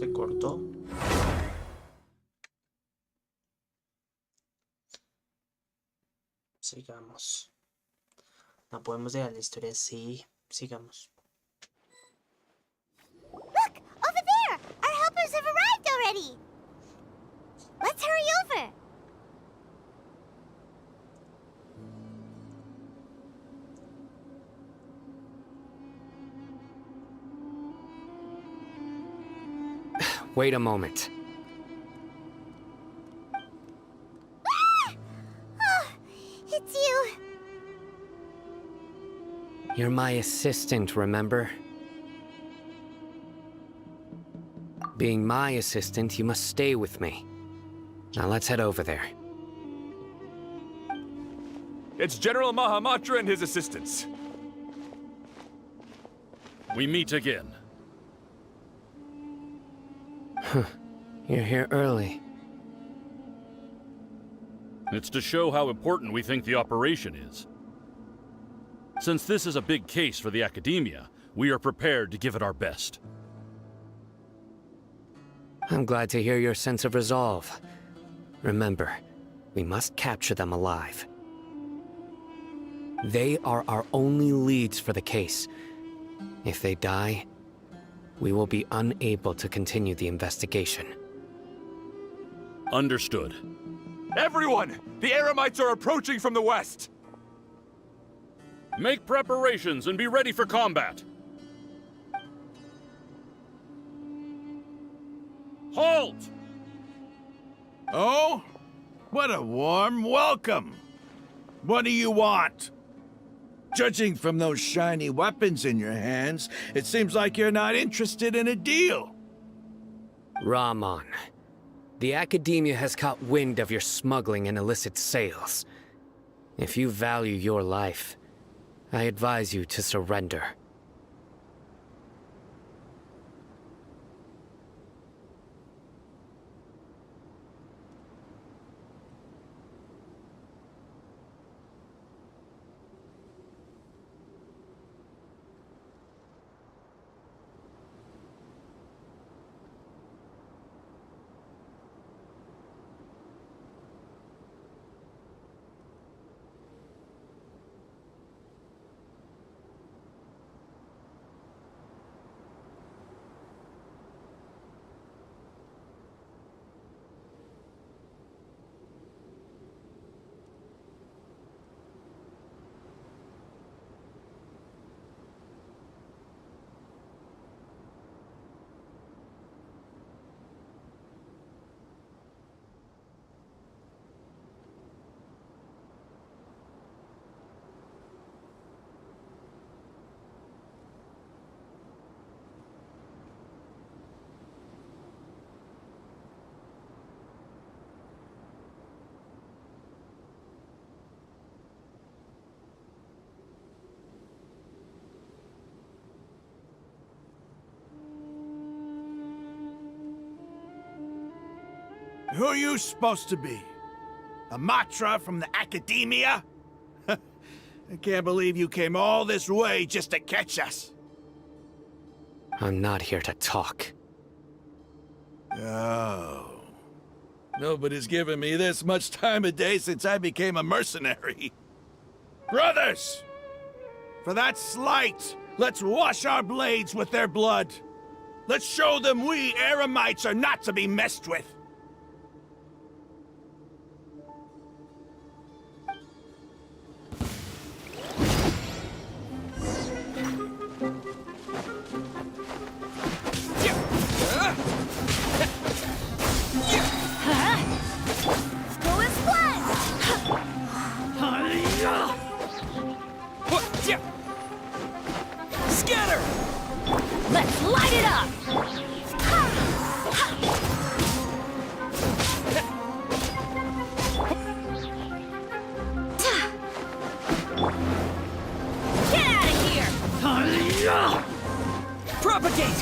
Se cortó. Sigamos. No podemos dejar la historia así. Sigamos. Look! Over there! Our helpers have arrived already! Let's hurry over! Wait a moment. Ah! Oh, it's you. You're my assistant, remember? Being my assistant, you must stay with me. Now let's head over there. It's General Mahamatra and his assistants. We meet again. You're here early. It's to show how important we think the operation is. Since this is a big case for the Academia, we are prepared to give it our best. I'm glad to hear your sense of resolve. Remember, we must capture them alive. They are our only leads for the case. If they die, we will be unable to continue the investigation. Understood. Everyone! The Eremites are approaching from the west! Make preparations and be ready for combat. Halt! Oh? What a warm welcome! What do you want? Judging from those shiny weapons in your hands, it seems like you're not interested in a deal. Rahman, the Academia has caught wind of your smuggling and illicit sales. If you value your life, I advise you to surrender. Who are you supposed to be? A Matra from the Academia? I can't believe you came all this way just to catch us. I'm not here to talk. Oh. Nobody's given me this much time of day since I became a mercenary. Brothers! For that slight, let's wash our blades with their blood. Let's show them we Eremites are not to be messed with. Scatter! Let's light it up! Get out of here! Propagate!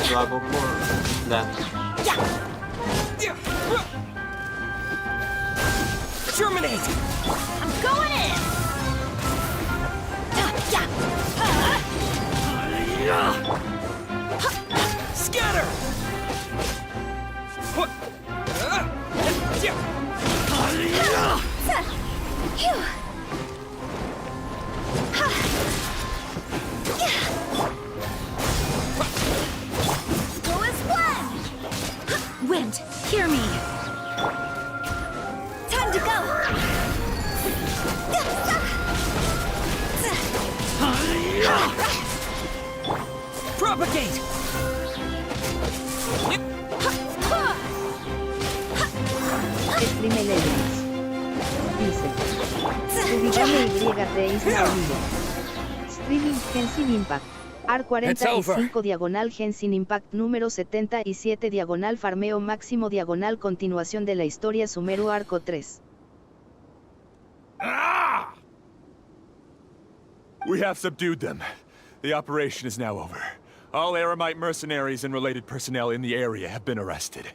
Lo hago por Dan. Terminate! I'm going in! Scatter! Go as one! Wind, hear me. Time to go! Propagate! Extreme Legends. Dice. RubygameYT está unido. Streaming Genshin Impact. R45 diagonal Genshin Impact número 77 diagonal Farmeo Maximo diagonal continuación de la historia Sumeru Arco 3. Ah! We have subdued them. The operation is now over. All Aramite mercenaries and related personnel in the area have been arrested.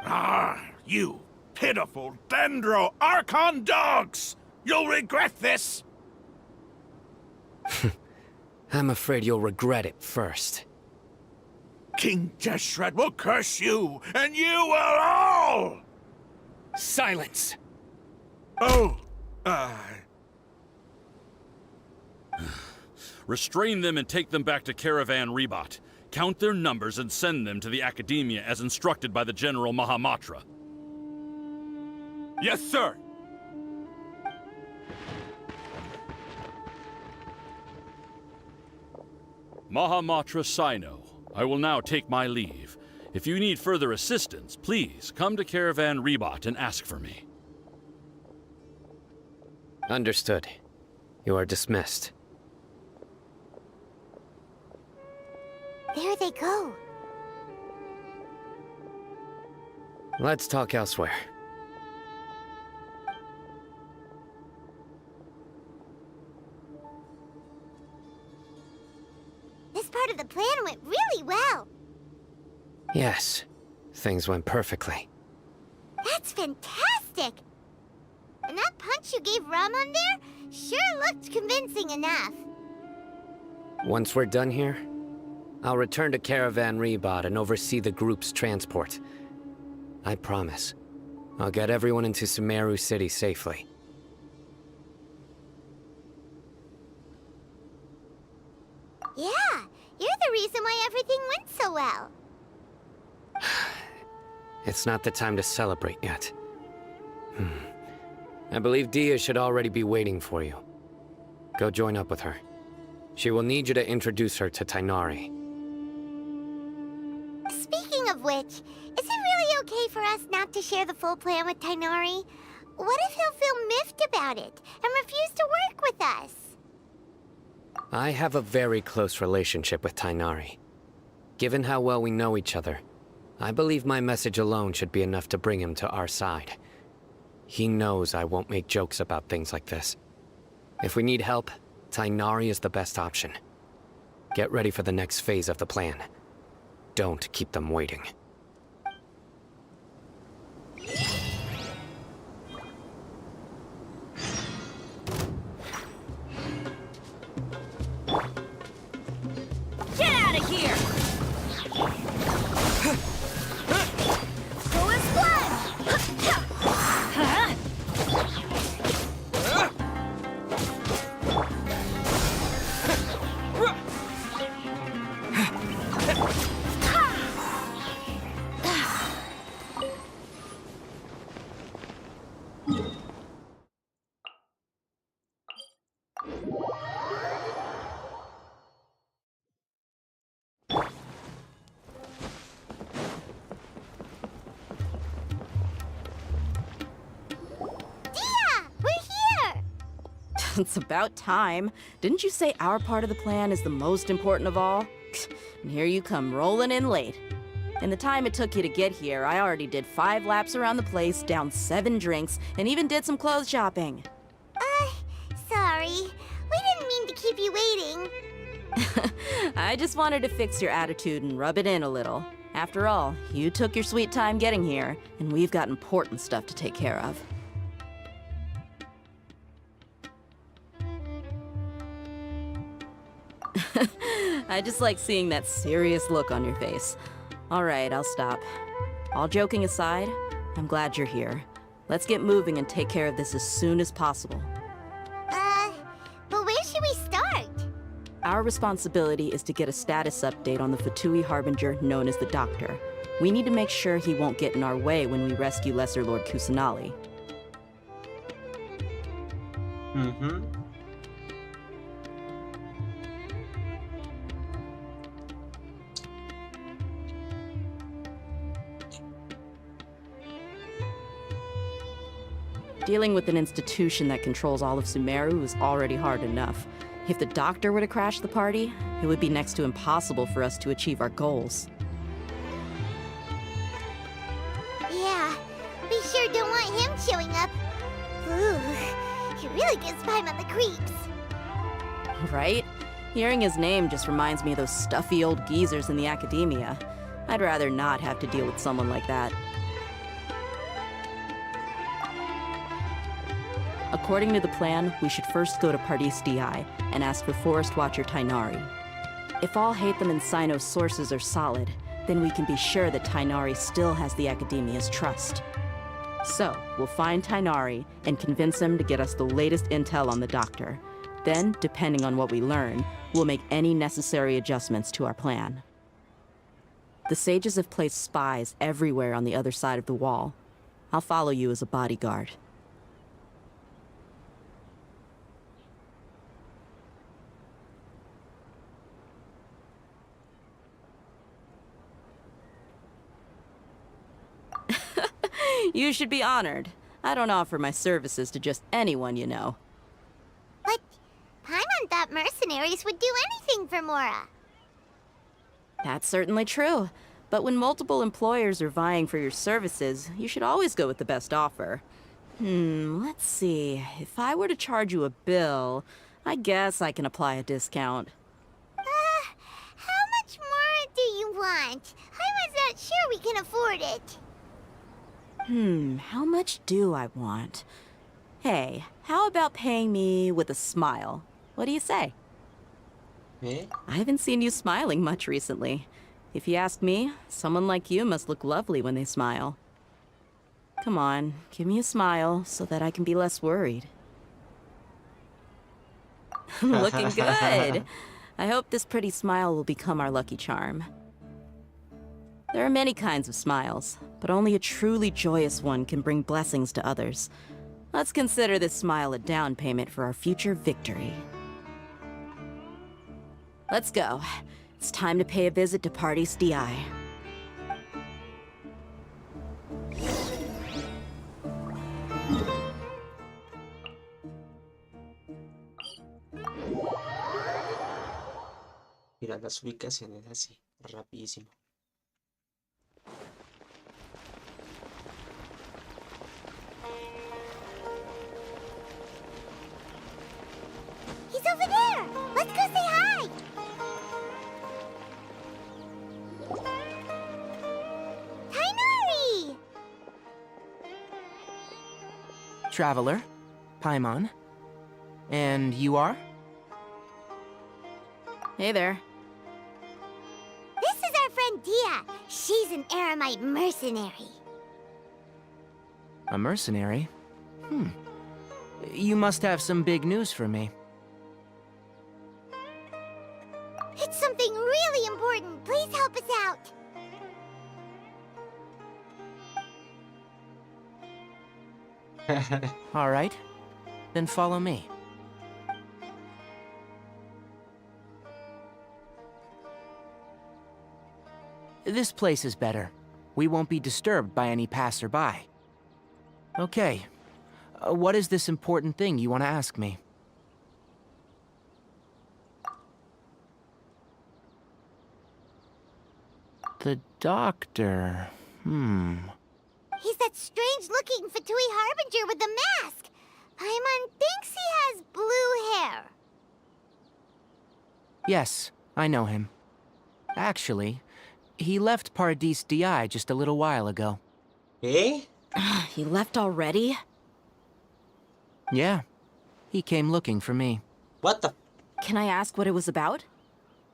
Ah, you pitiful Dendro Archon dogs! You'll regret this! I'm afraid you'll regret it first. King Jeshred will curse you, and you will all! Silence! Oh, Restrain them and take them back to Caravan Rebot. Count their numbers and send them to the Academia as instructed by the General Mahamatra. Yes, sir! Mahamatra Sino, I will now take my leave. If you need further assistance, please come to Caravan Rebot and ask for me. Understood. You are dismissed. There they go. Let's talk elsewhere. This part of the plan went really well. Yes, things went perfectly. That's fantastic! And that punch you gave Ramon there sure looked convincing enough. Once we're done here, I'll return to Caravan Rebot and oversee the group's transport. I promise. I'll get everyone into Sumeru City safely. Yeah, you're the reason why everything went so well. It's not the time to celebrate yet. I believe Dia should already be waiting for you. Go join up with her. She will need you to introduce her to Tainari. Speaking of which, is it really okay for us not to share the full plan with Tainari? What if he'll feel miffed about it and refuse to work with us? I have a very close relationship with Tainari. Given how well we know each other, I believe my message alone should be enough to bring him to our side. He knows I won't make jokes about things like this. If we need help, Tainari is the best option. Get ready for the next phase of the plan. Don't keep them waiting. Get out of here! Go as one! It's about time. Didn't you say our part of the plan is the most important of all? And here you come rolling in late. In the time it took you to get here, I already did 5 laps around the place, downed 7 drinks, and even did some clothes shopping. Sorry. We didn't mean to keep you waiting. I just wanted to fix your attitude and rub it in a little. After all, you took your sweet time getting here, and we've got important stuff to take care of. I just like seeing that serious look on your face. All right, I'll stop. All joking aside, I'm glad you're here. Let's get moving and take care of this as soon as possible. But where should we start? Our responsibility is to get a status update on the Fatui Harbinger known as the Doctor. We need to make sure he won't get in our way when we rescue Lesser Lord Kusanali. Mm-hmm. Dealing with an institution that controls all of Sumeru is already hard enough. If the Doctor were to crash the party, it would be next to impossible for us to achieve our goals. Yeah, we sure don't want him showing up. Ooh, he really gives Paimon the creeps. Right? Hearing his name just reminds me of those stuffy old geezers in the academia. I'd rather not have to deal with someone like that. According to the plan, we should first go to Pardis Di and ask for Forest Watcher Tainari. If all Hatham and Sino's sources are solid, then we can be sure that Tainari still has the Academia's trust. So, we'll find Tainari and convince him to get us the latest intel on the Doctor. Then, depending on what we learn, we'll make any necessary adjustments to our plan. The sages have placed spies everywhere on the other side of the wall. I'll follow you as a bodyguard. You should be honored. I don't offer my services to just anyone you know. But Paimon thought mercenaries would do anything for Mora. That's certainly true. But when multiple employers are vying for your services, you should always go with the best offer. Let's see. If I were to charge you a bill, I guess I can apply a discount. How much more do you want? I was not sure we can afford it. How much do I want? Hey, how about paying me with a smile? What do you say? Eh? I haven't seen you smiling much recently. If you ask me, someone like you must look lovely when they smile. Come on, give me a smile so that I can be less worried. Looking good! I hope this pretty smile will become our lucky charm. There are many kinds of smiles, but only a truly joyous one can bring blessings to others. Let's consider this smile a down payment for our future victory. Let's go. It's time to pay a visit to Pardis Di. Mira las ubicaciones así, rapidísimo. He's over there! Let's go say hi! Tainari! Traveler, Paimon. And you are? Hey there. This is our friend Dia. She's an Aramite mercenary. A mercenary? You must have some big news for me. It's something really important. Please help us out. All right. Then follow me. This place is better. We won't be disturbed by any passerby. Okay. What is this important thing you want to ask me? The Doctor. He's that strange-looking Fatui Harbinger with the mask. Paimon thinks he has blue hair. Yes, I know him. Actually, he left Pardis Di just a little while ago. Eh? He left already? Yeah. He came looking for me. What the? Can I ask what it was about?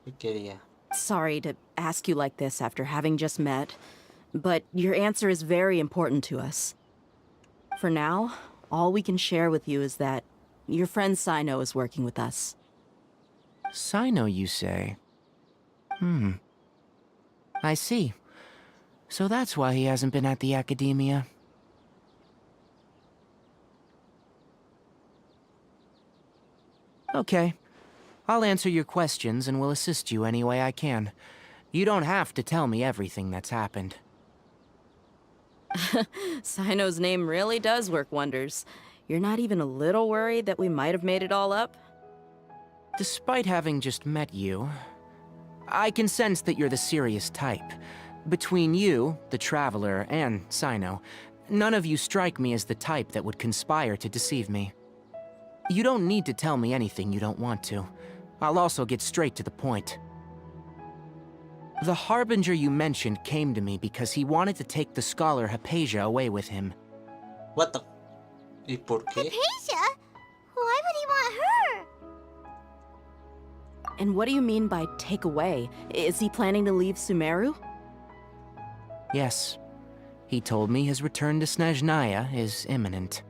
¿Qué quería? Sorry to ask you like this after having just met, but your answer is very important to us. For now, all we can share with you is that your friend Sino is working with us. Sino, you say? I see. So that's why he hasn't been at the Academia. Okay. I'll answer your questions and will assist you any way I can. You don't have to tell me everything that's happened. Sino's name really does work wonders. You're not even a little worried that we might have made it all up? Despite having just met you, I can sense that you're the serious type. Between you, the Traveler, and Sino, none of you strike me as the type that would conspire to deceive me. You don't need to tell me anything you don't want to. I'll also get straight to the point. The Harbinger you mentioned came to me because he wanted to take the scholar Hypatia away with him. What the? ¿Y por qué? Hypatia? Why would he want her? And what do you mean by take away? Is he planning to leave Sumeru? Yes. He told me his return to Snezhnaya is imminent.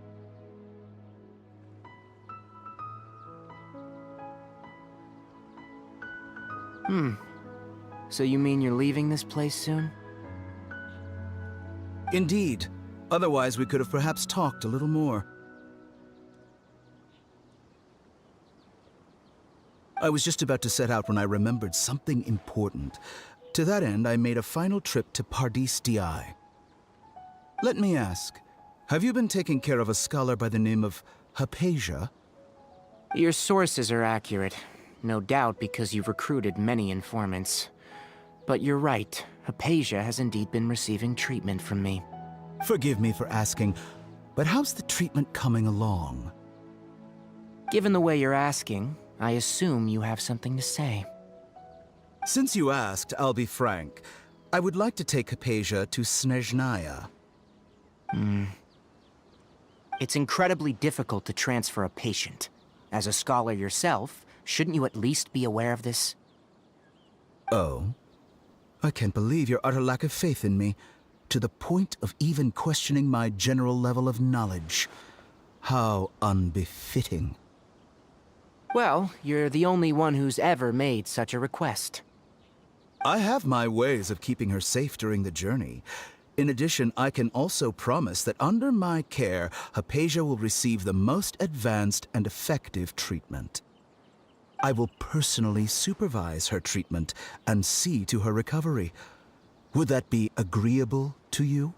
So you mean you're leaving this place soon? Indeed. Otherwise, we could have perhaps talked a little more. I was just about to set out when I remembered something important. To that end, I made a final trip to Pardis Di. Let me ask, have you been taking care of a scholar by the name of Hypatia? Your sources are accurate. No doubt because you've recruited many informants. But you're right, Hypatia has indeed been receiving treatment from me. Forgive me for asking, but how's the treatment coming along? Given the way you're asking, I assume you have something to say. Since you asked, I'll be frank. I would like to take Hypatia to Snezhnaya. It's incredibly difficult to transfer a patient. As a scholar yourself, shouldn't you at least be aware of this? Oh? I can't believe your utter lack of faith in me, to the point of even questioning my general level of knowledge. How unbefitting. Well, you're the only one who's ever made such a request. I have my ways of keeping her safe during the journey. In addition, I can also promise that under my care, Hypatia will receive the most advanced and effective treatment. I will personally supervise her treatment and see to her recovery. Would that be agreeable to you?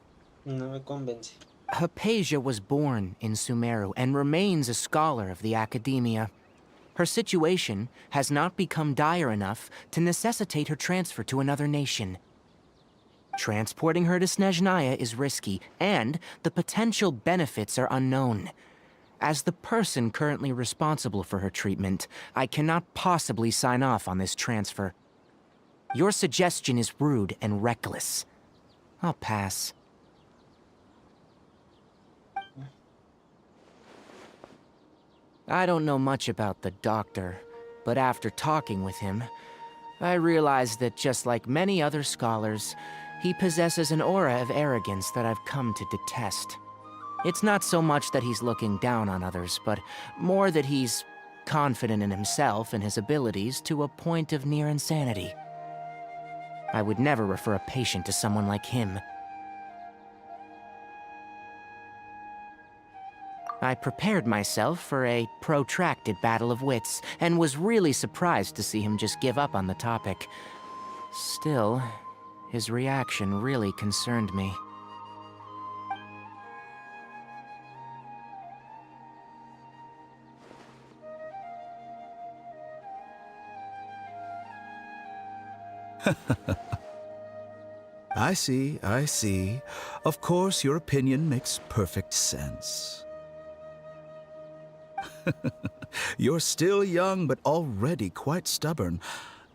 No me convence. Hypatia was born in Sumeru and remains a scholar of the Academia. Her situation has not become dire enough to necessitate her transfer to another nation. Transporting her to Snezhnaya is risky, and the potential benefits are unknown. As the person currently responsible for her treatment, I cannot possibly sign off on this transfer. Your suggestion is rude and reckless. I'll pass. I don't know much about the doctor, but after talking with him, I realized that just like many other scholars, he possesses an aura of arrogance that I've come to detest. It's not so much that he's looking down on others, but more that he's confident in himself and his abilities to a point of near insanity. I would never refer a patient to someone like him. I prepared myself for a protracted battle of wits, and was really surprised to see him just give up on the topic. Still, his reaction really concerned me. I see, I see. Of course, your opinion makes perfect sense. You're still young, but already quite stubborn.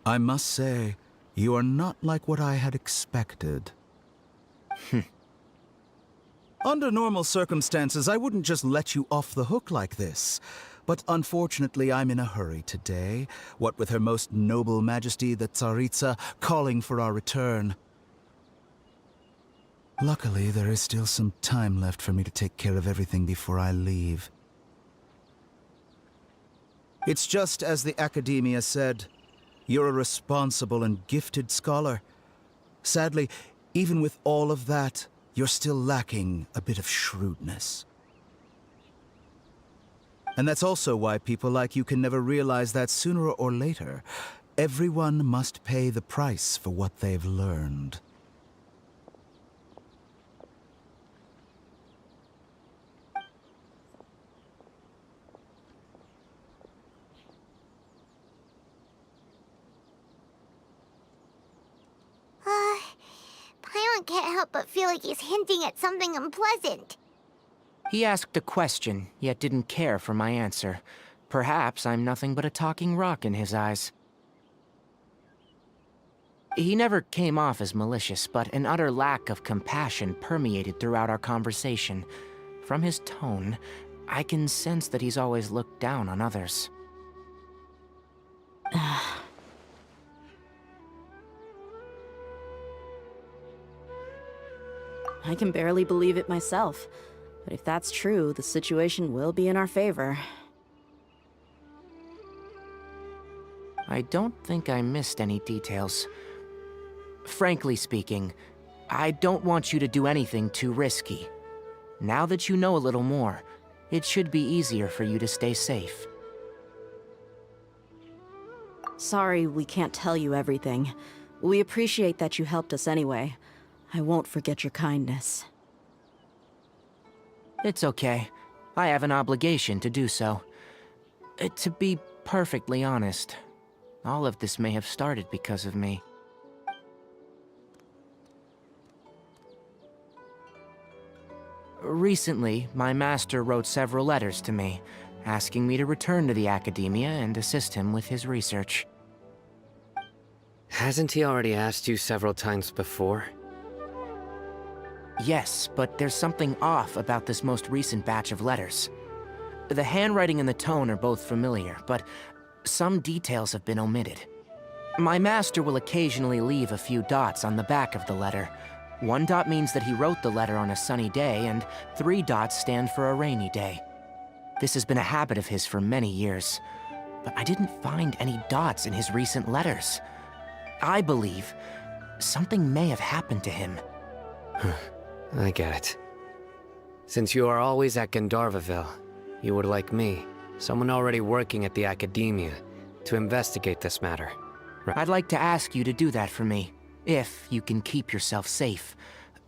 I must say, you are not like what I had expected. Under normal circumstances, I wouldn't just let you off the hook like this. But unfortunately, I'm in a hurry today, what with Her Most Noble Majesty the Tsaritsa calling for our return. Luckily, there is still some time left for me to take care of everything before I leave. It's just as the Academia said. You're a responsible and gifted scholar. Sadly, even with all of that, you're still lacking a bit of shrewdness. And that's also why people like you can never realize that sooner or later, everyone must pay the price for what they've learned. Paimon can't help but feel like he's hinting at something unpleasant. He asked a question, yet didn't care for my answer. Perhaps I'm nothing but a talking rock in his eyes. He never came off as malicious, but an utter lack of compassion permeated throughout our conversation. From his tone, I can sense that he's always looked down on others. I can barely believe it myself. But if that's true, the situation will be in our favor. I don't think I missed any details. Frankly speaking, I don't want you to do anything too risky. Now that you know a little more, it should be easier for you to stay safe. Sorry we can't tell you everything. We appreciate that you helped us anyway. I won't forget your kindness. It's okay. I have an obligation to do so. To be perfectly honest, all of this may have started because of me. Recently, my master wrote several letters to me, asking me to return to the Academia and assist him with his research. Hasn't he already asked you several times before? Yes, but there's something off about this most recent batch of letters. The handwriting and the tone are both familiar, but some details have been omitted. My master will occasionally leave a few dots on the back of the letter. 1 dot means that he wrote the letter on a sunny day, and 3 dots stand for a rainy day. This has been a habit of his for many years, but I didn't find any dots in his recent letters. I believe something may have happened to him. I get it. Since you are always at Gandharvaville, you would like me, someone already working at the Academia, to investigate this matter. I'd like to ask you to do that for me, if you can keep yourself safe.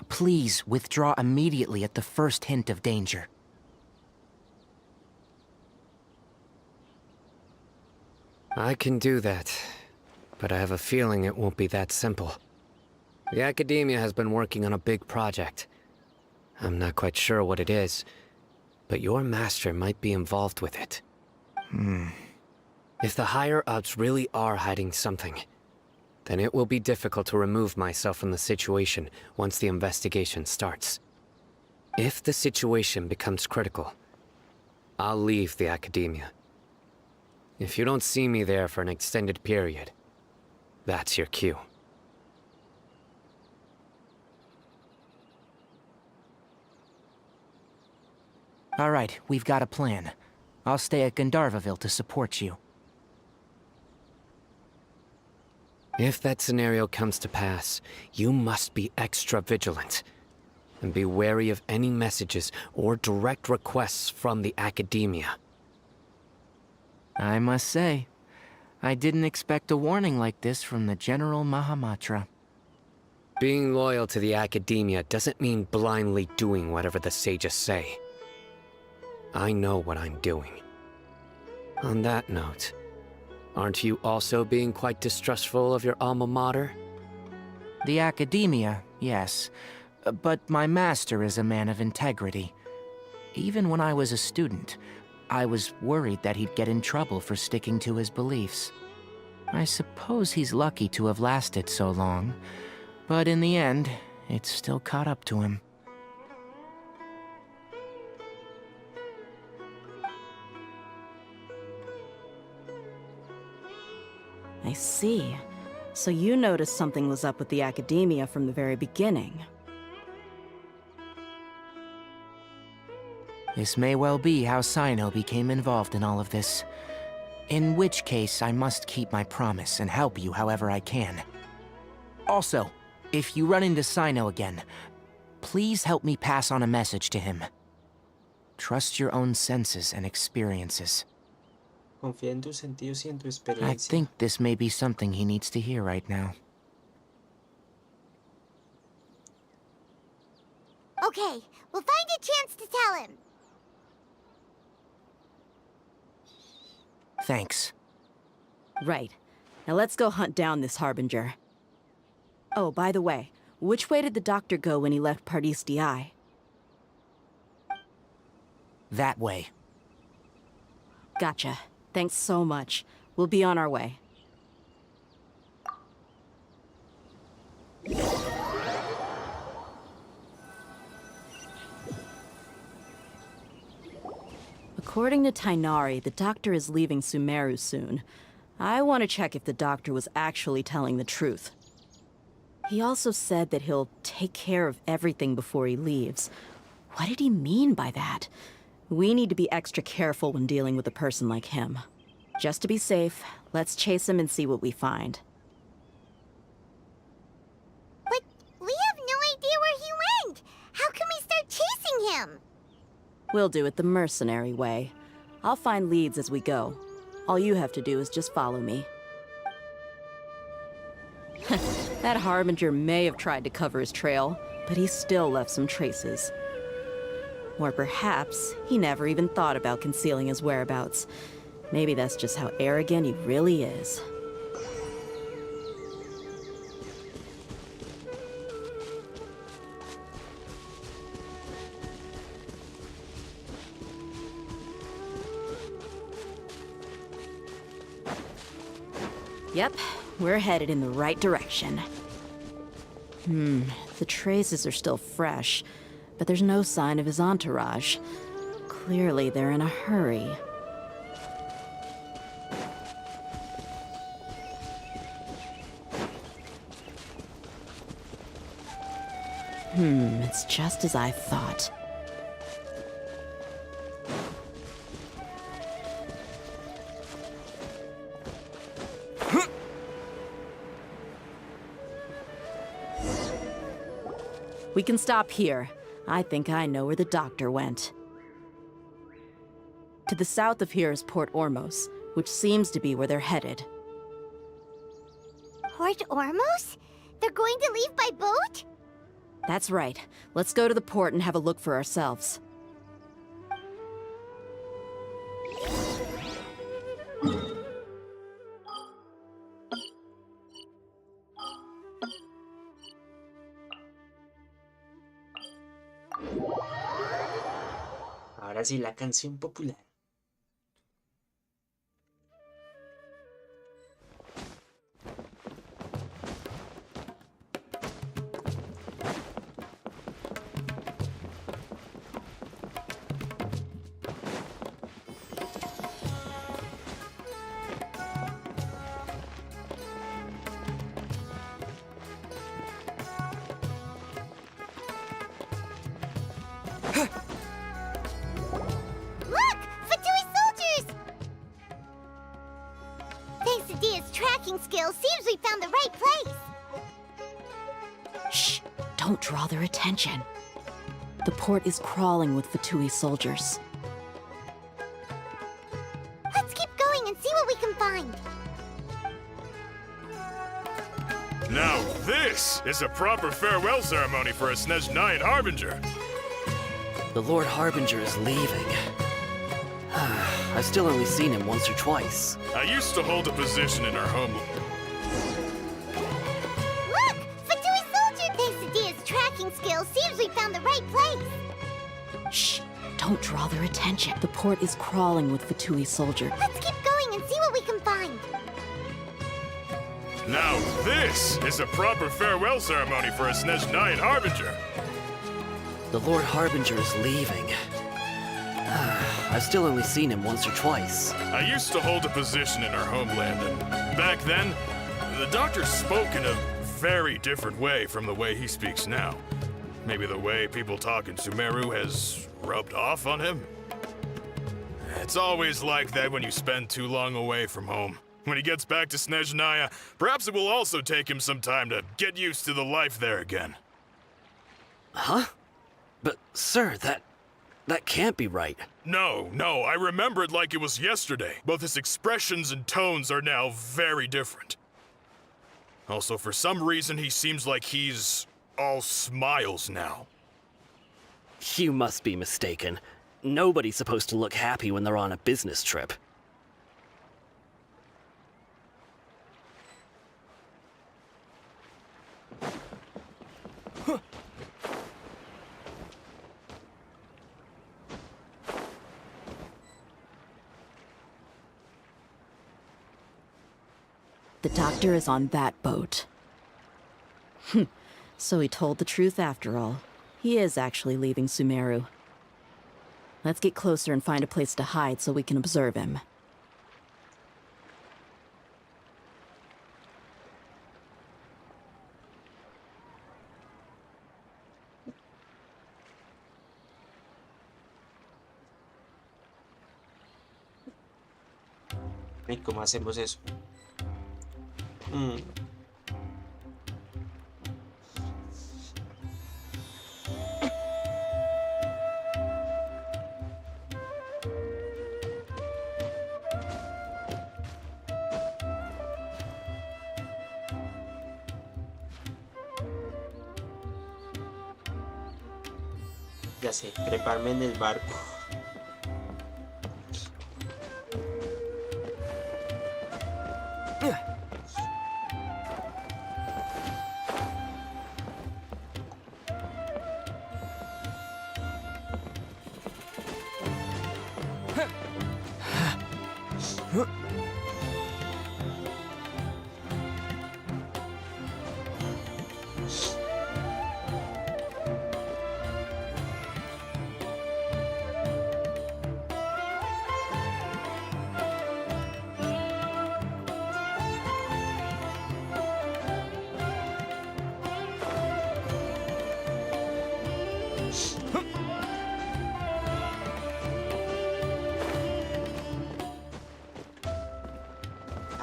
Please withdraw immediately at the first hint of danger. I can do that, but I have a feeling it won't be that simple. The Academia has been working on a big project. I'm not quite sure what it is, but your master might be involved with it. If the higher-ups really are hiding something, then it will be difficult to remove myself from the situation once the investigation starts. If the situation becomes critical, I'll leave the Academia. If you don't see me there for an extended period, that's your cue. All right, we've got a plan. I'll stay at Gandharvaville to support you. If that scenario comes to pass, you must be extra vigilant. And be wary of any messages or direct requests from the Academia. I must say, I didn't expect a warning like this from the General Mahamatra. Being loyal to the Academia doesn't mean blindly doing whatever the sages say. I know what I'm doing. On that note, aren't you also being quite distrustful of your alma mater? The Academia, yes. But my master is a man of integrity. Even when I was a student, I was worried that he'd get in trouble for sticking to his beliefs. I suppose he's lucky to have lasted so long, but in the end, it's still caught up to him. I see. So you noticed something was up with the Academia from the very beginning. This may well be how Sino became involved in all of this. In which case, I must keep my promise and help you however I can. Also, if you run into Sino again, please help me pass on a message to him. Trust your own senses and experiences. Confía en tus sentidos y en tu I experiencia. think this may be something he needs to hear right now. Okay, we'll find a chance to tell him. Thanks. Right. Now let's go hunt down this Harbinger. Oh, by the way, which way did the doctor go when he left Pardis Di? That way. Gotcha. Thanks so much. We'll be on our way. According to Tainari, the doctor is leaving Sumeru soon. I want to check if the doctor was actually telling the truth. He also said that he'll take care of everything before he leaves. What did he mean by that? We need to be extra careful when dealing with a person like him. Just to be safe, let's chase him and see what we find. But we have no idea where he went. How can we start chasing him? We'll do it the mercenary way. I'll find leads as we go. All you have to do is just follow me. That Harbinger may have tried to cover his trail, but he still left some traces. Or perhaps he never even thought about concealing his whereabouts. Maybe that's just how arrogant he really is. Yep, we're headed in the right direction. The traces are still fresh, but there's no sign of his entourage. Clearly, they're in a hurry. It's just as I thought. We can stop here. I think I know where the doctor went. To the south of here is Port Ormos, which seems to be where they're headed. Port Ormos? They're going to leave by boat? That's right. Let's go to the port and have a look for ourselves. Ahora sí, la canción popular. Look! Fatui soldiers! Thanks to Dia's tracking skills, seems we found the right place. Shh! Don't draw their attention. The port is crawling with Fatui soldiers. Let's keep going and see what we can find. Now this is a proper farewell ceremony for a Snezhnaya Harbinger. The Lord Harbinger is leaving. I've still only seen him once or twice. I used to hold a position in our homeland. Look! Fatui soldier! Thanks to Dia's tracking skills, seems we found the right place. Shh! Don't draw their attention. The port is crawling with Fatui soldiers. Let's keep going and see what we can find. Now this is a proper farewell ceremony for a Snezhnaya Harbinger. The Lord Harbinger is leaving. I've still only seen him once or twice. I used to hold a position in our homeland, and back then, the doctor spoke in a very different way from the way he speaks now. Maybe the way people talk in Sumeru has rubbed off on him? It's always like that when you spend too long away from home. When he gets back to Snezhnaya, perhaps it will also take him some time to get used to the life there again. Huh? But, sir, that can't be right. No, I remember it like it was yesterday. Both his expressions and tones are now very different. Also, for some reason, he seems like he's all smiles now. You must be mistaken. Nobody's supposed to look happy when they're on a business trip. The doctor is on that boat. So he told the truth after all. He is actually leaving Sumeru. Let's get closer and find a place to hide so we can observe him. ¿Y cómo hacemos eso? Ya sé, treparme en el barco.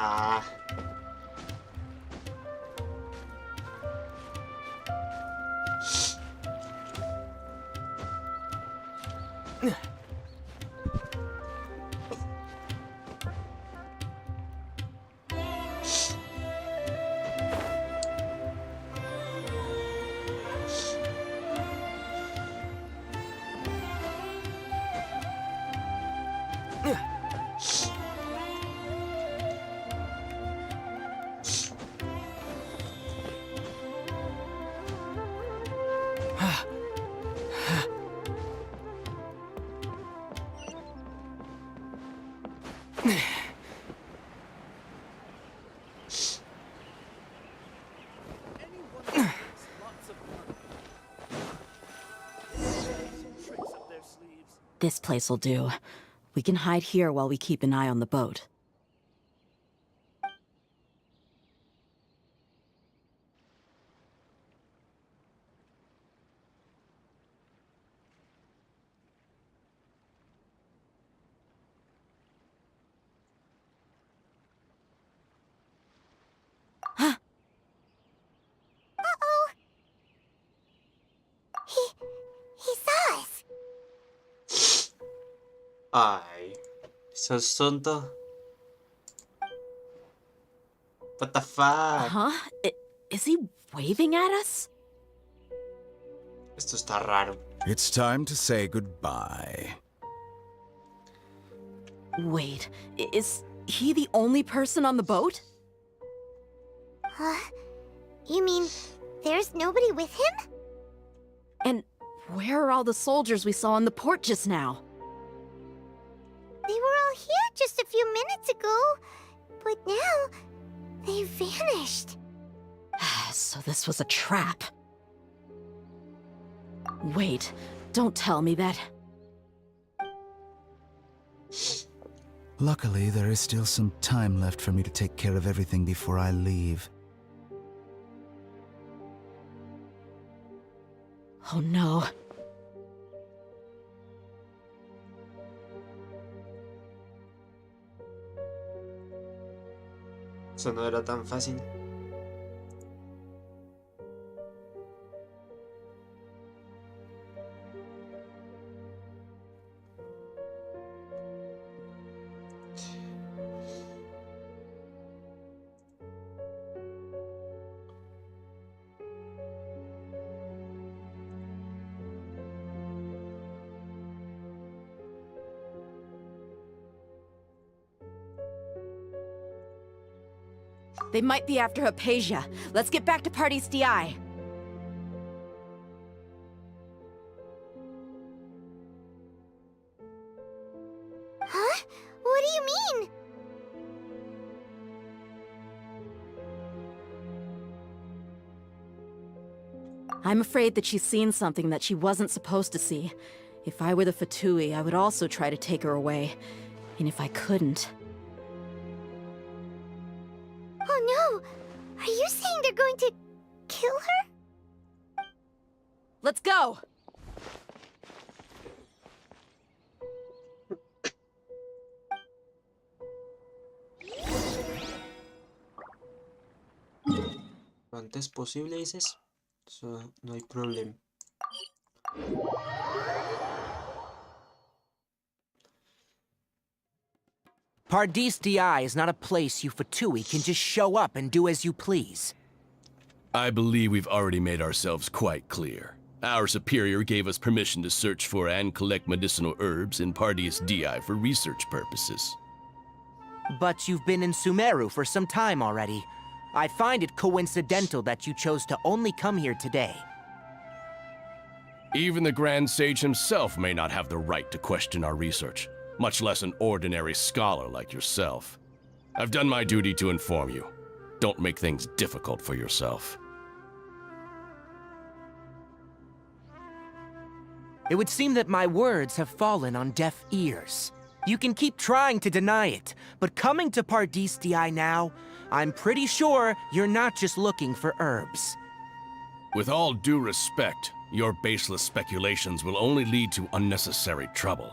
Ah. This place will do. We can hide here while we keep an eye on the boat. He saw us. Ay, sos tonto. What the fuck? Huh? Is he waving at us? Esto está raro. It's time to say goodbye. Wait, is he the only person on the boat? You mean there's nobody with him? And where are all the soldiers we saw in the port just now? They were all here just a few minutes ago, but now they vanished. So this was a trap. Wait, don't tell me that... Luckily, there is still some time left for me to take care of everything before I leave. Oh no. Eso no era tan fácil. They might be after Hypatia. Let's get back to Party's DI. Huh? What do you mean? I'm afraid that she's seen something that she wasn't supposed to see. If I were the Fatui, I would also try to take her away. And if I couldn't... Oh no! Are you saying they're going to kill her? Let's go! Lo antes posible, dices. So, no hay problema. Pardis DI is not a place you Fatui can just show up and do as you please. I believe we've already made ourselves quite clear. Our superior gave us permission to search for and collect medicinal herbs in Pardis DI for research purposes. But you've been in Sumeru for some time already. I find it coincidental that you chose to only come here today. Even the Grand Sage himself may not have the right to question our research, much less an ordinary scholar like yourself. I've done my duty to inform you. Don't make things difficult for yourself. It would seem that my words have fallen on deaf ears. You can keep trying to deny it, but coming to Pardis DI now, I'm pretty sure you're not just looking for herbs. With all due respect, your baseless speculations will only lead to unnecessary trouble.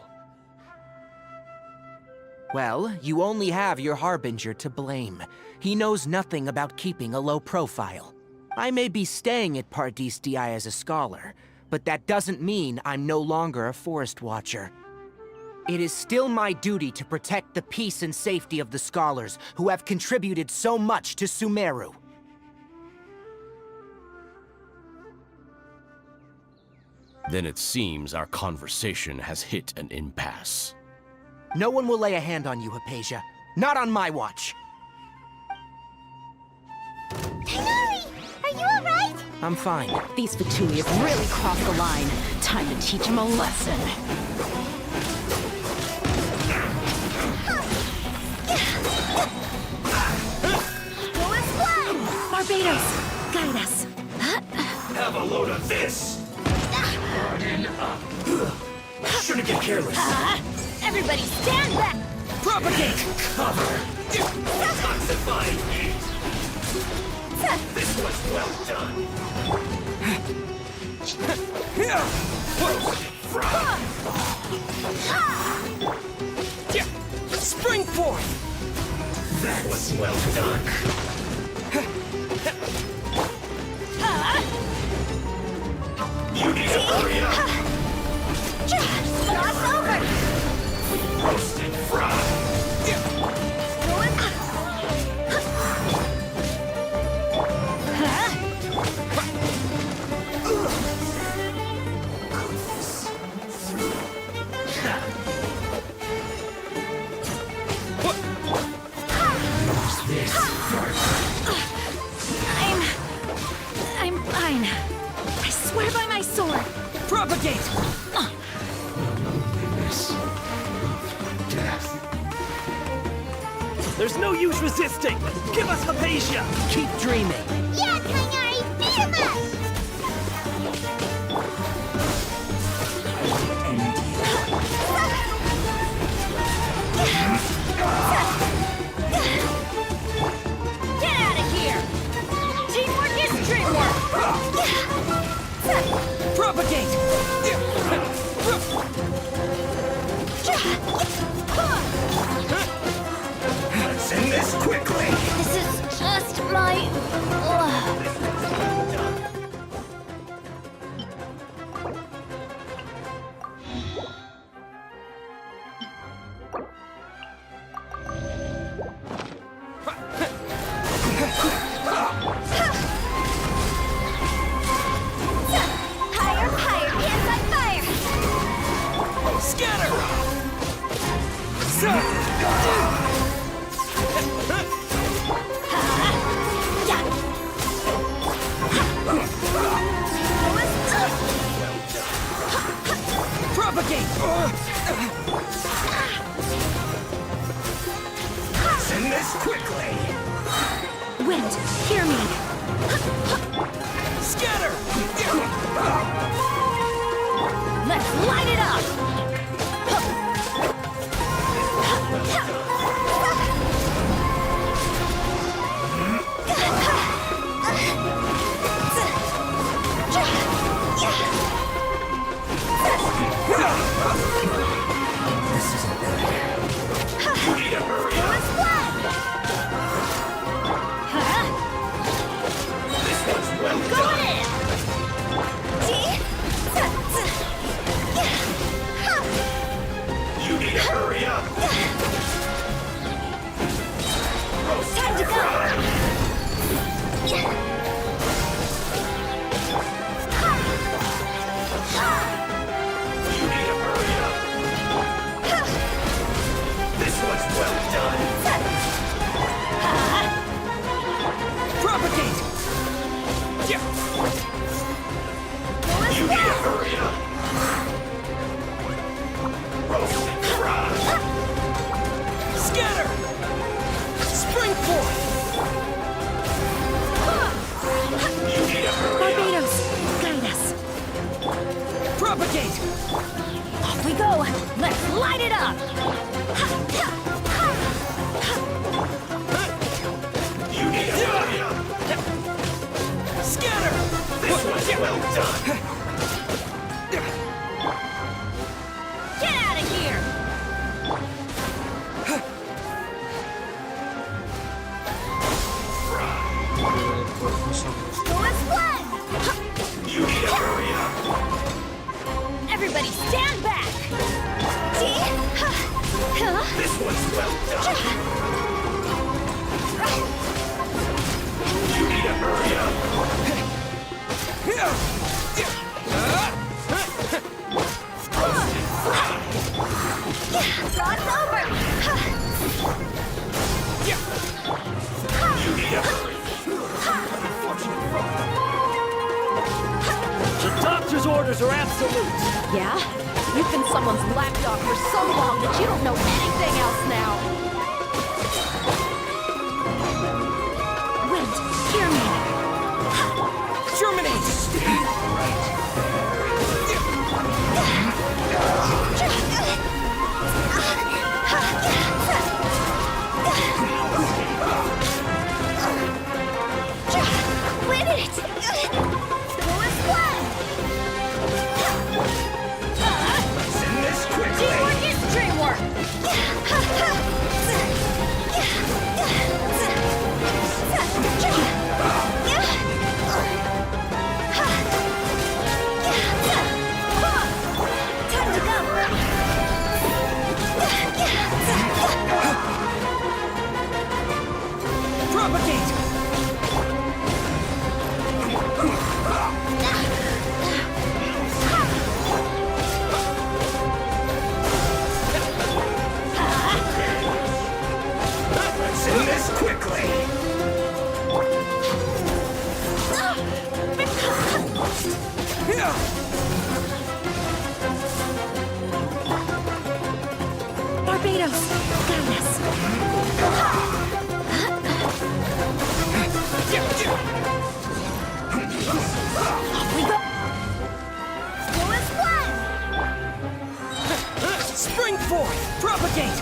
Well, you only have your Harbinger to blame. He knows nothing about keeping a low profile. I may be staying at Pardis DI as a scholar, but that doesn't mean I'm no longer a Forest Watcher. It is still my duty to protect the peace and safety of the scholars who have contributed so much to Sumeru. Then it seems our conversation has hit an impasse. No one will lay a hand on you, Hypatia. Not on my watch. Tighnari! Are you alright? I'm fine. These Fatui have really crossed the line. Time to teach them a lesson. Go as one! Barbados, guide us. Have a load of this! Harden up. Shouldn't get careless. Everybody stand back! Propagate! Cover. Toxifying heat. This was well done. Spring forth! That was well done. You need to hurry up. Cross over! Roasted fry. I'm fine. I swear by my sword. Propagate! There's no use resisting. Give us Hypatia. Keep dreaming. Yeah, Tighnari! Beat him up! this quickly! Wind, hear me. Scatter! Let's light it up! This isn't good. You need to hurry up! This one's well done! You need to hurry up! Time to go! You need to hurry up! This one's well done! Propagate! You need to hurry up! Roast and fry! Scatter! Spring forth! You need to hurry up! Barbados, guide us. Propagate! Off we go. Let's light it up. You need to hurry up! Scatter! This one's well done! Get out of here. You need to hurry up! Everybody stand back. This one's well done! You need to hurry up! Rod's over! You need to hurry! Unfortunate fall! The doctor's orders are absolute. Yeah? You've been someone's lapdog for so long that you don't know anything else now. Wind, hear me. Germinate! Win it! Send this quickly! Teamwork is dreamwork. Time to go! Propagate! Send this quickly! Barbados, guide us. Off we go. Spring forth! Propagate!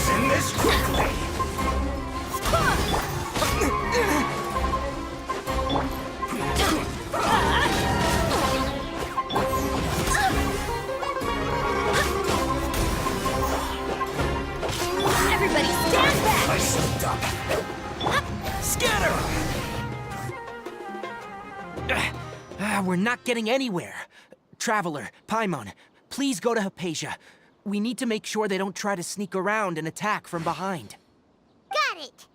Send this quickly! Everybody stand back. I slipped up. Scatter! We're not getting anywhere. Traveler, Paimon, please go to Hypatia. We need to make sure they don't try to sneak around and attack from behind. Got it!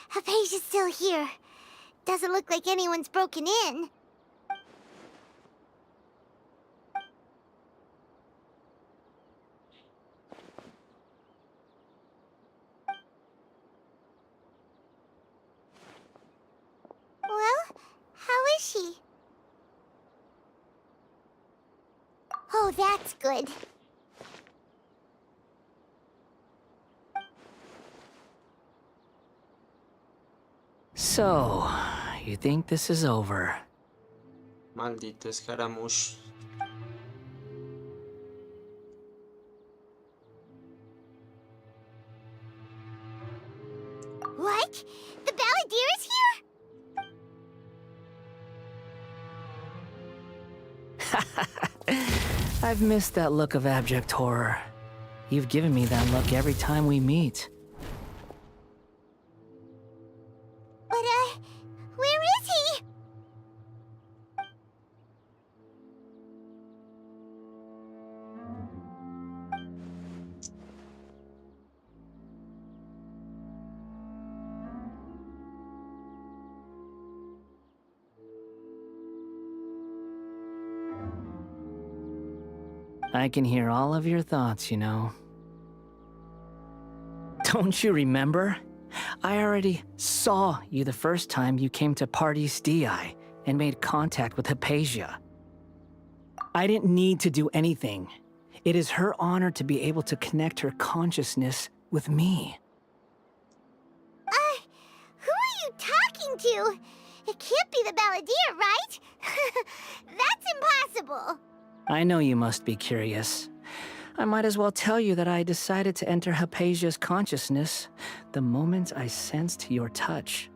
Hypatia's still here. Doesn't look like anyone's broken in. Well, how is she? Oh, that's good. So, you think this is over? Maldito escaramush. What? The Balladeer is here? I've missed that look of abject horror. You've given me that look every time we meet. But, where is he? I can hear all of your thoughts, you know. Don't you remember? I already saw you the first time you came to Parties DI and made contact with Hypatia. I didn't need to do anything. It is her honor to be able to connect her consciousness with me. Who are you talking to? It can't be the Balladeer, right? That's impossible. I know you must be curious. I might as well tell you that I decided to enter Hypatia's consciousness the moment I sensed your touch.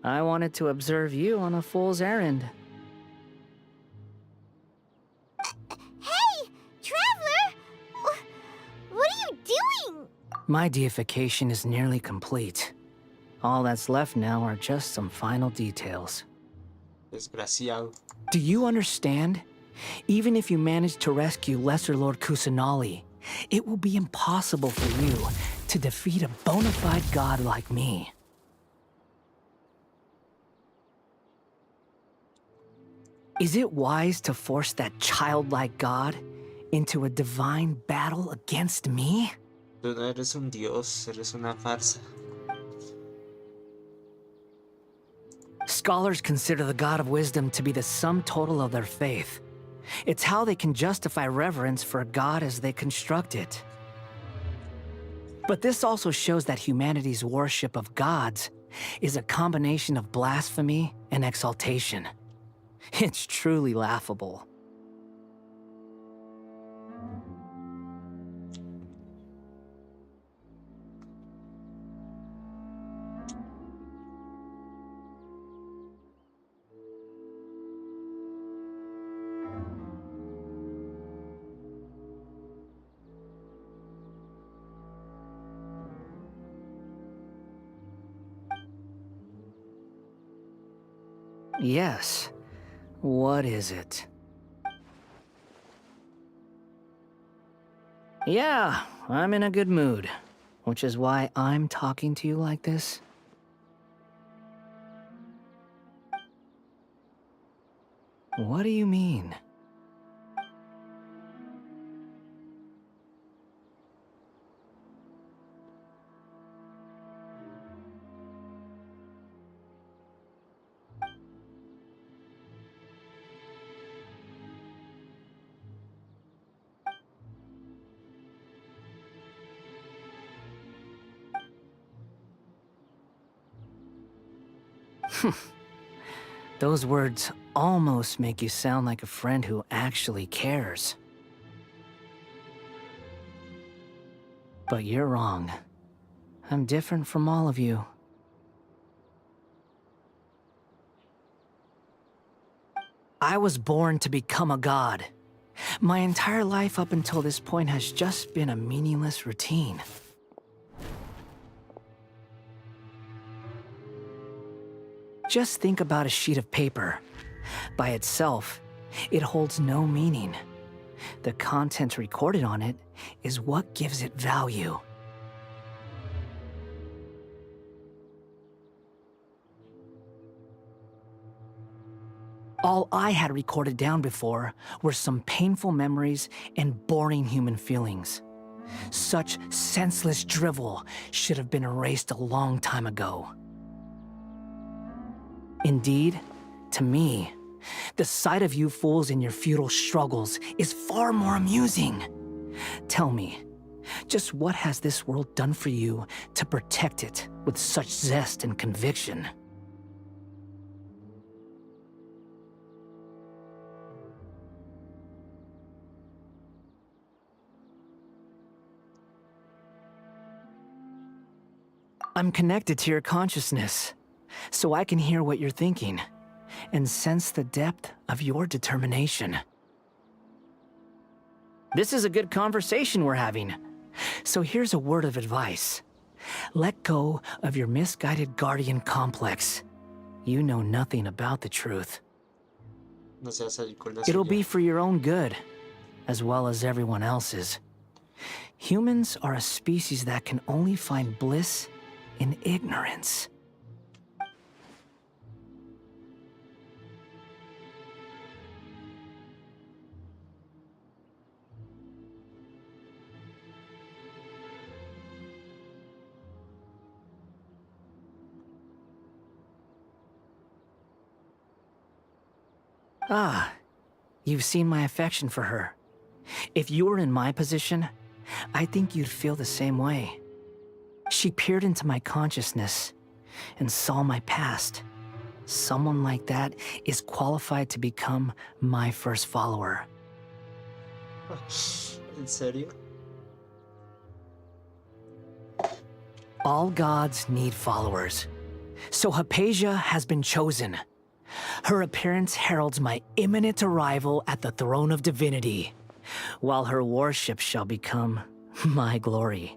I wanted to observe you on a fool's errand. Hey, Traveler! What are you doing? My deification is nearly complete. All that's left now are just some final details. Desgraciado. Do you understand? Even if you manage to rescue Lesser Lord Kusanali, it will be impossible for you to defeat a bona fide god like me. Is it wise to force that childlike god into a divine battle against me? Tú no eres un dios, eres una farsa. Scholars consider the God of Wisdom to be the sum total of their faith. It's how they can justify reverence for a god as they construct it. But this also shows that humanity's worship of gods is a combination of blasphemy and exaltation. It's truly laughable. Yes. What is it? Yeah, I'm in a good mood, which is why I'm talking to you like this. What do you mean? Those words almost make you sound like a friend who actually cares. But you're wrong. I'm different from all of you. I was born to become a god. My entire life up until this point has just been a meaningless routine. Just think about a sheet of paper. By itself, it holds no meaning. The content recorded on it is what gives it value. All I had recorded down before were some painful memories and boring human feelings. Such senseless drivel should have been erased a long time ago. Indeed, to me, the sight of you fools in your futile struggles is far more amusing. Tell me, Just what has this world done for you to protect it with such zest and conviction? I'm connected to your consciousness, so I can hear what you're thinking and sense the depth of your determination. This is a good conversation we're having. So here's a word of advice. Let go of your misguided guardian complex. You know nothing about the truth. No se va a salir con la It'll suya. be for your own good, as well as everyone else's. Humans are a species that can only find bliss in ignorance. Ah, you've seen my affection for her. If you were in my position, I think you'd feel the same way. She peered into my consciousness and saw my past. Someone like that is qualified to become my first follower. ¿En serio? All gods need followers. So Hypatia has been chosen. Her appearance heralds my imminent arrival at the throne of divinity, while her worship shall become my glory.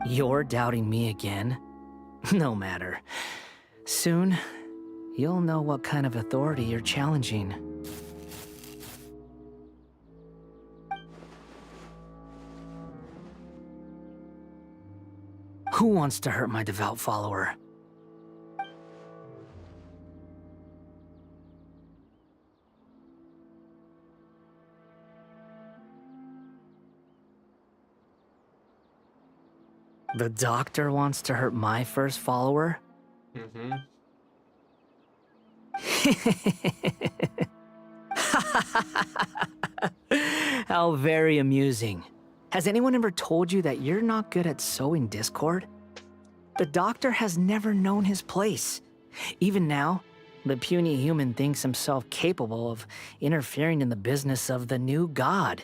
You're doubting me again? No matter. Soon, you'll know what kind of authority you're challenging. Who wants to hurt my devout follower? The doctor wants to hurt my first follower? Mm-hmm. How very amusing. Has anyone ever told you that you're not good at sowing discord? The doctor has never known his place. Even now, the puny human thinks himself capable of interfering in the business of the new god.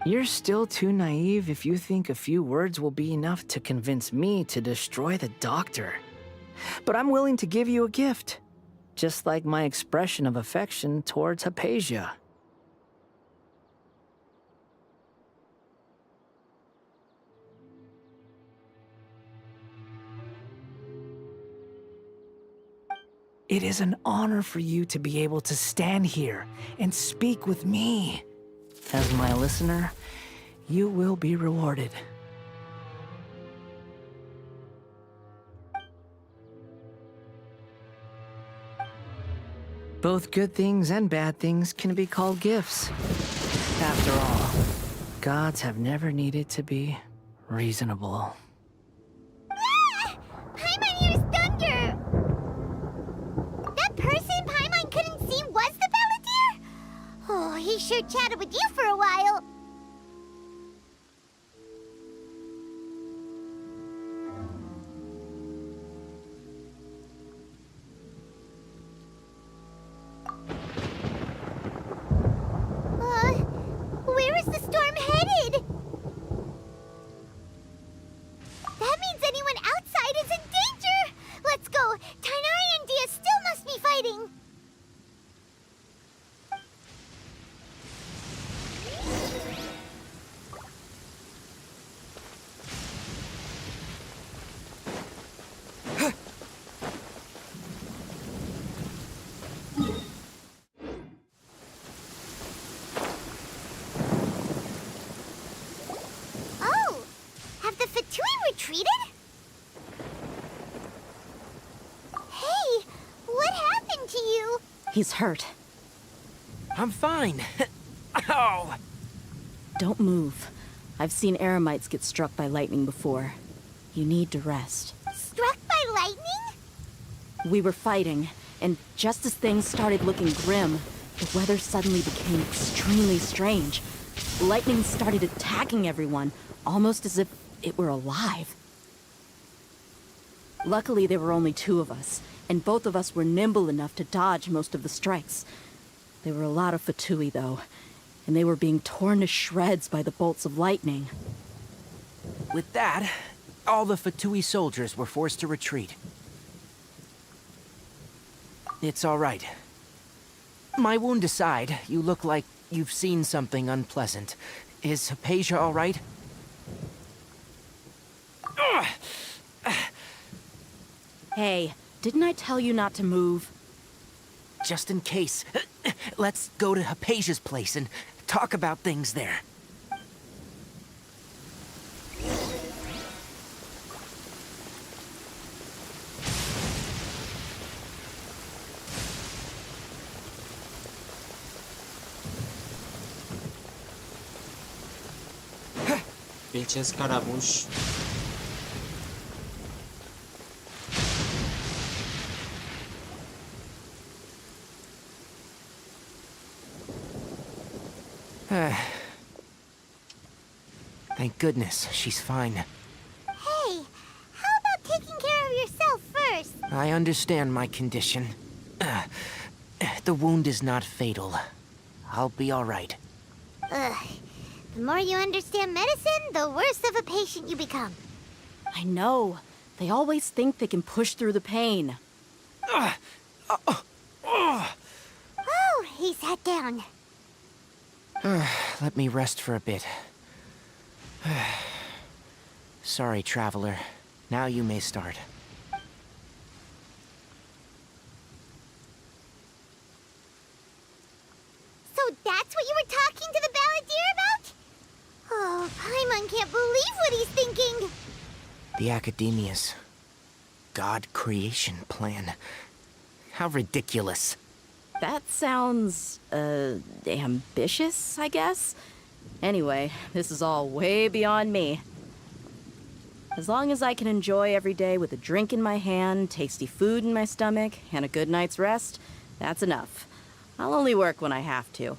You're still too naive if you think a few words will be enough to convince me to destroy the doctor. But I'm willing to give you a gift, just like my expression of affection towards Hypatia. It is an honor for you to be able to stand here and speak with me. As my listener, you will be rewarded. Both good things and bad things can be called gifts. After all, gods have never needed to be reasonable. Ah! Paimon used thunder! That person Paimon couldn't see was the Balladeer? Oh, he sure chatted with you for a while. Where is the storm headed? That means anyone outside is in danger! Let's go! Tainari and Dia still must be fighting! Oh! Have the Fatui retreated? Hey! What happened to you? He's hurt. I'm fine. Ow! Don't move. I've seen eremites get struck by lightning before. You need to rest. Struck by lightning? We were fighting, and just as things started looking grim, the weather suddenly became extremely strange. Lightning started attacking everyone, almost as if it were alive. Luckily, there were only two of us, and both of us were nimble enough to dodge most of the strikes. There were a lot of Fatui, though, and they were being torn to shreds by the bolts of lightning. With that, all the Fatui soldiers were forced to retreat. It's all right. My wound aside, you look like you've seen something unpleasant. Is Hypatia all right? Hey, didn't I tell you not to move? Just in case, let's go to Hypatia's place and talk about things there. Pinche escaramush. Thank goodness, she's fine. Hey, how about taking care of yourself first? I understand my condition. The wound is not fatal. I'll be all right. Ugh. The more you understand medicine, the worse of a patient you become. I know. They always think they can push through the pain. Oh, he sat down. Let me rest for a bit. Sorry, traveler. Now you may start. So that's what you were talking to the balladeer about? Oh, Paimon can't believe what he's thinking. The Academia's God creation plan. How ridiculous. That sounds, ambitious, I guess? Anyway, this is all way beyond me. As long as I can enjoy every day with a drink in my hand, tasty food in my stomach, and a good night's rest, that's enough. I'll only work when I have to.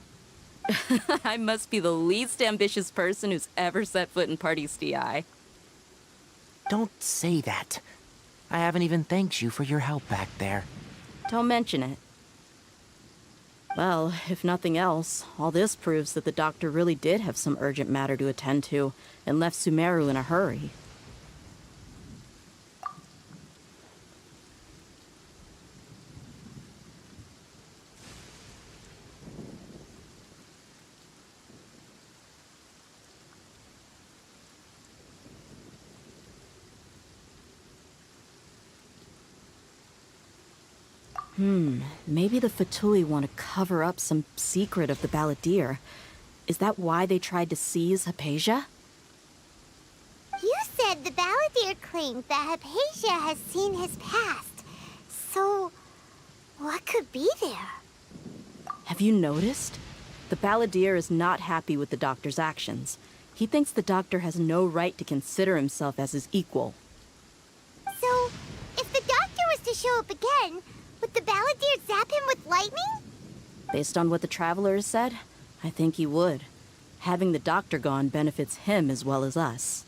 I must be the least ambitious person who's ever set foot in Party's DI. Don't say that. I haven't even thanked you for your help back there. Don't mention it. Well, if nothing else, all this proves that the doctor really did have some urgent matter to attend to, and left Sumeru in a hurry. Maybe the Fatui want to cover up some secret of the balladeer. Is that why they tried to seize Hypatia? You said the balladeer claimed that Hypatia has seen his past. So, what could be there? Have you noticed? The balladeer is not happy with the doctor's actions. He thinks the doctor has no right to consider himself as his equal. So, if the doctor was to show up again, would the balladeer zap him with lightning? Based on what the traveler has said, I think he would. Having the doctor gone benefits him as well as us.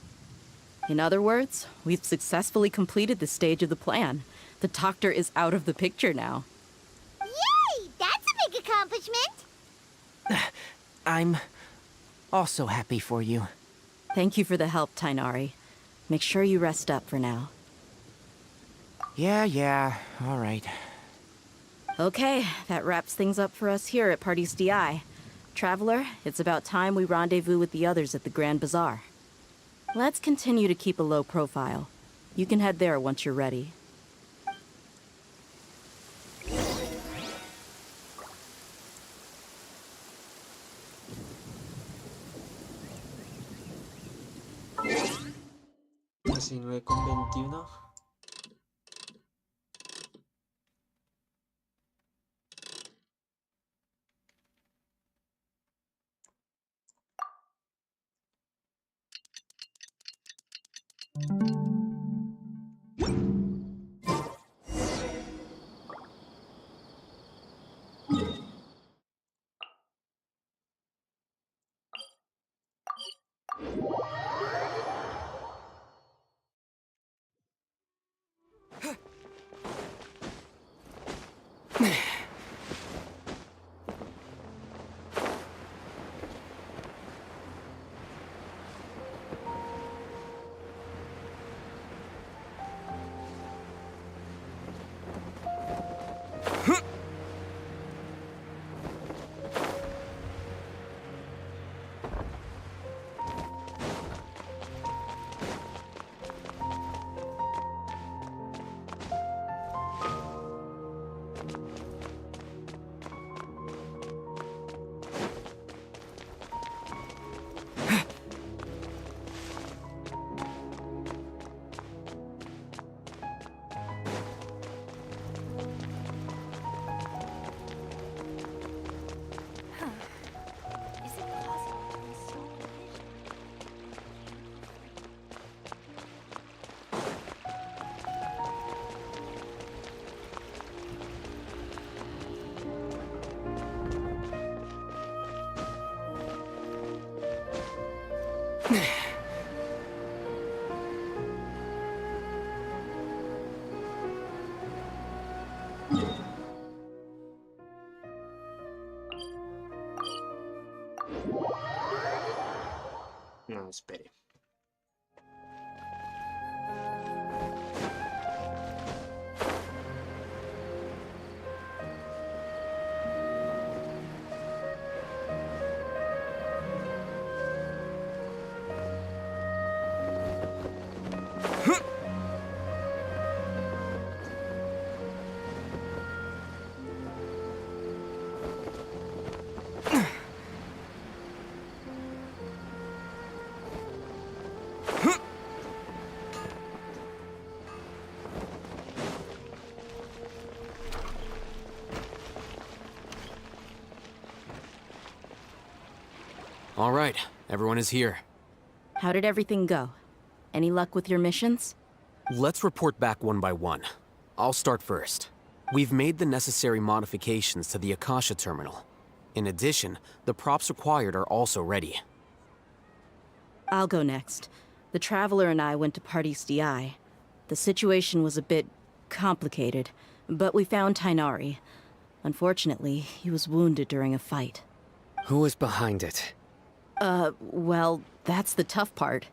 In other words, we've successfully completed this stage of the plan. The doctor is out of the picture now. Yay! That's a big accomplishment! I'm also happy for you. Thank you for the help, Tainari. Make sure you rest up for now. Yeah, all right. Okay, that wraps things up for us here at Party's DI. Traveler, it's about time we rendezvous with the others at the Grand Bazaar. Let's continue to keep a low profile. You can head there once you're ready. (19:21) Is it possible to restore the vision? No, espere. All right, everyone is here. How did everything go? Any luck with your missions? Let's report back one by one. I'll start first. We've made the necessary modifications to the Akasha terminal. In addition, the props required are also ready. I'll go next. The Traveler and I went to Party's DI. The situation was a bit complicated, but we found Tainari. Unfortunately, he was wounded during a fight. Who was behind it? Well, that's the tough part.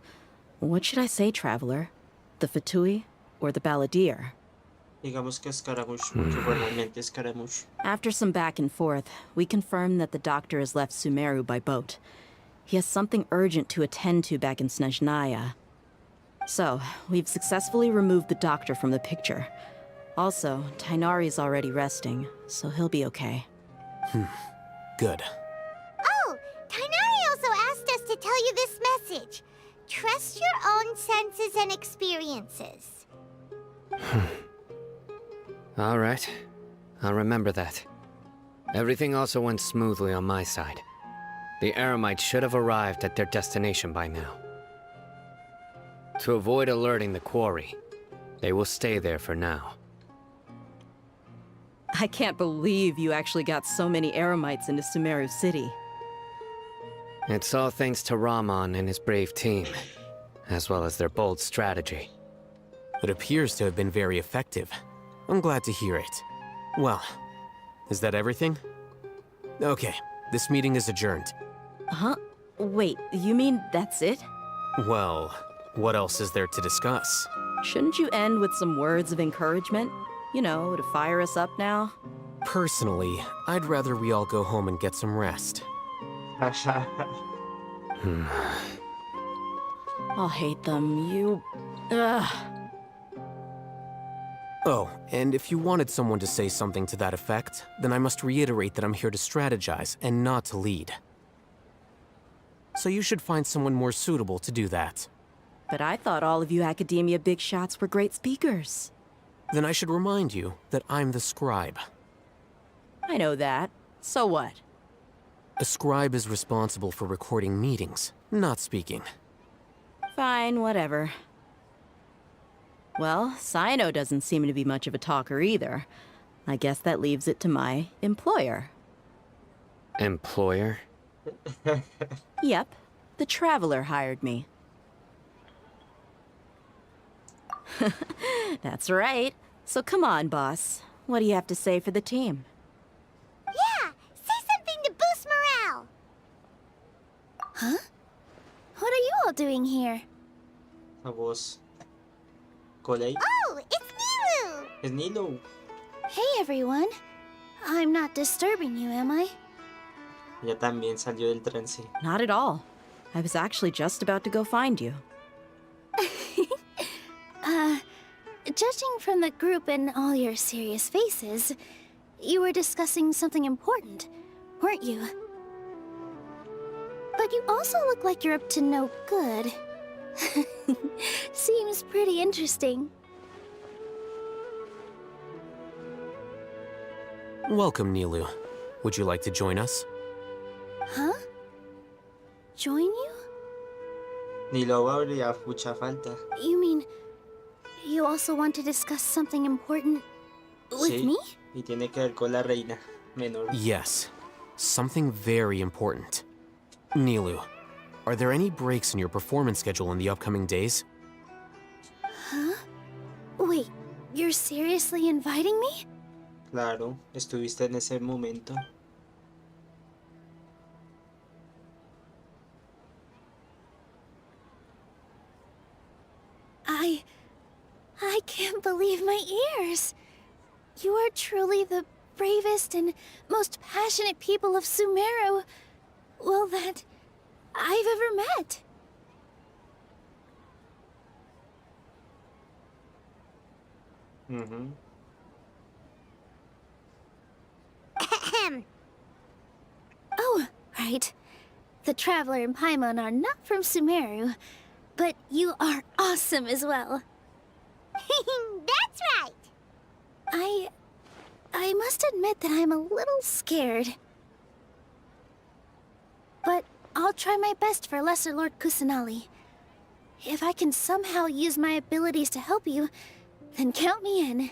What should I say, Traveler? The Fatui or the Balladeer? Digamos que Scaramouche, porque realmente Scaramouche. After some back and forth, we confirmed that the doctor has left Sumeru by boat. He has something urgent to attend to back in Snezhnaya. So, we've successfully removed the doctor from the picture. Also, Tainari's already resting, so he'll be okay. Good. Oh, Tainari also asked us to tell you this message. Trust your own senses and experiences. All right. I'll remember that. Everything also went smoothly on my side. The Eremites should have arrived at their destination by now. To avoid alerting the quarry, they will stay there for now. I can't believe you actually got so many Eremites into Sumeru City. It's all thanks to Rahman and his brave team, as well as their bold strategy. It appears to have been very effective. I'm glad to hear it. Well, is that everything? Okay, this meeting is adjourned. Huh? Wait, you mean that's it? Well, what else is there to discuss? Shouldn't you end with some words of encouragement? You know, to fire us up now? Personally, I'd rather we all go home and get some rest. I'll hate them, you... Ugh. Oh, and if you wanted someone to say something to that effect, then I must reiterate that I'm here to strategize and not to lead. So you should find someone more suitable to do that. But I thought all of you Academia big shots were great speakers. Then I should remind you that I'm the scribe. I know that. So what? A scribe is responsible for recording meetings, not speaking. Fine, whatever. Well, Cyno doesn't seem to be much of a talker either. I guess that leaves it to my employer. Employer? Yep. The Traveler hired me. That's right. So come on, boss. What do you have to say for the team? Yeah, say something to boost morale. Huh? What are you all doing here? La voz. Colei. Oh, it's Nilu! Es Nilo. Hey, everyone. I'm not disturbing you, am I? Ella también salió del trance. Not at all. I was actually just about to go find you. Judging from the group and all your serious faces, you were discussing something important, weren't you? But you also look like you're up to no good. Seems pretty interesting. Welcome, Nilu. Would you like to join us? Huh? Join you? Nilo habría mucha falta. You mean you also want to discuss something important with Sí, me? y tiene que ver con la reina menor. Yes. Something very important. Nilu, are there any breaks in your performance schedule in the upcoming days? Huh? Wait, you're seriously inviting me? Claro, estuviste en ese momento. I can't believe my ears. You are truly the bravest and most passionate people of Sumeru, well, that I've ever met. Oh, right. The Traveler and Paimon are not from Sumeru, but you are awesome as well. That's right! I must admit that I'm a little scared. But I'll try my best for Lesser Lord Kusanali. If I can somehow use my abilities to help you, then count me in.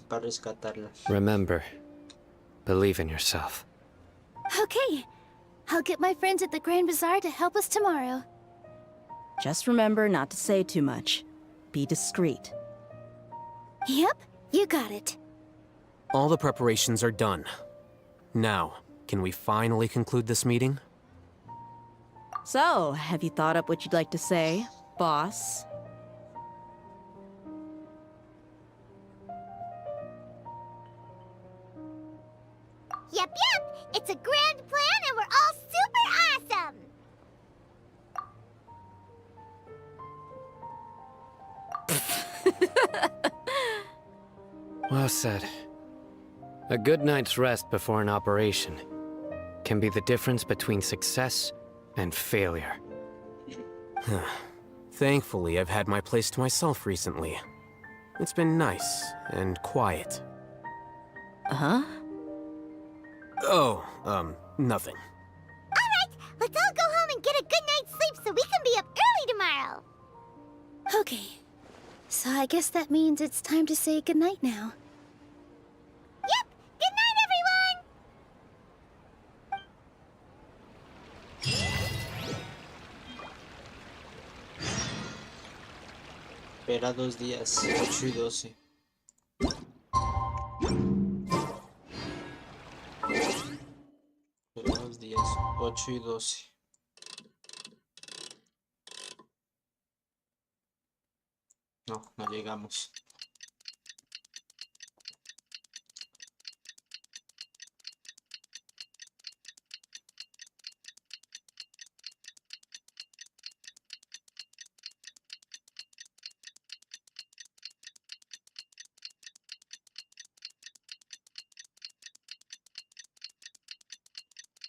Para rescatarla. Remember, believe in yourself. Okay. I'll get my friends at the Grand Bazaar to help us tomorrow. Just remember not to say too much. Be discreet. Yep, you got it. All the preparations are done. Now, can we finally conclude this meeting? So, have you thought up what you'd like to say, boss? Yep, it's a grand plan and we're all super awesome! Well said. A good night's rest before an operation can be the difference between success and failure. Thankfully, I've had my place to myself recently. It's been nice and quiet. Huh? Oh, nothing. Alright, let's all go home and get a good night's sleep so we can be up early tomorrow! Okay, so I guess that means it's time to say goodnight now. Yep! Good night, everyone! Espera 2 días, 8 y 12. Espera 2 días, 8 y 12. No, no llegamos.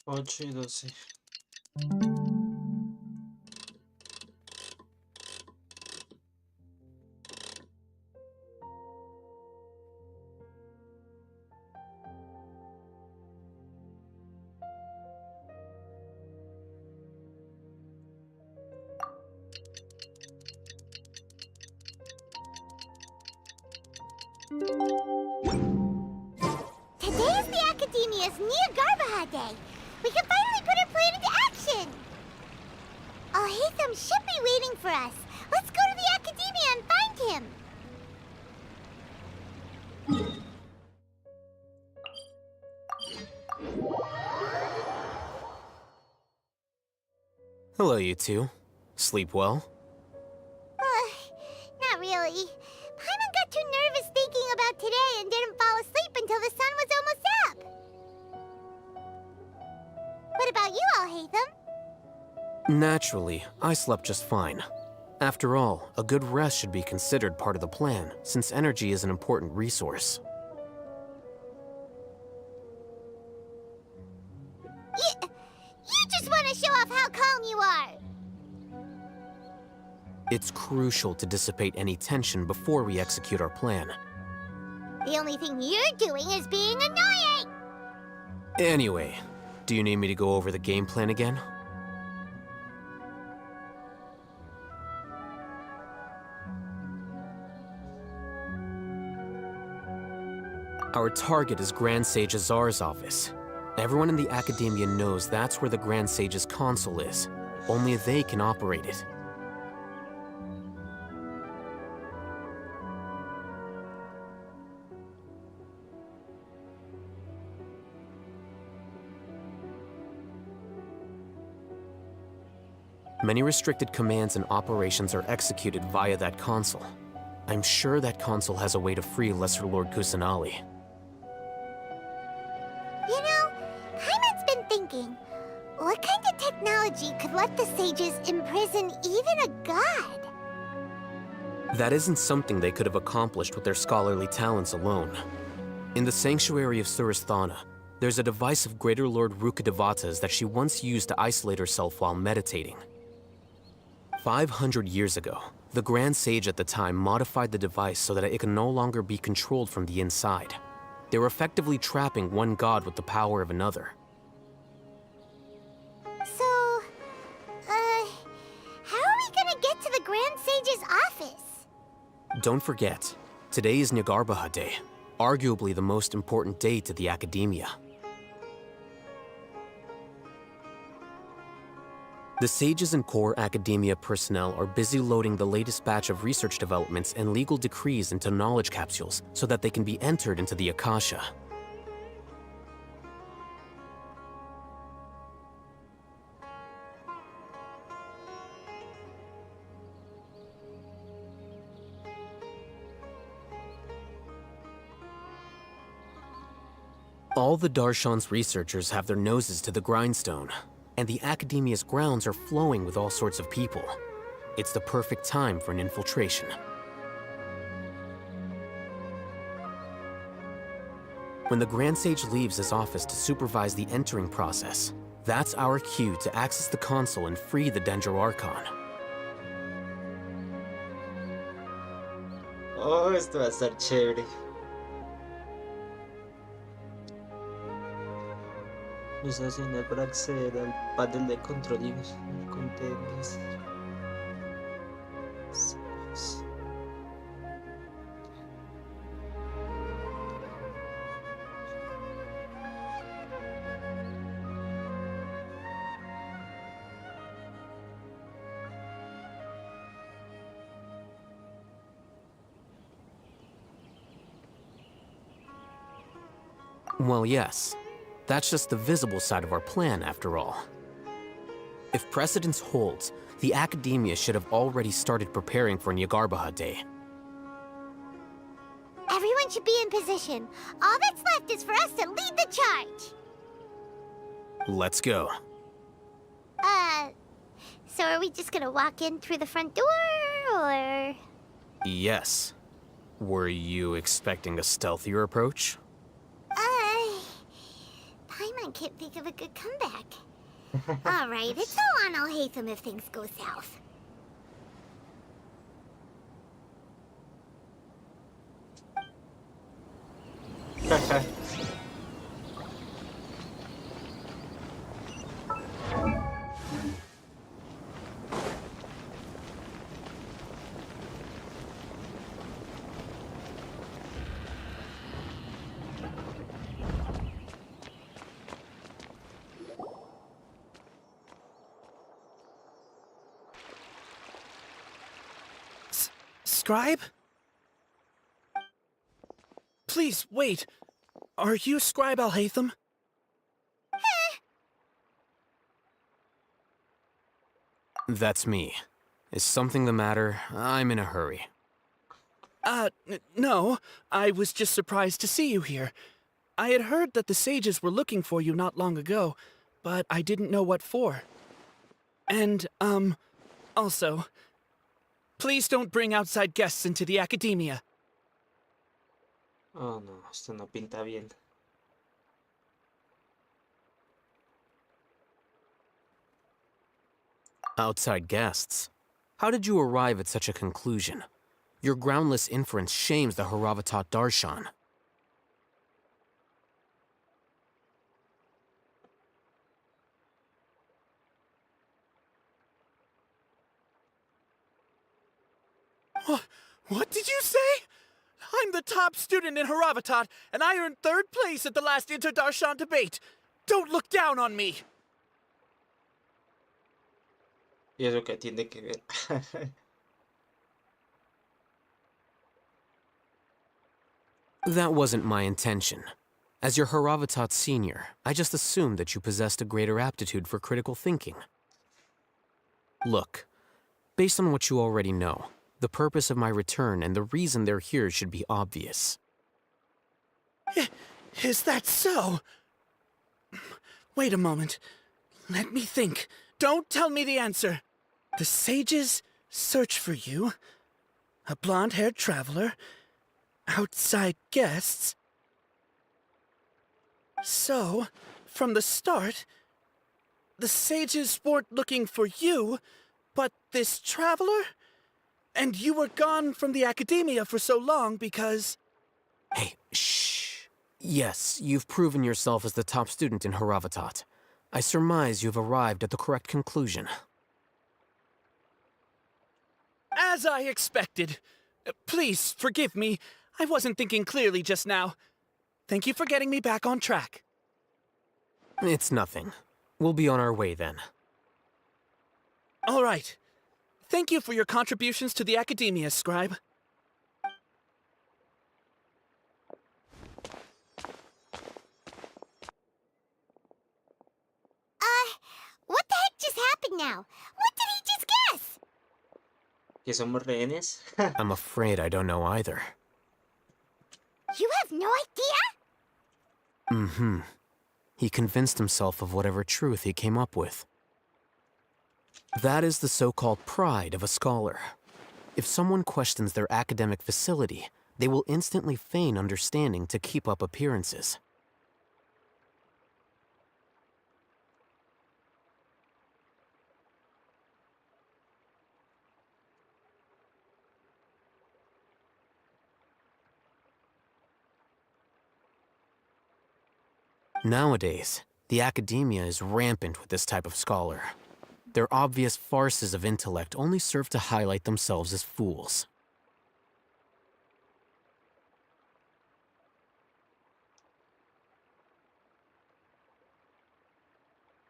Ocho y 12. Today is the Academia's New Garbaha Day. We can finally put our plan into action. Haytham should be waiting for us. Let's go to the Academia and find him. Hello, you two. Sleep well? Not really. Paimon got too nervous thinking about today and didn't fall asleep until the sun was almost up. What about you all, Haytham? Naturally, I slept just fine. After all, a good rest should be considered part of the plan, since energy is an important resource. You just want to show off how calm you are. It's crucial to dissipate any tension before we execute our plan. The only thing you're doing is being annoying. Anyway, do you need me to go over the game plan again? Our target is Grand Sage Azar's office. Everyone in the Academia knows that's where the Grand Sage's console is. Only they can operate it. Many restricted commands and operations are executed via that console. I'm sure that console has a way to free Lesser Lord Kusanali. You know, Paimon's been thinking, what kind of technology could let the sages imprison even a god? That isn't something they could have accomplished with their scholarly talents alone. In the Sanctuary of Suristhana, there's a device of Greater Lord Rukkhadevata's that she once used to isolate herself while meditating. 500 years ago, the Grand Sage at the time modified the device so that it can no longer be controlled from the inside. They were effectively trapping one god with the power of another. So, how are we gonna get to the Grand Sage's office? Don't forget, today is Nyagarbha Day, arguably the most important day to the Academia. The sages and core Academia personnel are busy loading the latest batch of research developments and legal decrees into knowledge capsules so that they can be entered into the Akasha. All the Darshan's researchers have their noses to the grindstone, and the Academia's grounds are flowing with all sorts of people. It's the perfect time for an infiltration. When the Grand Sage leaves his office to supervise the entering process, that's our cue to access the console and free the Dendro Archon. Oh, esto va a estar chévere. Usa señal para acceder al panel de control y Arconte de Sumeru. Well, yes. That's just the visible side of our plan, after all. If precedence holds, the Academia should have already started preparing for Nyagarbha Day. Everyone should be in position. All that's left is for us to lead the charge. Let's go. So are we just gonna walk in through the front door, or...? Yes. Were you expecting a stealthier approach? Paimon can't think of a good comeback. Alright, it's all on Alhaitham if things go south. Scribe? Please, wait. Are you Scribe Alhaitham? That's me. Is something the matter? I'm in a hurry. No. I was just surprised to see you here. I had heard that the sages were looking for you not long ago, but I didn't know what for. And, also, please don't bring outside guests into the academia. Oh no, esto no pinta bien. Outside guests? How did you arrive at such a conclusion? Your groundless inference shames the Haravatat Darshan. What did you say? I'm the top student in Haravatat, and I earned 3rd place at the last Inter-Darshan debate. Don't look down on me! ¿Y eso qué tiene que ver? That wasn't my intention. As your Haravatat senior, I just assumed that you possessed a greater aptitude for critical thinking. Look, based on what you already know, the purpose of my return and the reason they're here should be obvious. Is that so? Wait a moment. Let me think. Don't tell me the answer. The sages search for you. A blonde-haired traveler. Outside guests. So, from the start, the sages weren't looking for you, but this traveler? And you were gone from the academia for so long because... Hey, shh. Yes, you've proven yourself as the top student in Haravatat. I surmise you've arrived at the correct conclusion. As I expected. Please, forgive me. I wasn't thinking clearly just now. Thank you for getting me back on track. It's nothing. We'll be on our way then. All right. Thank you for your contributions to the academia, Scribe. What the heck just happened now? What did he just guess? ¿Que somos rehenes? I'm afraid I don't know either. You have no idea? Mm-hmm. He convinced himself of whatever truth he came up with. That is the so-called pride of a scholar. If someone questions their academic facility, they will instantly feign understanding to keep up appearances. Nowadays, the academia is rampant with this type of scholar. Their obvious farces of intellect only serve to highlight themselves as fools.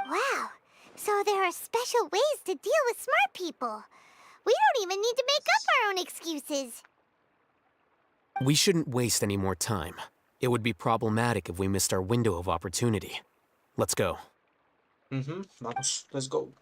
Wow, so there are special ways to deal with smart people. We don't even need to make up our own excuses. We shouldn't waste any more time. It would be problematic if we missed our window of opportunity. Let's go. Vamos, let's go.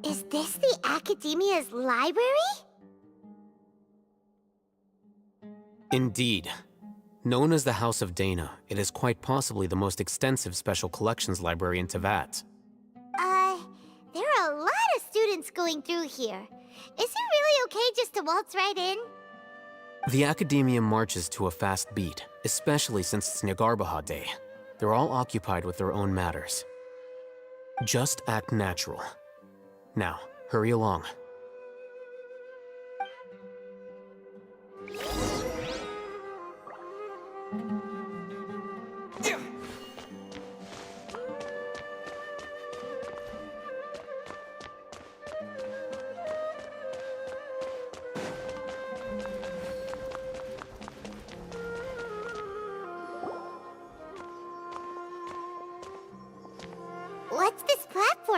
Is this the Academia's library? Indeed. Known as the House of Dana, it is quite possibly the most extensive special collections library in Teyvat. There are a lot of students going through here. Is it really okay just to waltz right in? The Academia marches to a fast beat, especially since it's Nyagarbaha Day. They're all occupied with their own matters. Just act natural. Now, hurry along.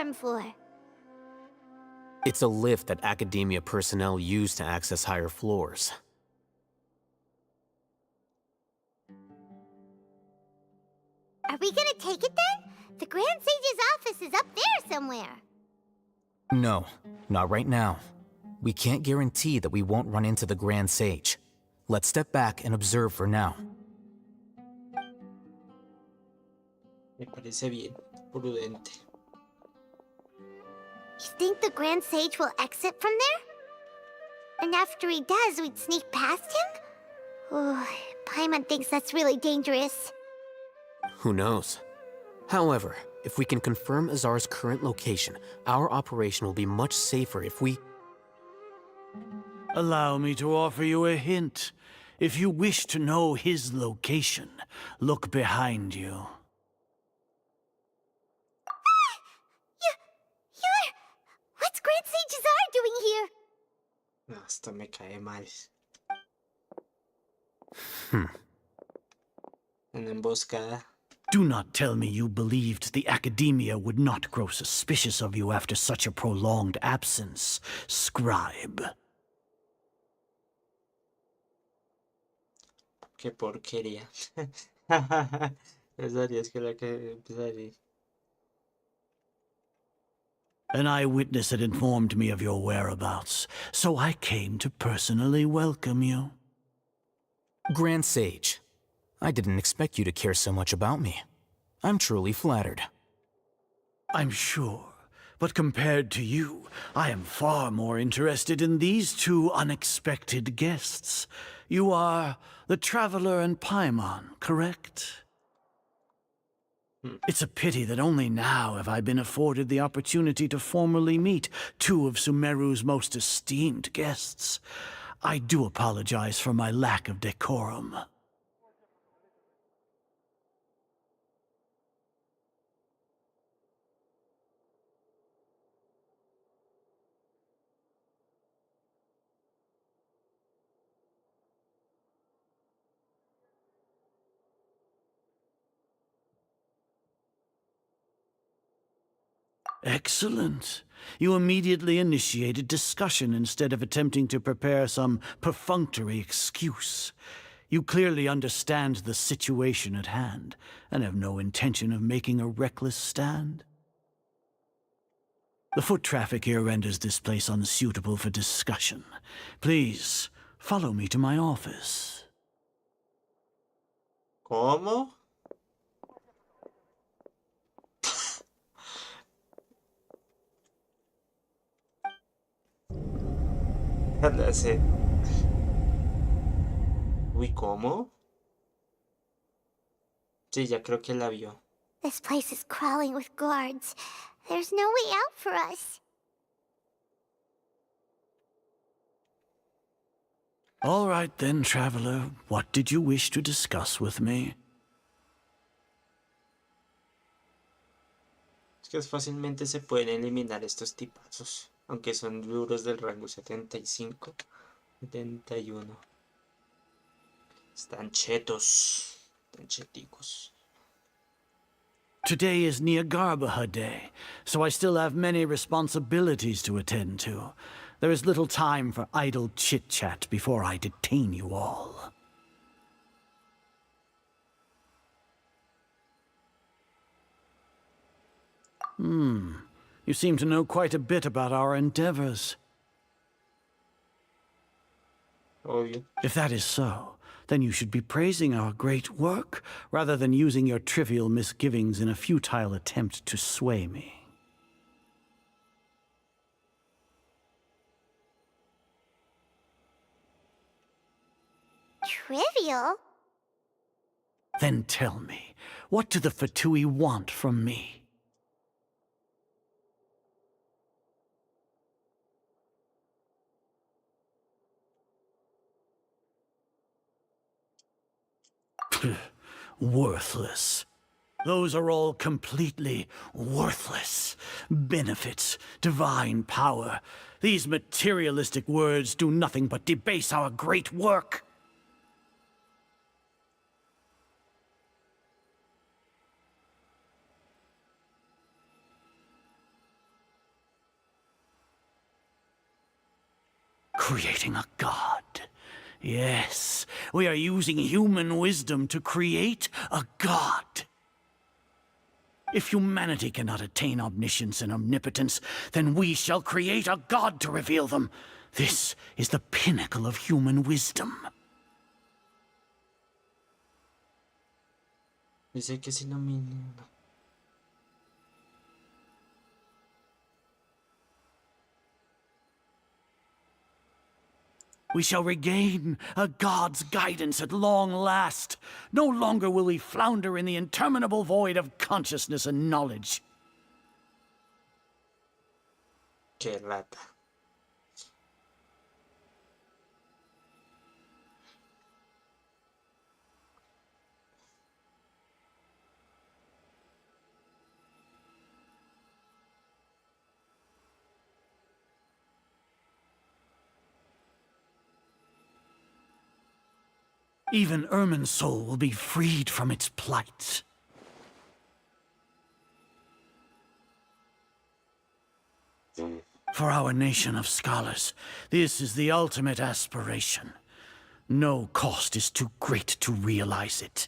platform for? It's a lift that Academia personnel use to access higher floors. Are we gonna take it then? The Grand Sage's office is up there somewhere. No, not right now. We can't guarantee that we won't run into the Grand Sage. Let's step back and observe for now. Me parece bien, prudente. You think the Grand Sage will exit from there? And after he does, we'd sneak past him? Oh, Paimon thinks that's really dangerous. Who knows? However, if we can confirm Azar's current location, our operation will be much safer if we... Allow me to offer you a hint. If you wish to know his location, look behind you. You're... What's Grand Sage Azar doing here? No, hasta me cae mal. En emboscada. Do not tell me you believed the Academia would not grow suspicious of you after such a prolonged absence, scribe. Qué porquería. Pensarías que la que empezaría. An eyewitness had informed me of your whereabouts, so I came to personally welcome you. Grand Sage, I didn't expect you to care so much about me. I'm truly flattered. I'm sure, but compared to you, I am far more interested in these two unexpected guests. You are the Traveler and Paimon, correct? It's a pity that only now have I been afforded the opportunity to formally meet two of Sumeru's most esteemed guests. I do apologize for my lack of decorum. Excellent. You immediately initiated discussion instead of attempting to prepare some perfunctory excuse. You clearly understand the situation at hand, and have no intention of making a reckless stand. The foot traffic here renders this place unsuitable for discussion. Please, follow me to my office. ¿Cómo? That's it. Uy, ¿cómo? Sí, ya creo que la vio. This place is crawling with guards. There's no way out for us. All right then, Traveler. What did you wish to discuss with me? Es que fácilmente se pueden eliminar estos tipazos. Aunque son duros del rango 75, 71. Están chetos. Están cheticos. Today is Niagarbaha Day, so I still have many responsibilities to attend to. There is little time for idle chit-chat before I detain you all. You seem to know quite a bit about our endeavors. Obvio. If that is so, then you should be praising our great work, rather than using your trivial misgivings in a futile attempt to sway me. Trivial? Then tell me, what do the Fatui want from me? Worthless. Those are all completely worthless. Benefits, divine power. These materialistic words do nothing but debase our great work. Creating a god. Yes, we are using human wisdom to create a god. If humanity cannot attain omniscience and omnipotence, then we shall create a god to reveal them. This is the pinnacle of human wisdom. Dice que se ilumina. We shall regain a god's guidance at long last. No longer will we flounder in the interminable void of consciousness and knowledge. Que lata. Even Ermin's soul will be freed from its plight. For our nation of scholars, this is the ultimate aspiration. No cost is too great to realize it.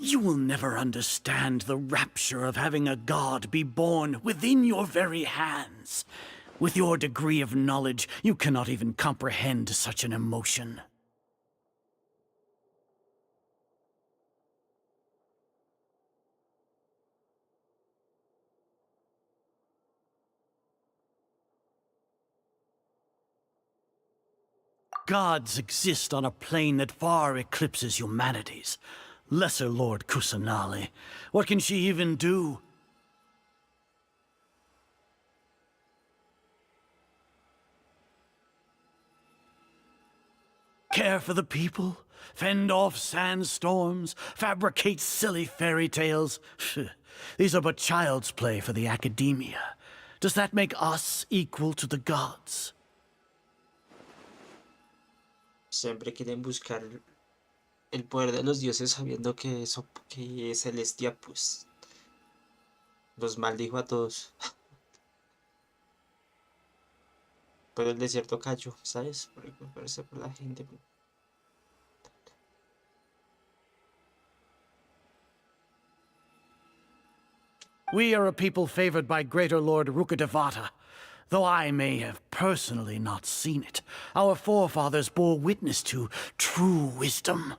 You will never understand the rapture of having a god be born within your very hands. With your degree of knowledge, you cannot even comprehend such an emotion. Gods exist on a plane that far eclipses humanity's. Lesser Lord Kusanali. What can she even do? Care for the people? Fend off sandstorms? Fabricate silly fairy tales? These are but child's play for the academia. Does that make us equal to the gods? Siempre quieren buscar el poder de los dioses sabiendo que eso que es Celestia pues los maldijo a todos. Pero el desierto cayó, ¿sabes? Por preocuparse por la gente. We are a people favored by Greater Lord Rukadevata. Though I may have personally not seen it, our forefathers bore witness to true wisdom.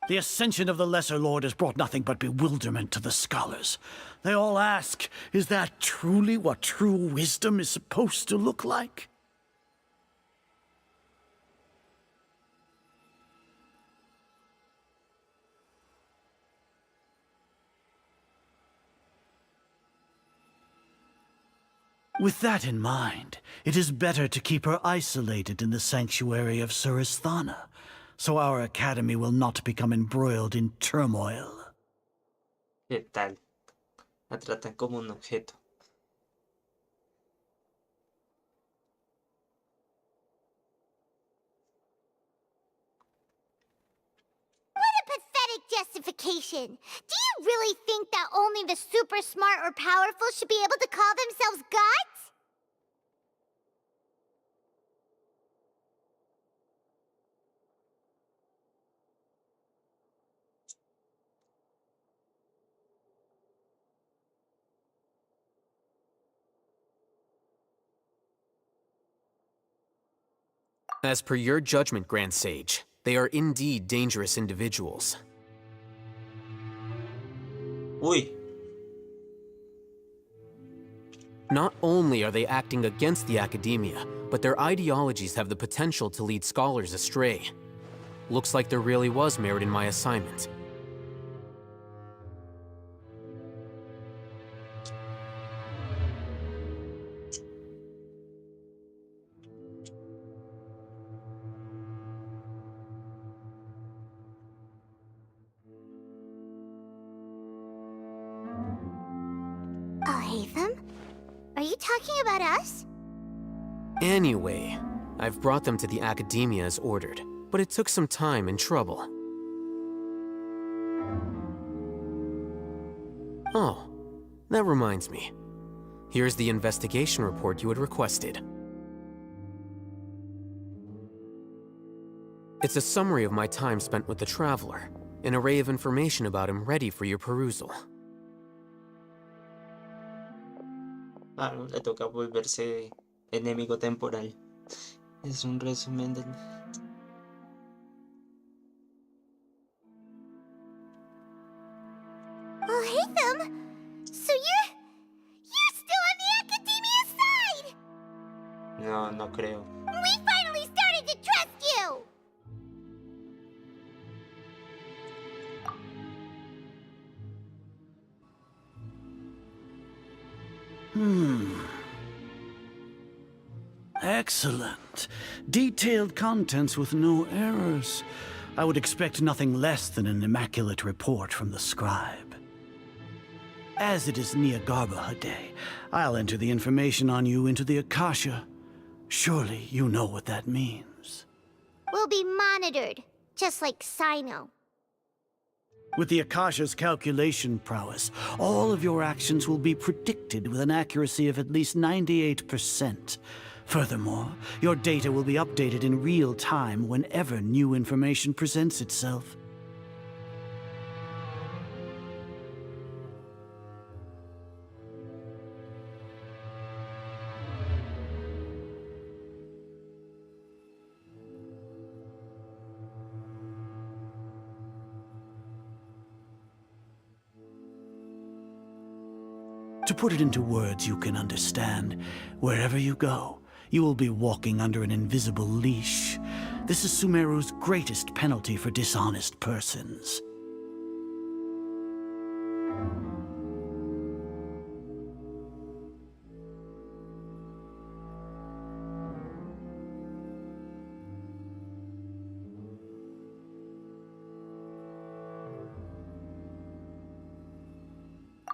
The ascension of the Lesser Lord has brought nothing but bewilderment to the scholars. They all ask, is that truly what true wisdom is supposed to look like? With that in mind, it is better to keep her isolated in the sanctuary of Suristhana, so our academy will not become embroiled in turmoil. ¿Qué tal? La tratan como un objeto. What a pathetic justification! Do you really think that only the super smart or powerful should be able to call themselves gods? As per your judgment, Grand Sage, they are indeed dangerous individuals. Uy. Not only are they acting against the academia, but their ideologies have the potential to lead scholars astray. Looks like there really was merit in my assignment. Hytham? Are you talking about us? Anyway, I've brought them to the Academia as ordered, but it took some time and trouble. Oh, that reminds me. Here's the investigation report you had requested. It's a summary of my time spent with the Traveler, an array of information about him ready for your perusal. Claro, le toca volverse enemigo temporal. Es un resumen del... Oh, Hytham! So you're still on the Academia's side! No, no creo. We finally started to trust you! Excellent. Detailed contents with no errors. I would expect nothing less than an immaculate report from the scribe. As it is Niagarbha Day, I'll enter the information on you into the Akasha. Surely you know what that means. We'll be monitored, just like Sino. With the Akasha's calculation prowess, all of your actions will be predicted with an accuracy of at least 98%. Furthermore, your data will be updated in real time whenever new information presents itself. To put it into words you can understand, wherever you go, you will be walking under an invisible leash. This is Sumeru's greatest penalty for dishonest persons.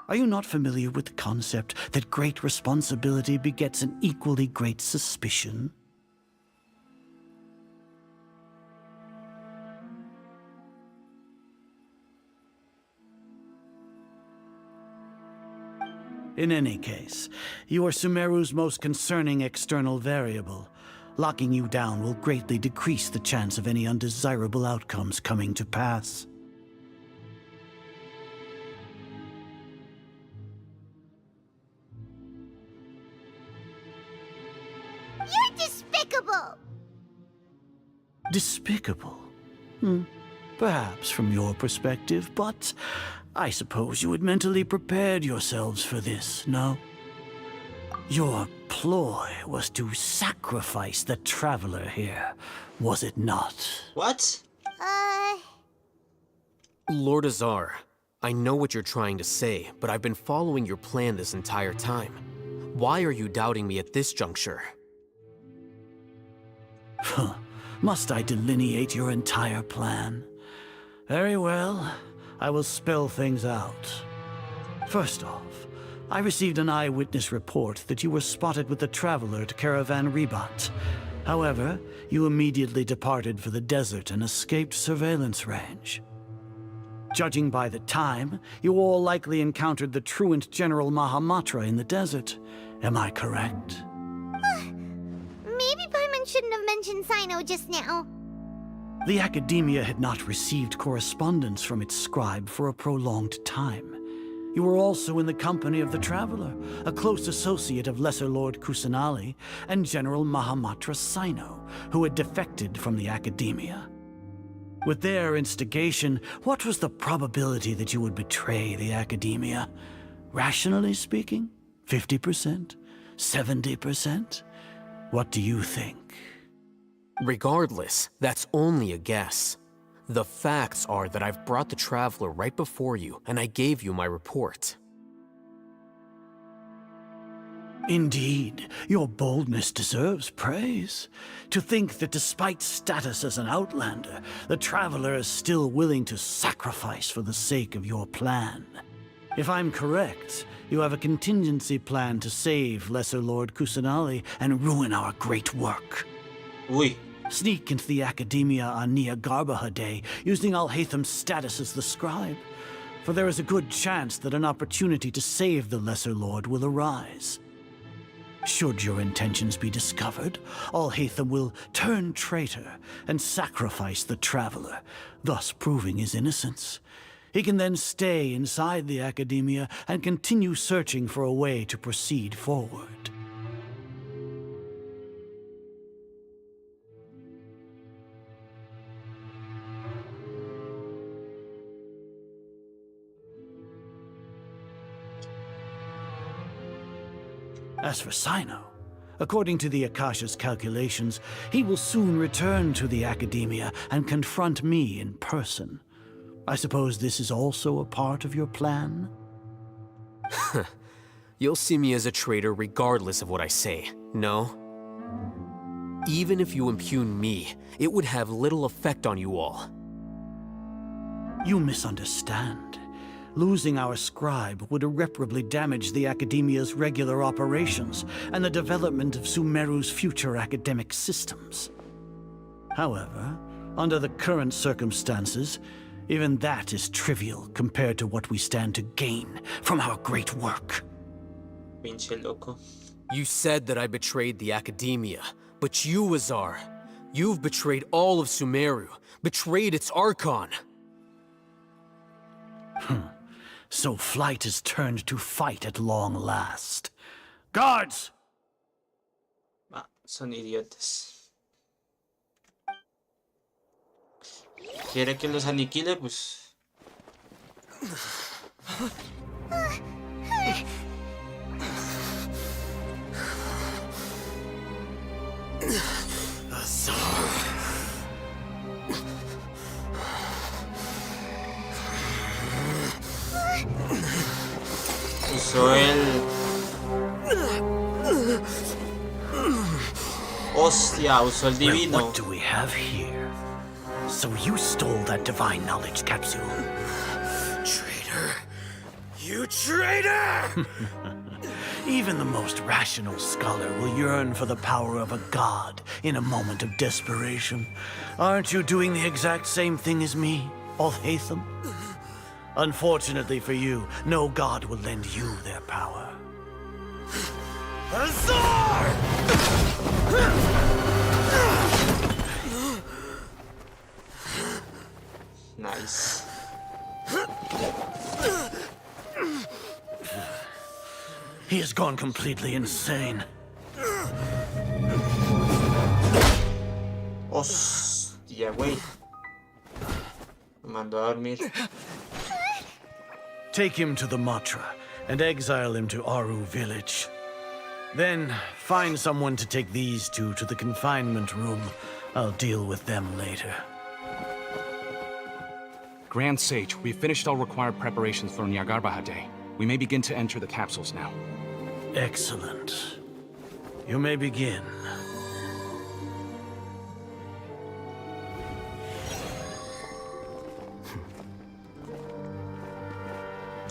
Are you not familiar with the concept that great responsibility begets an equally great suspicion? In any case, you are Sumeru's most concerning external variable. Locking you down will greatly decrease the chance of any undesirable outcomes coming to pass. You're despicable! Despicable? Perhaps from your perspective, but I suppose you had mentally prepared yourselves for this, no? Your ploy was to sacrifice the Traveler here, was it not? What? Lord Azar, I know what you're trying to say, but I've been following your plan this entire time. Why are you doubting me at this juncture? Must I delineate your entire plan? Very well, I will spell things out. First off, I received an eyewitness report that you were spotted with the Traveler at Caravan Ribat. However, you immediately departed for the desert and escaped surveillance range. Judging by the time, you all likely encountered the truant General Mahamatra in the desert. Am I correct? Maybe Paimon shouldn't have mentioned Sino just now. The Academia had not received correspondence from its scribe for a prolonged time. You were also in the company of the Traveler, a close associate of Lesser Lord Kusanali and General Mahamatra Sino, who had defected from the Academia. With their instigation, what was the probability that you would betray the Academia? Rationally speaking, 50%? 70%? What do you think? Regardless, that's only a guess. The facts are that I've brought the Traveler right before you, and I gave you my report. Indeed, your boldness deserves praise. To think that despite status as an outlander, the Traveler is still willing to sacrifice for the sake of your plan. If I'm correct, you have a contingency plan to save Lesser Lord Kusanali and ruin our great work. Uy, Sneak into the Academia on Garbaha Day, using Alhaitham's status as the scribe. For there is a good chance that an opportunity to save the Lesser Lord will arise. Should your intentions be discovered, Alhaitham will turn traitor and sacrifice the Traveler, thus proving his innocence. He can then stay inside the Academia and continue searching for a way to proceed forward. As for Sino, according to the Akasha's calculations, he will soon return to the Academia and confront me in person. I suppose this is also a part of your plan? You'll see me as a traitor regardless of what I say, no? Even if you impugn me, it would have little effect on you all. You misunderstand. Losing our scribe would irreparably damage the Academia's regular operations and the development of Sumeru's future academic systems. However, under the current circumstances, even that is trivial compared to what we stand to gain from our great work. pinche loco. You said that I betrayed the Academia, but you, Azar, you've betrayed all of Sumeru, betrayed its Archon. So flight has turned to fight at long last. Guards! Ah, son idiotas. ¿Quiere que los aniquile? Pues... Usó el... Hostia, usó el divino. Well, what do we have here? So you stole that divine knowledge capsule. Traitor! You traitor! Even the most rational scholar will yearn for the power of a god in a moment of desperation. Aren't you doing the exact same thing as me, Alhaitham? Unfortunately for you, no god will lend you their power. Azar! Nice. He has gone completely insane. Hostia, güey. Me mandó a dormir. Take him to the Matra and exile him to Aru village. Then find someone to take these two to the confinement room. I'll deal with them later. Grand Sage, we've finished all required preparations for Nyargarbaha Day. We may begin to enter the capsules now. Excellent. You may begin.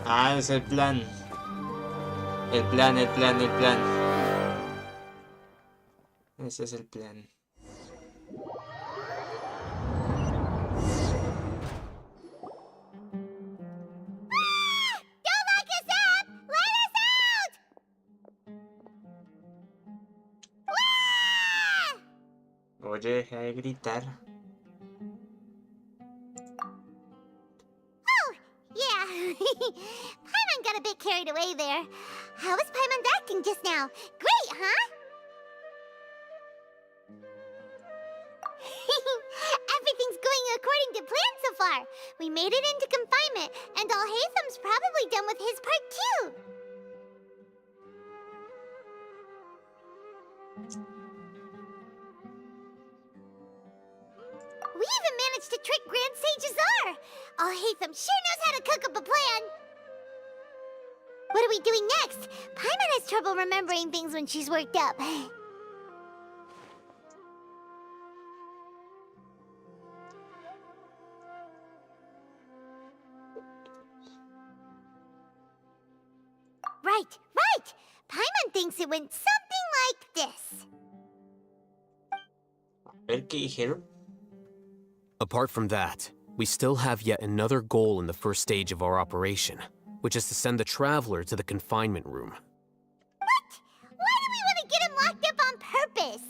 Ah, es el plan. El plan. Ese es el plan. Don't lock us up! Let us out! Oye, deja de gritar. Oh, yeah. Paimon got a bit carried away there. How was Paimon acting just now? Great, huh? Everything's going according to plan so far. We made it into confinement, and Alhaitham's probably done with his part too. We even managed to trick Grand Sage Azar. Alhaitham sure knows how to cook up a plan. What are we doing next? Paimon has trouble remembering things when she's worked up. Right! Paimon thinks it went something like this. A ver qué dijeron. Apart from that, we still have yet another goal in the first stage of our operation, which is to send the Traveler to the confinement room. What? Why do we want to get him locked up on purpose?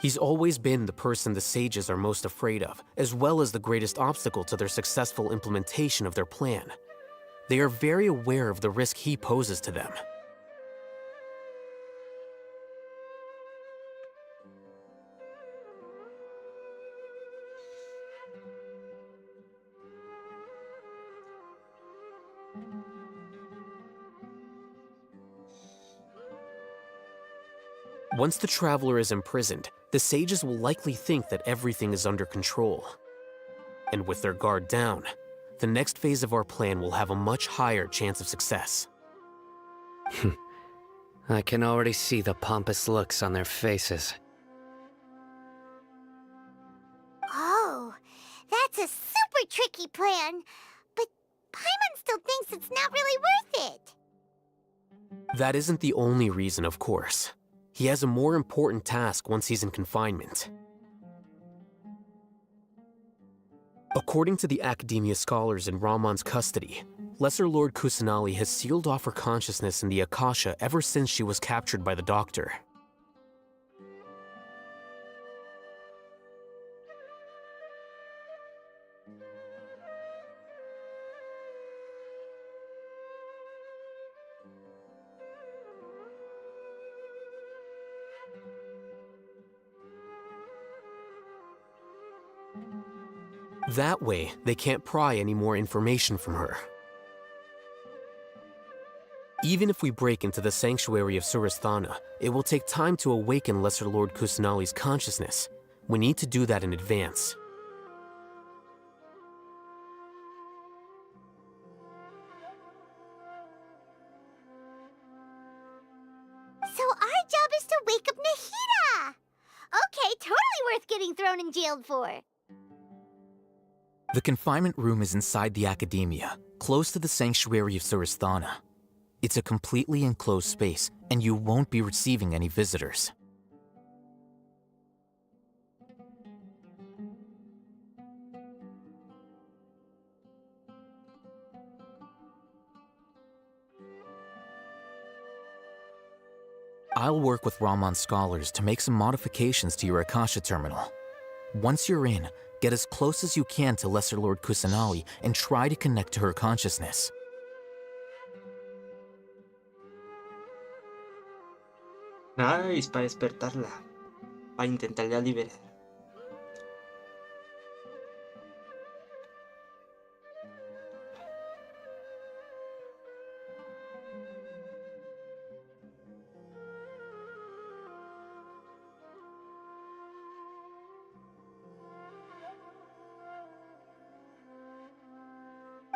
He's always been the person the sages are most afraid of, as well as the greatest obstacle to their successful implementation of their plan. They are very aware of the risk he poses to them. Once the Traveler is imprisoned, the sages will likely think that everything is under control. And with their guard down, the next phase of our plan will have a much higher chance of success. I can already see the pompous looks on their faces. Oh, that's a super tricky plan. But Paimon still thinks it's not really worth it. That isn't the only reason, of course. He has a more important task once he's in confinement. According to the Academia scholars in Ramon's custody, Lesser Lord Kusanali has sealed off her consciousness in the Akasha ever since she was captured by the Doctor. That way, they can't pry any more information from her. Even if we break into the sanctuary of Surasthana, it will take time to awaken Lesser Lord Kusanali's consciousness. We need to do that in advance. So our job is to wake up Nahida! Okay, totally worth getting thrown and jailed for. The confinement room is inside the Academia, close to the sanctuary of Surasthana. It's a completely enclosed space, and you won't be receiving any visitors. I'll work with Ramon's scholars to make some modifications to your Akasha terminal. Once you're in, get as close as you can to Lesser Lord Kusanali and try to connect to her consciousness. Nice, para despertarla. Para intentarla liberar.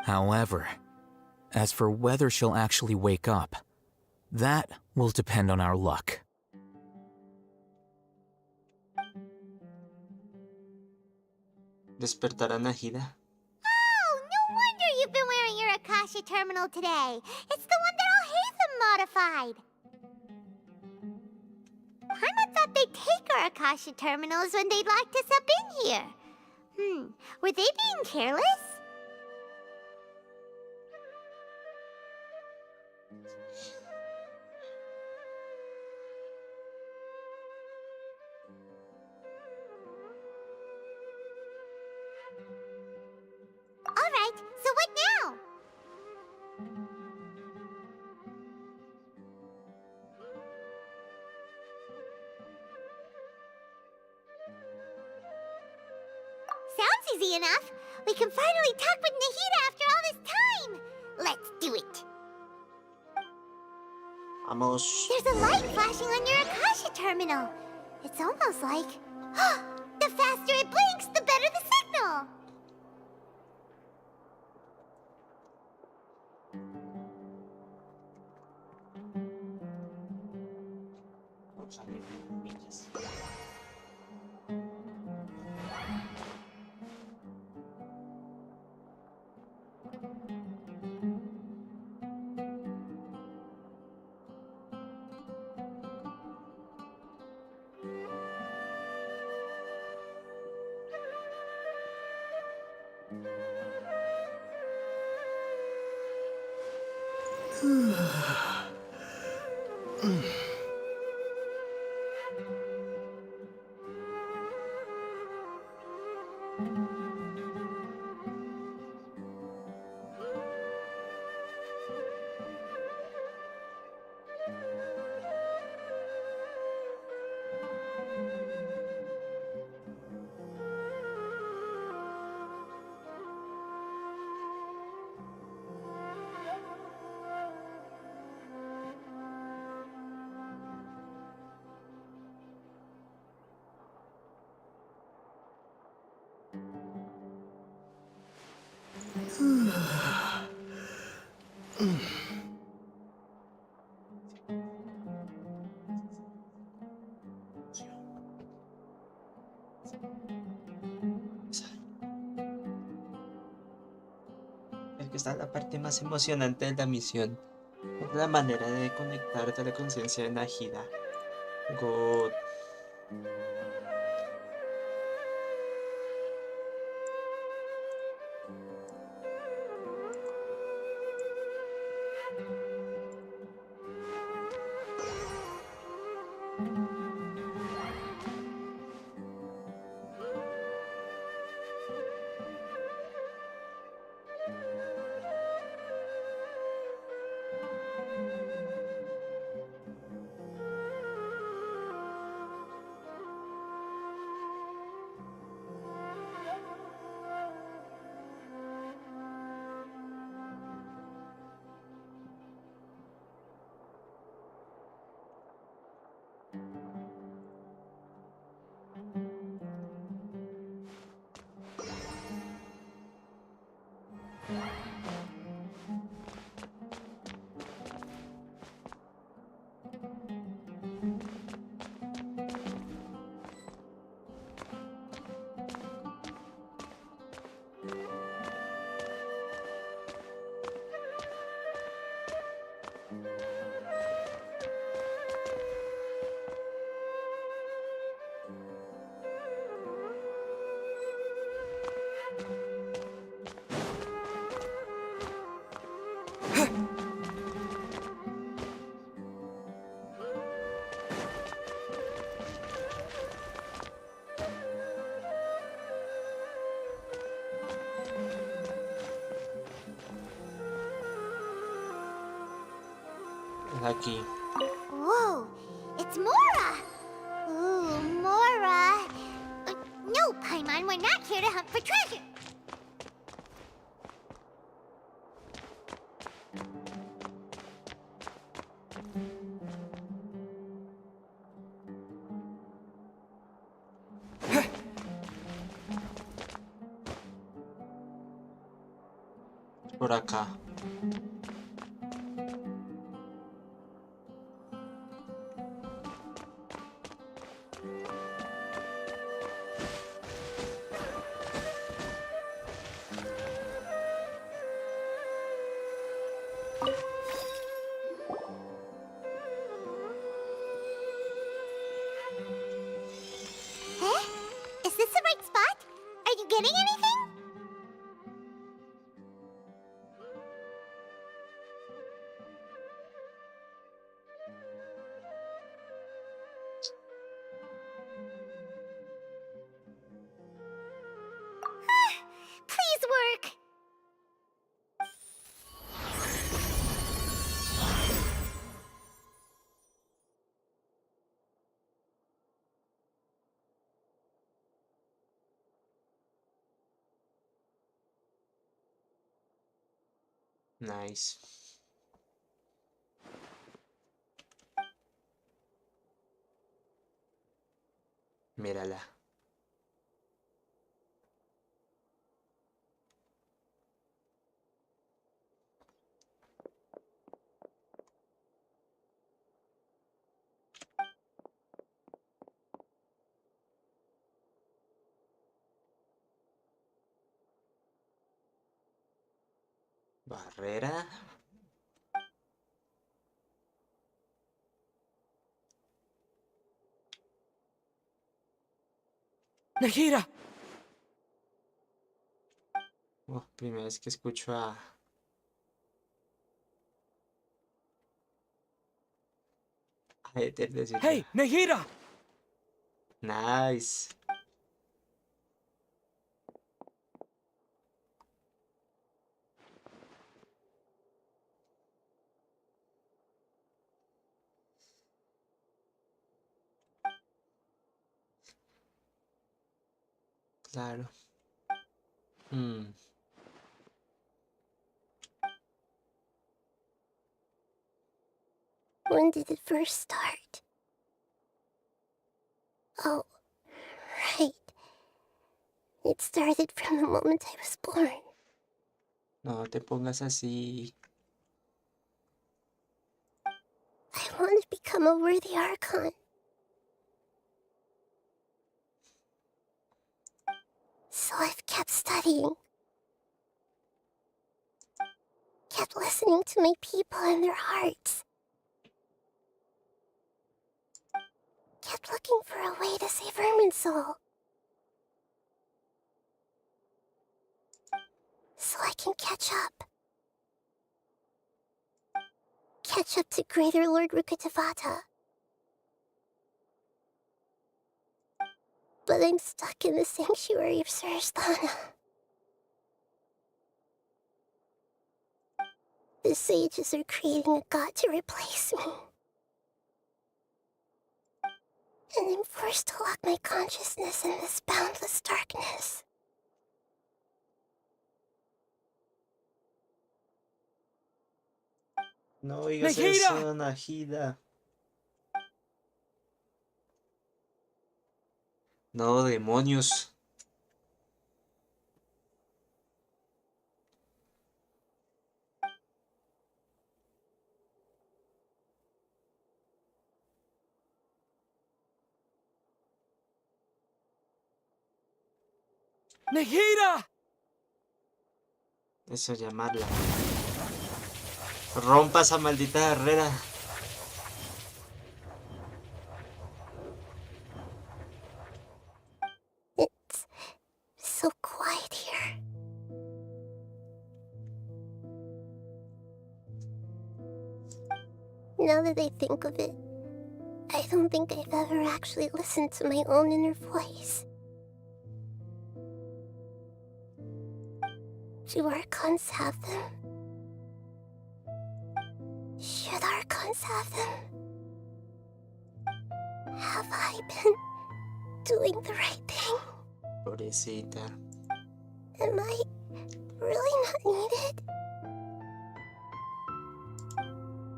However, as for whether she'll actually wake up, that will depend on our luck. Despertar a Nahida. Oh, no wonder you've been wearing your Akasha terminal today. It's the one that Al-Haytham modified. Paimon thought they'd take our Akasha terminals when they'd locked us up in here. Were they being careless? Alright, so what now? Sounds easy enough. We can finally talk with Nahida after all this time. Let's do it. Vamos. There's a light flashing on your Akasha terminal. It's almost like... the faster it blinks, the better the signal. Es que está la parte más emocionante de la misión. Es la manera de conectarte a la conciencia de Nahida. God. Aquí. Whoa, it's Mora! Ooh, Mora! No, Paimon, we're not here to hunt for treasure! Por acá. Is this the right spot? Are you getting anything? Please work! Nice. Mírala. Barrera. Nahida! Oh, primera vez que escucho a Ay, te decía. Hey, Nehira! Nice. Claro. When did it first start? Oh, right. It started from the moment I was born. No te pongas así. I want to become a worthy Archon. So I've kept studying. Kept listening to my people and their hearts. Kept looking for a way to save Irminsul. So I can catch up. Catch up to Greater Lord Rukkhadevata. But I'm stuck in the sanctuary of Sarasthana. The sages are creating a god to replace me. And I'm forced to lock my consciousness in this boundless darkness. No digas eso, Nahida. No, demonios. Nehira! Eso, llamarla. Rompa esa maldita barrera. It's so quiet here. Now that I think of it, I don't think I've ever actually listened to my own inner voice. Do Archons have them? Should Archons have them? Have I been doing the right thing? Pobrecita. Am I really not needed?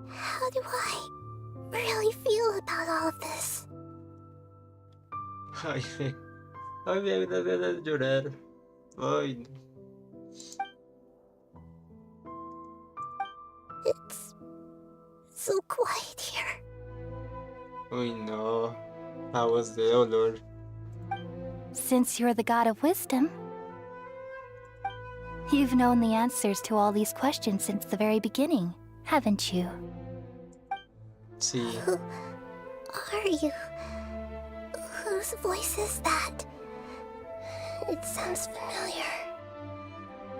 How do I really feel about all of this? Ay, me da ganas de llorar. Ay, no. It's so quiet here. Uy, no. Aguas de dolor. Since you're the god of wisdom, you've known the answers to all these questions since the very beginning, haven't you? Sí. Who are you? Whose voice is that? It sounds familiar.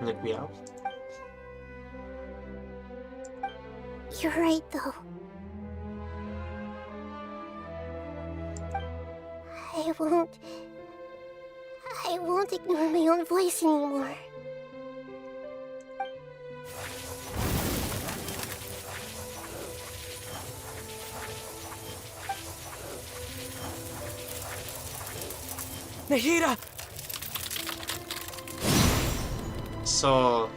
Le cuidado. You're right, though. I won't ignore my own voice anymore. Nehira! So...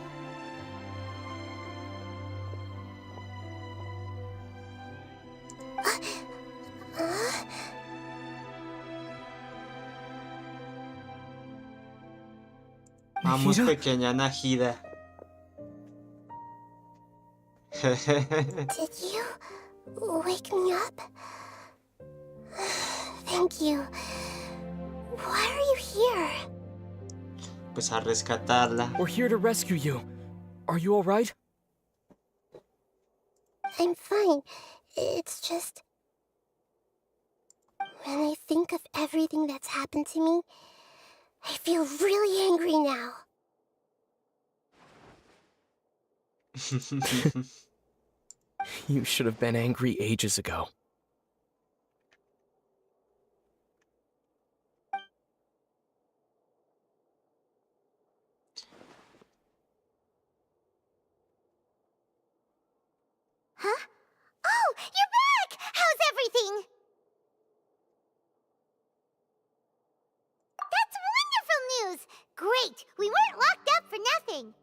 Vamos, pequeña Nahida. Did you wake me up? Thank you. Why are you here? Pues a rescatarla. We're here to rescue you. Are you alright? I'm fine. It's just... when I think of everything that's happened to me, I feel really angry now. You should have been angry ages ago. Huh? Oh, you're back! How's everything? That's wonderful news! Great! We weren't locked up for nothing!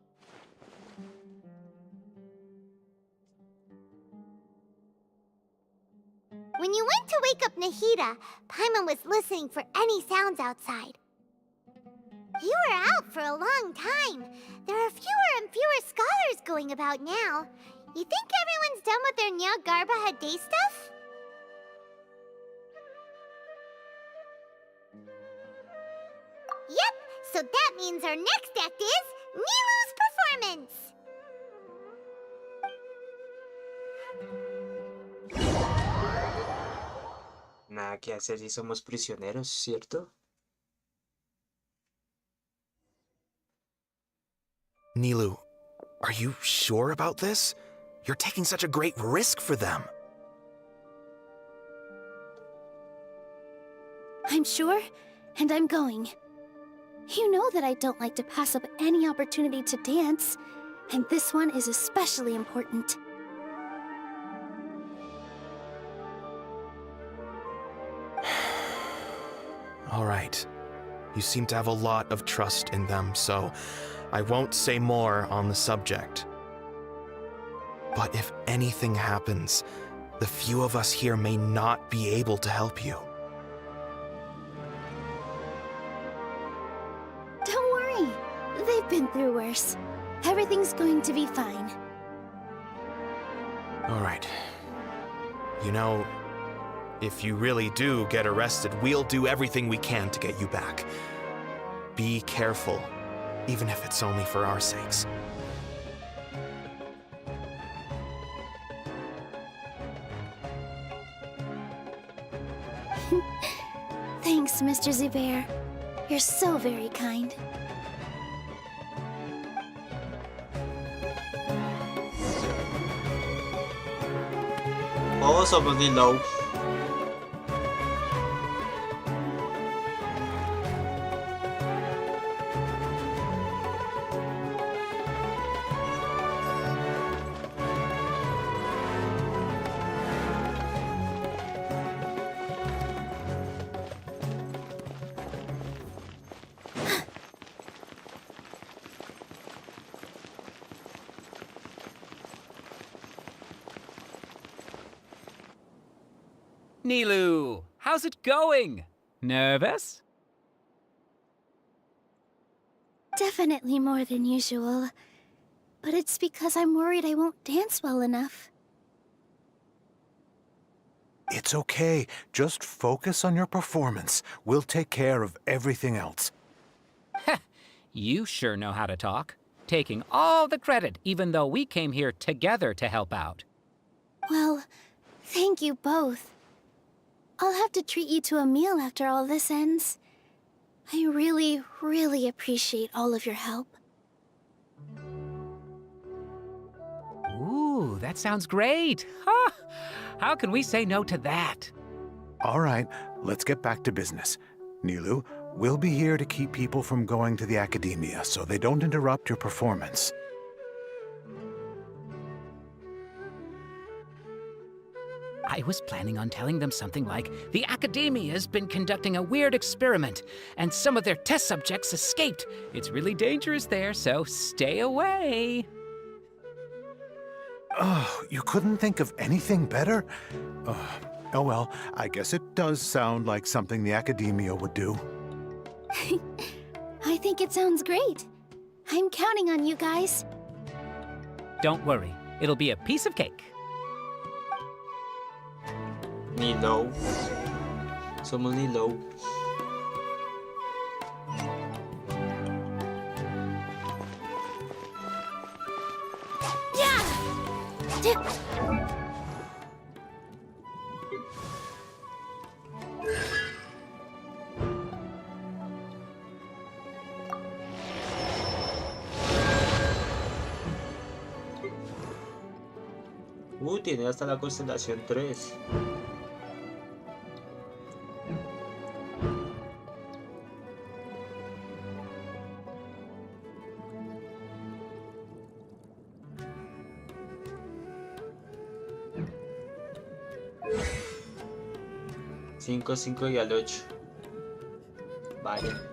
When you went to wake up Nahida, Paimon was listening for any sounds outside. You were out for a long time. There are fewer and fewer scholars going about now. You think everyone's done with their Nyagarba Day stuff? Yep, so that means our next act is Nilu's performance! Nada que hacer si somos prisioneros, ¿cierto? Nilu, are you sure about this? You're taking such a great risk for them. I'm sure, and I'm going. You know that I don't like to pass up any opportunity to dance, and this one is especially important. All right. You seem to have a lot of trust in them, so I won't say more on the subject. But if anything happens, the few of us here may not be able to help you. Don't worry. They've been through worse. Everything's going to be fine. All right. You know, if you really do get arrested, we'll do everything we can to get you back. Be careful, even if it's only for our sakes. Thanks, Mr. Zubair. You're so very kind. Oh, somos ni low. Nilu, how's it going? Nervous? Definitely more than usual. But it's because I'm worried I won't dance well enough. It's okay. Just focus on your performance. We'll take care of everything else. You sure know how to talk. Taking all the credit, even though we came here together to help out. Well, thank you both. I'll have to treat you to a meal after all this ends. I really, really appreciate all of your help. Ooh, that sounds great. Huh? How can we say no to that? All right, let's get back to business. Nilu, we'll be here to keep people from going to the academia so they don't interrupt your performance. I was planning on telling them something like, the Academia's been conducting a weird experiment, and some of their test subjects escaped. It's really dangerous there, so stay away. Oh, you couldn't think of anything better? Oh well, I guess it does sound like something the Academia would do. I think it sounds great. I'm counting on you guys. Don't worry, it'll be a piece of cake. Ni low. Somos ni low. Tiene hasta la constelación 3. 5, 5 y al 8. Vaya.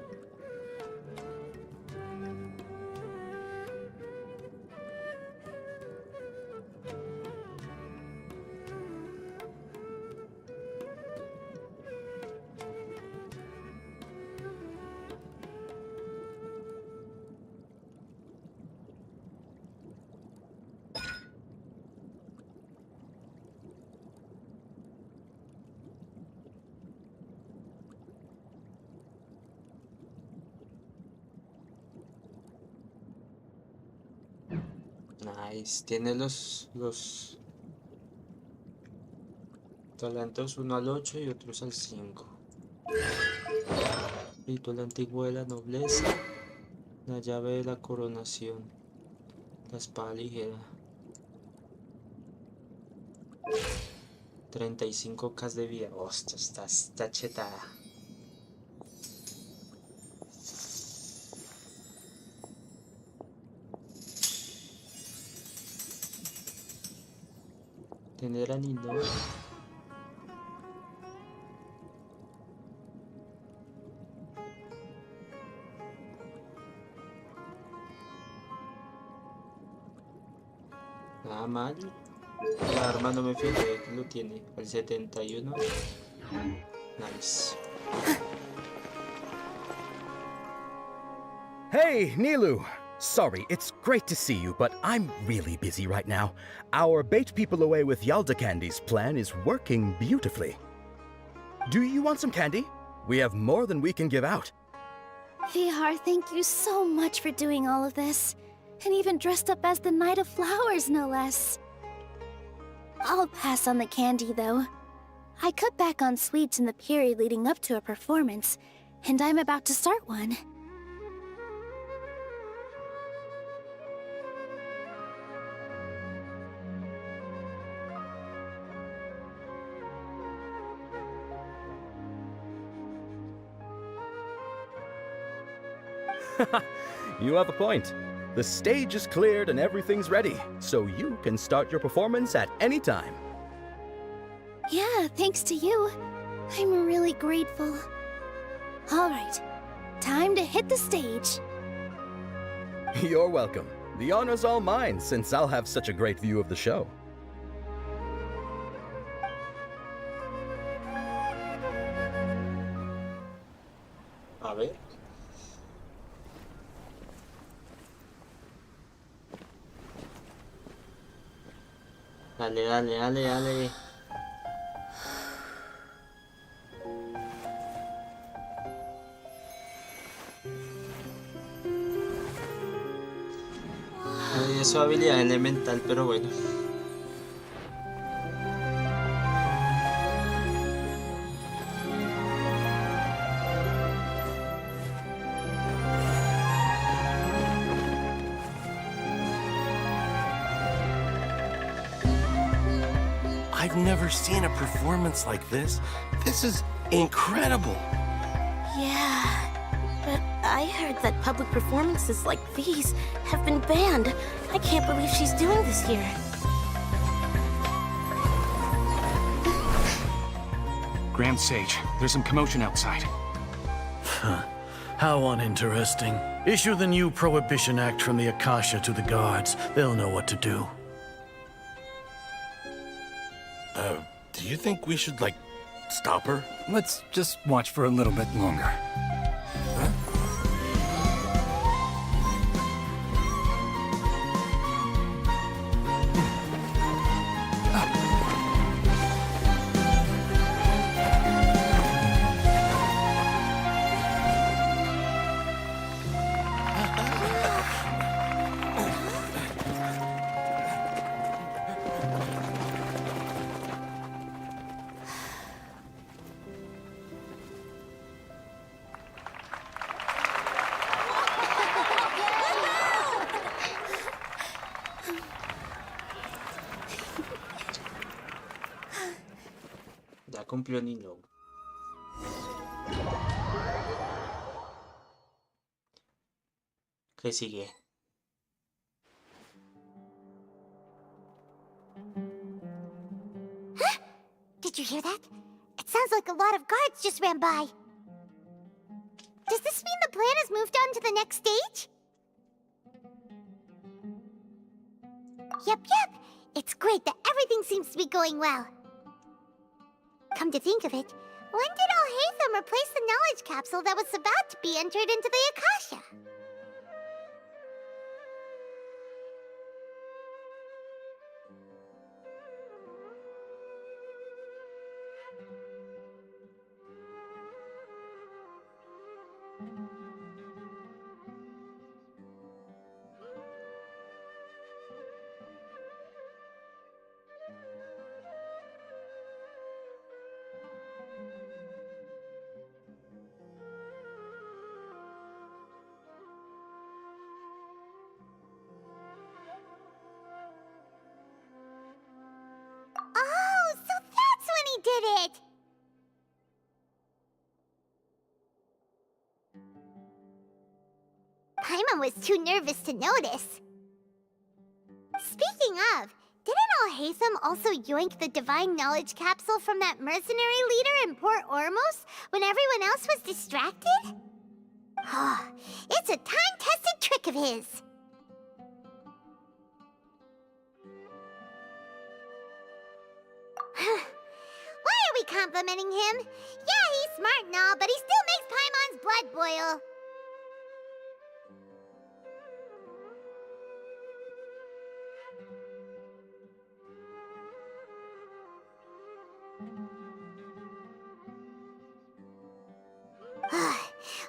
Nice. Tiene los talentos, uno al 8 y otros al 5. Ritual antiguo de la nobleza. La llave de la coronación. La espada ligera. 35k de vida. Hostia, está chetada. Tener anillo. Nada mal. La arma no me fijé que lo tiene. El 71. Nice. Hey, Nilu! Sorry, it's great to see you, but I'm really busy right now. Our bait people away with Yalda candies plan is working beautifully. Do you want some candy? We have more than we can give out. Vihar, thank you so much for doing all of this. And even dressed up as the Knight of Flowers, no less. I'll pass on the candy, though. I cut back on sweets in the period leading up to a performance, and I'm about to start one. You have a point. The stage is cleared and everything's ready, so you can start your performance at any time. Yeah, thanks to you. I'm really grateful. All right, time to hit the stage. You're welcome. The honor's all mine, since I'll have such a great view of the show. A ver. Dale, dale, dale, dale. Es su habilidad elemental, pero bueno. I've never seen a performance like this. This is incredible. Yeah, but I heard that public performances like these have been banned. I can't believe she's doing this here. Grand Sage, there's some commotion outside. Huh. How uninteresting. Issue the new Prohibition Act from the Akasha to the guards. They'll know what to do. Do you think we should, like, stop her? Let's just watch for a little bit longer. Ya cumplió Nilo. ¿Qué sigue? Did you hear that? It Sounds like a lot of guards just ran by. Does this mean the plan has moved on to the next stage? Yep. It's great that everything seems to be going well. Come to think of it, when did Alhaitham replace the knowledge capsule that was about to be entered into the Akasha? Oh, so that's when he did it! Paimon was too nervous to notice. Speaking of, didn't Alhaitham also yoink the divine knowledge capsule from that mercenary leader in Port Ormos when everyone else was distracted? Oh, it's a time-tested trick of his. Why are we complimenting him? Yeah, he's smart and all, but he still makes Paimon's blood boil.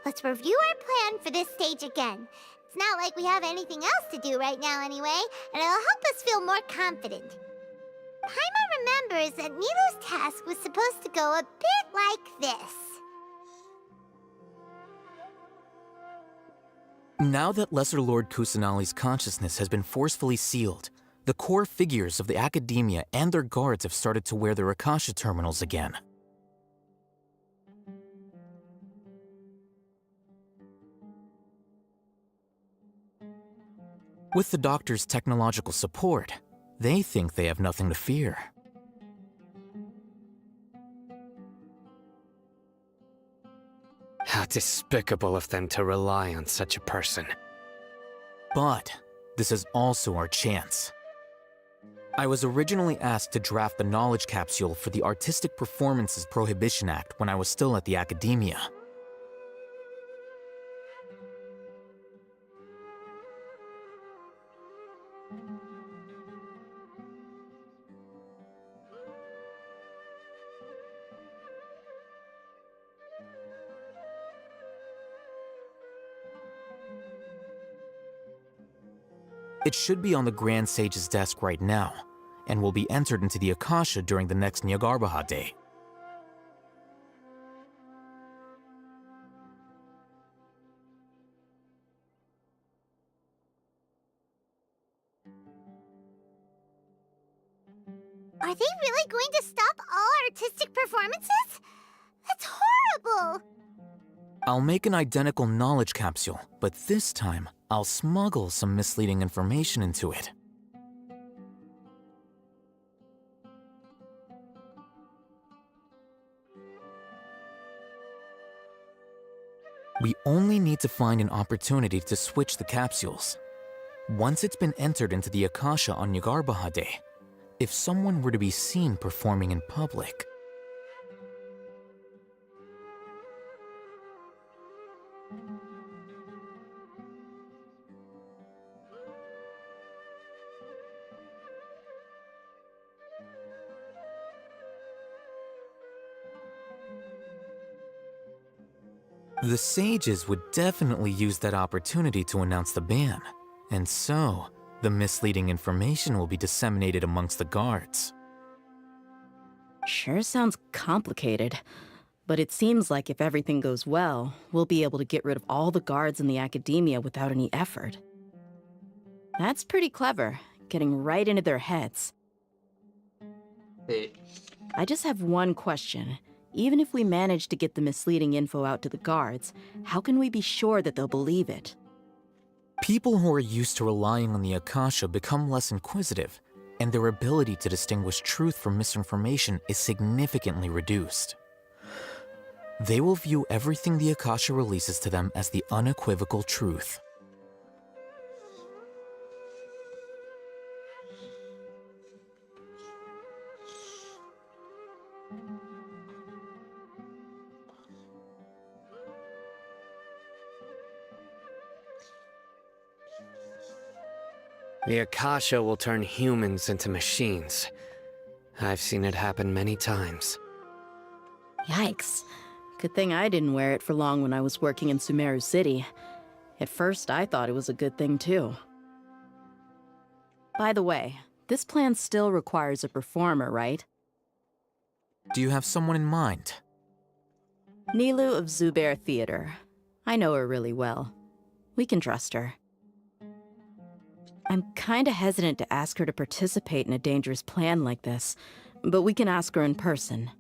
Let's review our plan for this stage again. It's not like we have anything else to do right now anyway, and it'll help us feel more confident. Paimon remembers that Nilou's task was supposed to go a bit like this. Now that Lesser Lord Kusanali's consciousness has been forcefully sealed, the core figures of the Academia and their guards have started to wear their Akasha terminals again. With the Doctor's technological support, they think they have nothing to fear. How despicable of them to rely on such a person. But this is also our chance. I was originally asked to draft the knowledge capsule for the Artistic Performances Prohibition Act when I was still at the Academia. It should be on the Grand Sage's desk right now, and will be entered into the Akasha during the next Nyagarbaha Day. Are they really going to stop all artistic performances? That's horrible! I'll make an identical knowledge capsule, but this time, I'll smuggle some misleading information into it. We only need to find an opportunity to switch the capsules. Once it's been entered into the Akasha on Nyagarbaha Day, if someone were to be seen performing in public, the sages would definitely use that opportunity to announce the ban, and so the misleading information will be disseminated amongst the guards. Sure sounds complicated, but it seems like if everything goes well, we'll be able to get rid of all the guards in the Academia without any effort. That's pretty clever, getting right into their heads. I just have one question. Even if we manage to get the misleading info out to the guards, how can we be sure that they'll believe it? People who are used to relying on the Akasha become less inquisitive, and their ability to distinguish truth from misinformation is significantly reduced. They will view everything the Akasha releases to them as the unequivocal truth. The Akasha will turn humans into machines. I've seen it happen many times. Yikes. Good thing I didn't wear it for long when I was working in Sumeru City. At first, I thought it was a good thing, too. By the way, this plan still requires a performer, right? Do you have someone in mind? Nilu of Zubair Theater. I know her really well. We can trust her. I'm kinda hesitant to ask her to participate in a dangerous plan like this, but we can ask her in person.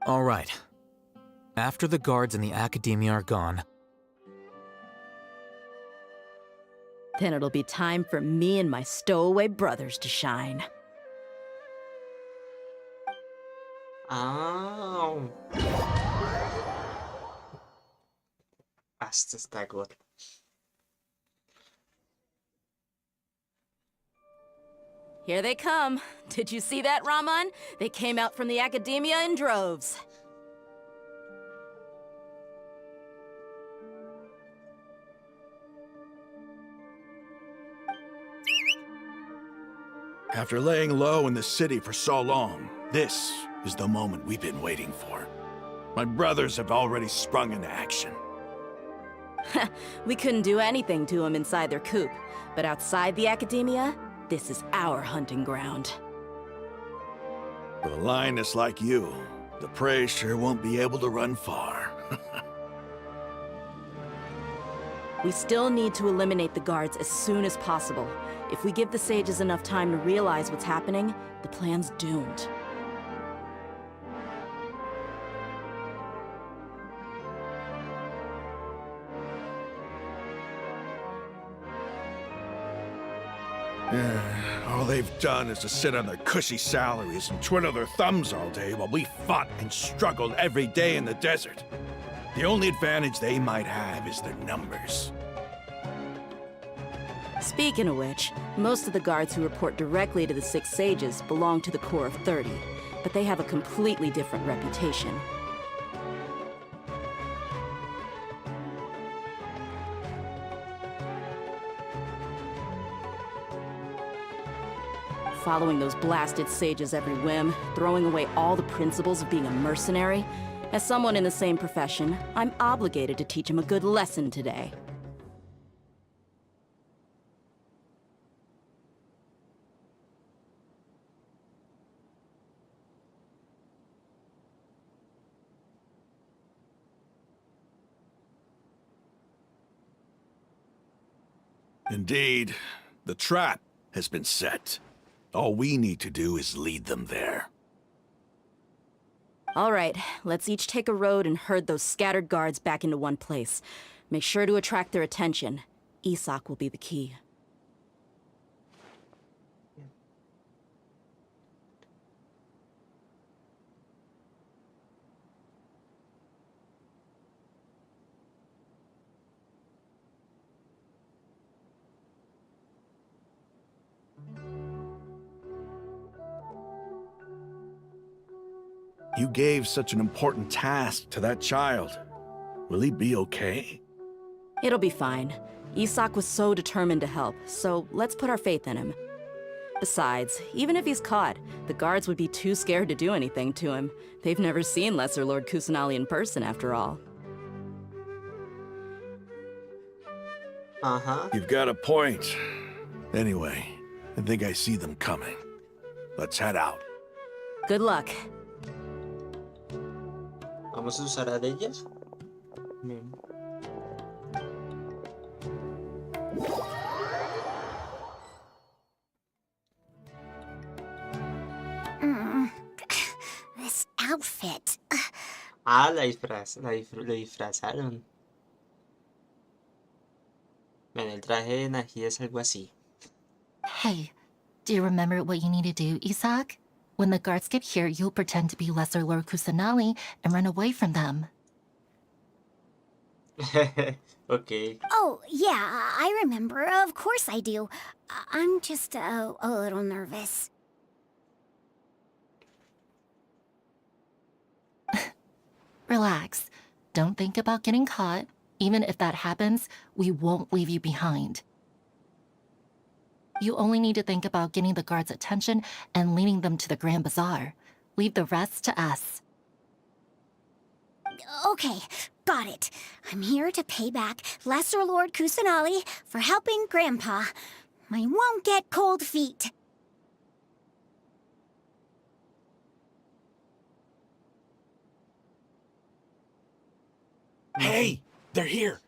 All right. After the guards and the Academia are gone, then it'll be time for me and my stowaway brothers to shine. Ah. Hasta está gordo. Here they come. Did you see that, Raman? They came out from the Academia in droves. After laying low in the city for so long, this is the moment we've been waiting for. My brothers have already sprung into action. We couldn't do anything to them inside their coop, but outside the Academia, this is our hunting ground. With a lioness like you, the prey sure won't be able to run far. We still need to eliminate the guards as soon as possible. If we give the sages enough time to realize what's happening, the plan's doomed. All they've done is to sit on their cushy salaries and twiddle their thumbs all day while we fought and struggled every day in the desert. The only advantage they might have is their numbers. Speaking of which, most of the guards who report directly to the Six Sages belong to the Corps of 30, but they have a completely different reputation. Following those blasted sages every whim, throwing away all the principles of being a mercenary. As someone in the same profession, I'm obligated to teach him a good lesson today. Indeed, the trap has been set. All we need to do is lead them there. All right, let's each take a road and herd those scattered guards back into one place. Make sure to attract their attention. Isak will be the key. You gave such an important task to that child. Will he be okay? It'll be fine. Isak was so determined to help, so let's put our faith in him. Besides, even if he's caught, the guards would be too scared to do anything to him. They've never seen Lesser Lord Kusanali in person, after all. You've got a point. Anyway, I think I see them coming. Let's head out. Good luck. Vamos a usar a de ellas. Bien. This outfit. Ah, lo disfrazaron. Bueno, el traje de Nají es algo así. Hey, do you remember what you need to do, Isak? When the guards get here, you'll pretend to be Lesser Lord Kusanali and run away from them. Okay. Oh, yeah, I remember. Of course I do. I'm just a little nervous. Relax. Don't think about getting caught. Even if that happens, we won't leave you behind. You only need to think about getting the guards' attention and leading them to the Grand Bazaar. Leave the rest to us. Okay, got it. I'm here to pay back Lesser Lord Kusanali for helping Grandpa. I won't get cold feet. Hey, they're here.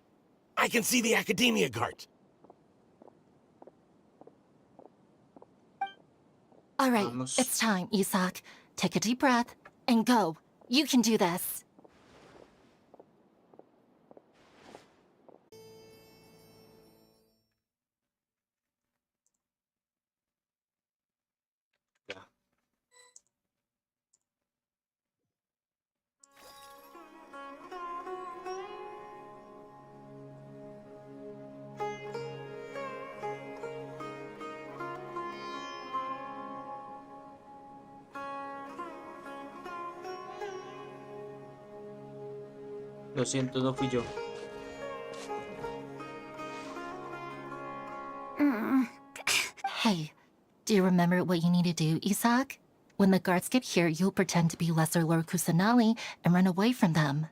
I can see the Academia guard. All right, it's time, Isak. Take a deep breath and go. You can do this. Lo siento, no fui yo. Hey, do you remember what you need to do, Isak? When the guards get here, you'll pretend to be Lesser Lord Kusanali and run away from them.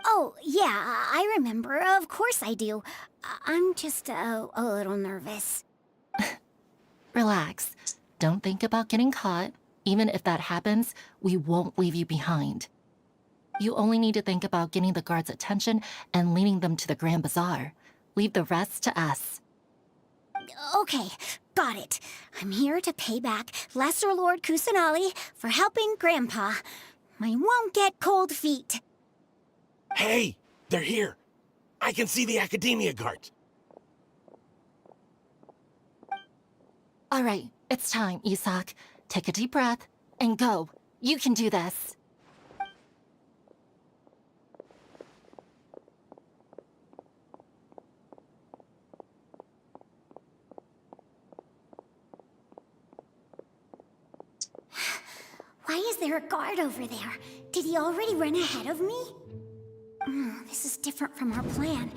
Oh, yeah, I remember. Of course I do. I'm just a little nervous. Relax. Don't think about getting caught. Even if that happens, we won't leave you behind. You only need to think about getting the guards' attention and leading them to the Grand Bazaar. Leave the rest to us. Okay, got it. I'm here to pay back Lesser Lord Kusanali for helping Grandpa. I won't get cold feet. Hey, they're here. I can see the Academia guard. All right, it's time, Isak. Take a deep breath and go. You can do this. Why is there a guard over there? Did he already run ahead of me? This is different from our plan.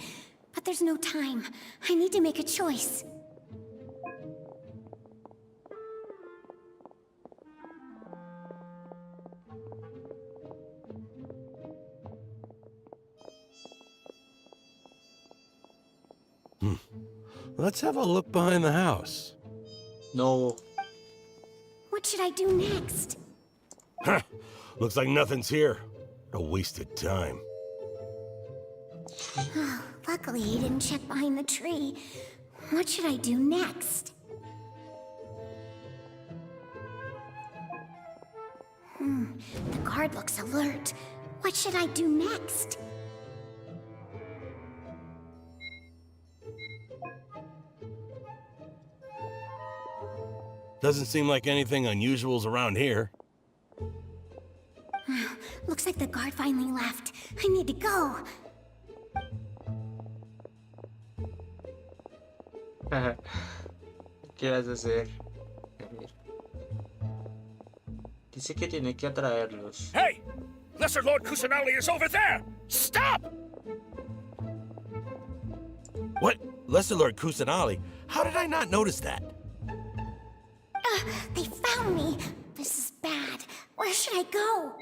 But there's no time. I need to make a choice. Let's have a look behind the house. No. What should I do next? Huh. Looks like nothing's here. A wasted time. Luckily, he didn't check behind the tree. What should I do next? The guard looks alert. What should I do next? Doesn't seem like anything unusual's around here. Looks like the guard finally left. I need to go. ¿Qué vas a hacer? A ver. Dice que tiene que atraerlos. Hey! Lesser Lord Kusanali is over there! Stop! What? Lesser Lord Kusanali? How did I not notice that? They found me. This is bad. Where should I go?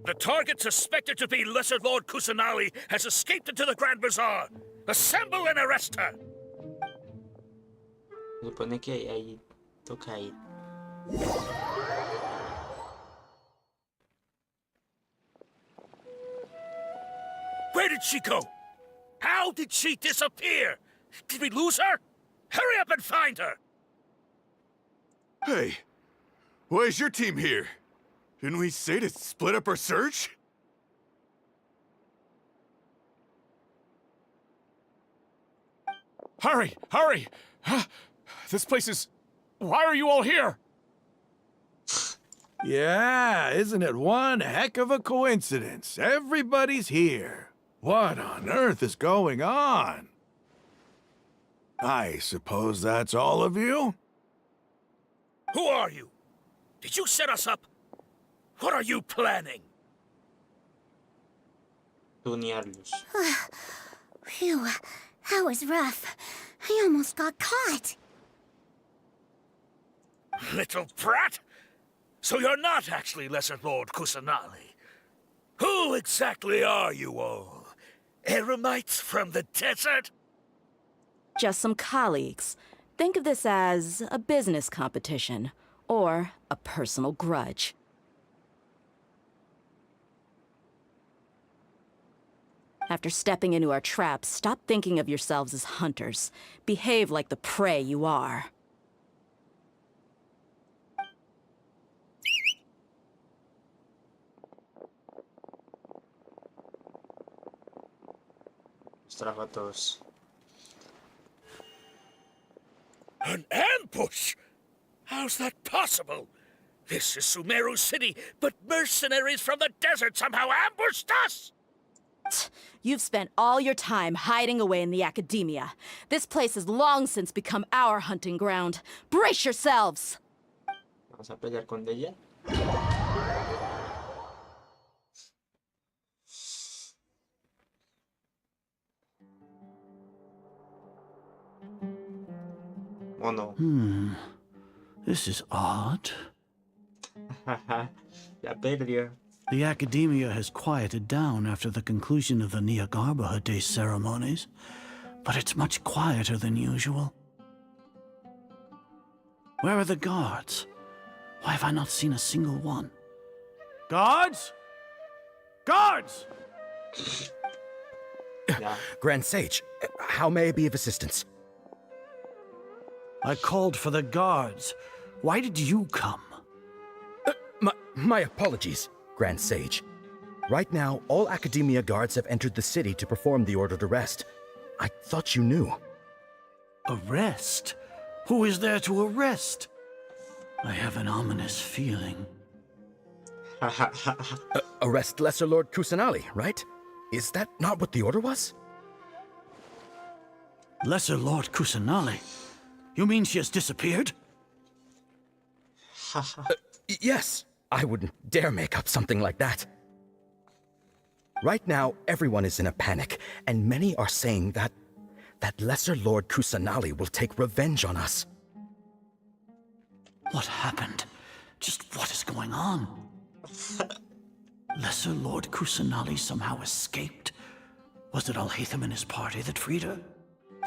The target suspected to be Lesser Lord Kusanali has escaped into the Grand Bazaar. Assemble and arrest her! Se supone que ahí toca ir. Where did she go? How did she disappear? Did we lose her? Hurry up and find her! Hey, why is your team here? Didn't we say to split up our search? Hurry! Hurry! This place is... Why are you all here? Yeah, isn't it one heck of a coincidence? Everybody's here. What on earth is going on? I suppose that's all of you? Who are you? Did you set us up? What are you planning? Tunearlos. Phew, that was rough. I almost got caught. Little brat! So you're not actually Lesser Lord Kusanali. Who exactly are you all? Eremites from the desert? Just some colleagues. Think of this as a business competition, or a personal grudge. After stepping into our traps, stop thinking of yourselves as hunters. Behave like the prey you are. Trajo a todos. An ambush? How's that possible? This is Sumeru City, but mercenaries from the desert somehow ambushed us! You've spent all your time hiding away in the academia. This place has long since become our hunting ground. Brace yourselves! Vamos a pelear con ella. Oh no. This is odd. Ya perdió. The academia has quieted down after the conclusion of the Neagarbaha Day ceremonies, but it's much quieter than usual. Where are the guards? Why have I not seen a single one? Guards? Guards! Grand Sage, how may I be of assistance? I called for the guards. Why did you come? My apologies, Grand Sage. Right now, all Academia guards have entered the city to perform the ordered arrest. I thought you knew. Arrest? Who is there to arrest? I have an ominous feeling. Arrest Lesser Lord Kusanali, right? Is that not what the order was? Lesser Lord Kusanali? You mean she has disappeared? Yes. I wouldn't dare make up something like that. Right now, everyone is in a panic, and many are saying that Lesser Lord Kusanali will take revenge on us. What happened? Just what is going on? Lesser Lord Kusanali somehow escaped? Was it Alhaitham and his party that freed her?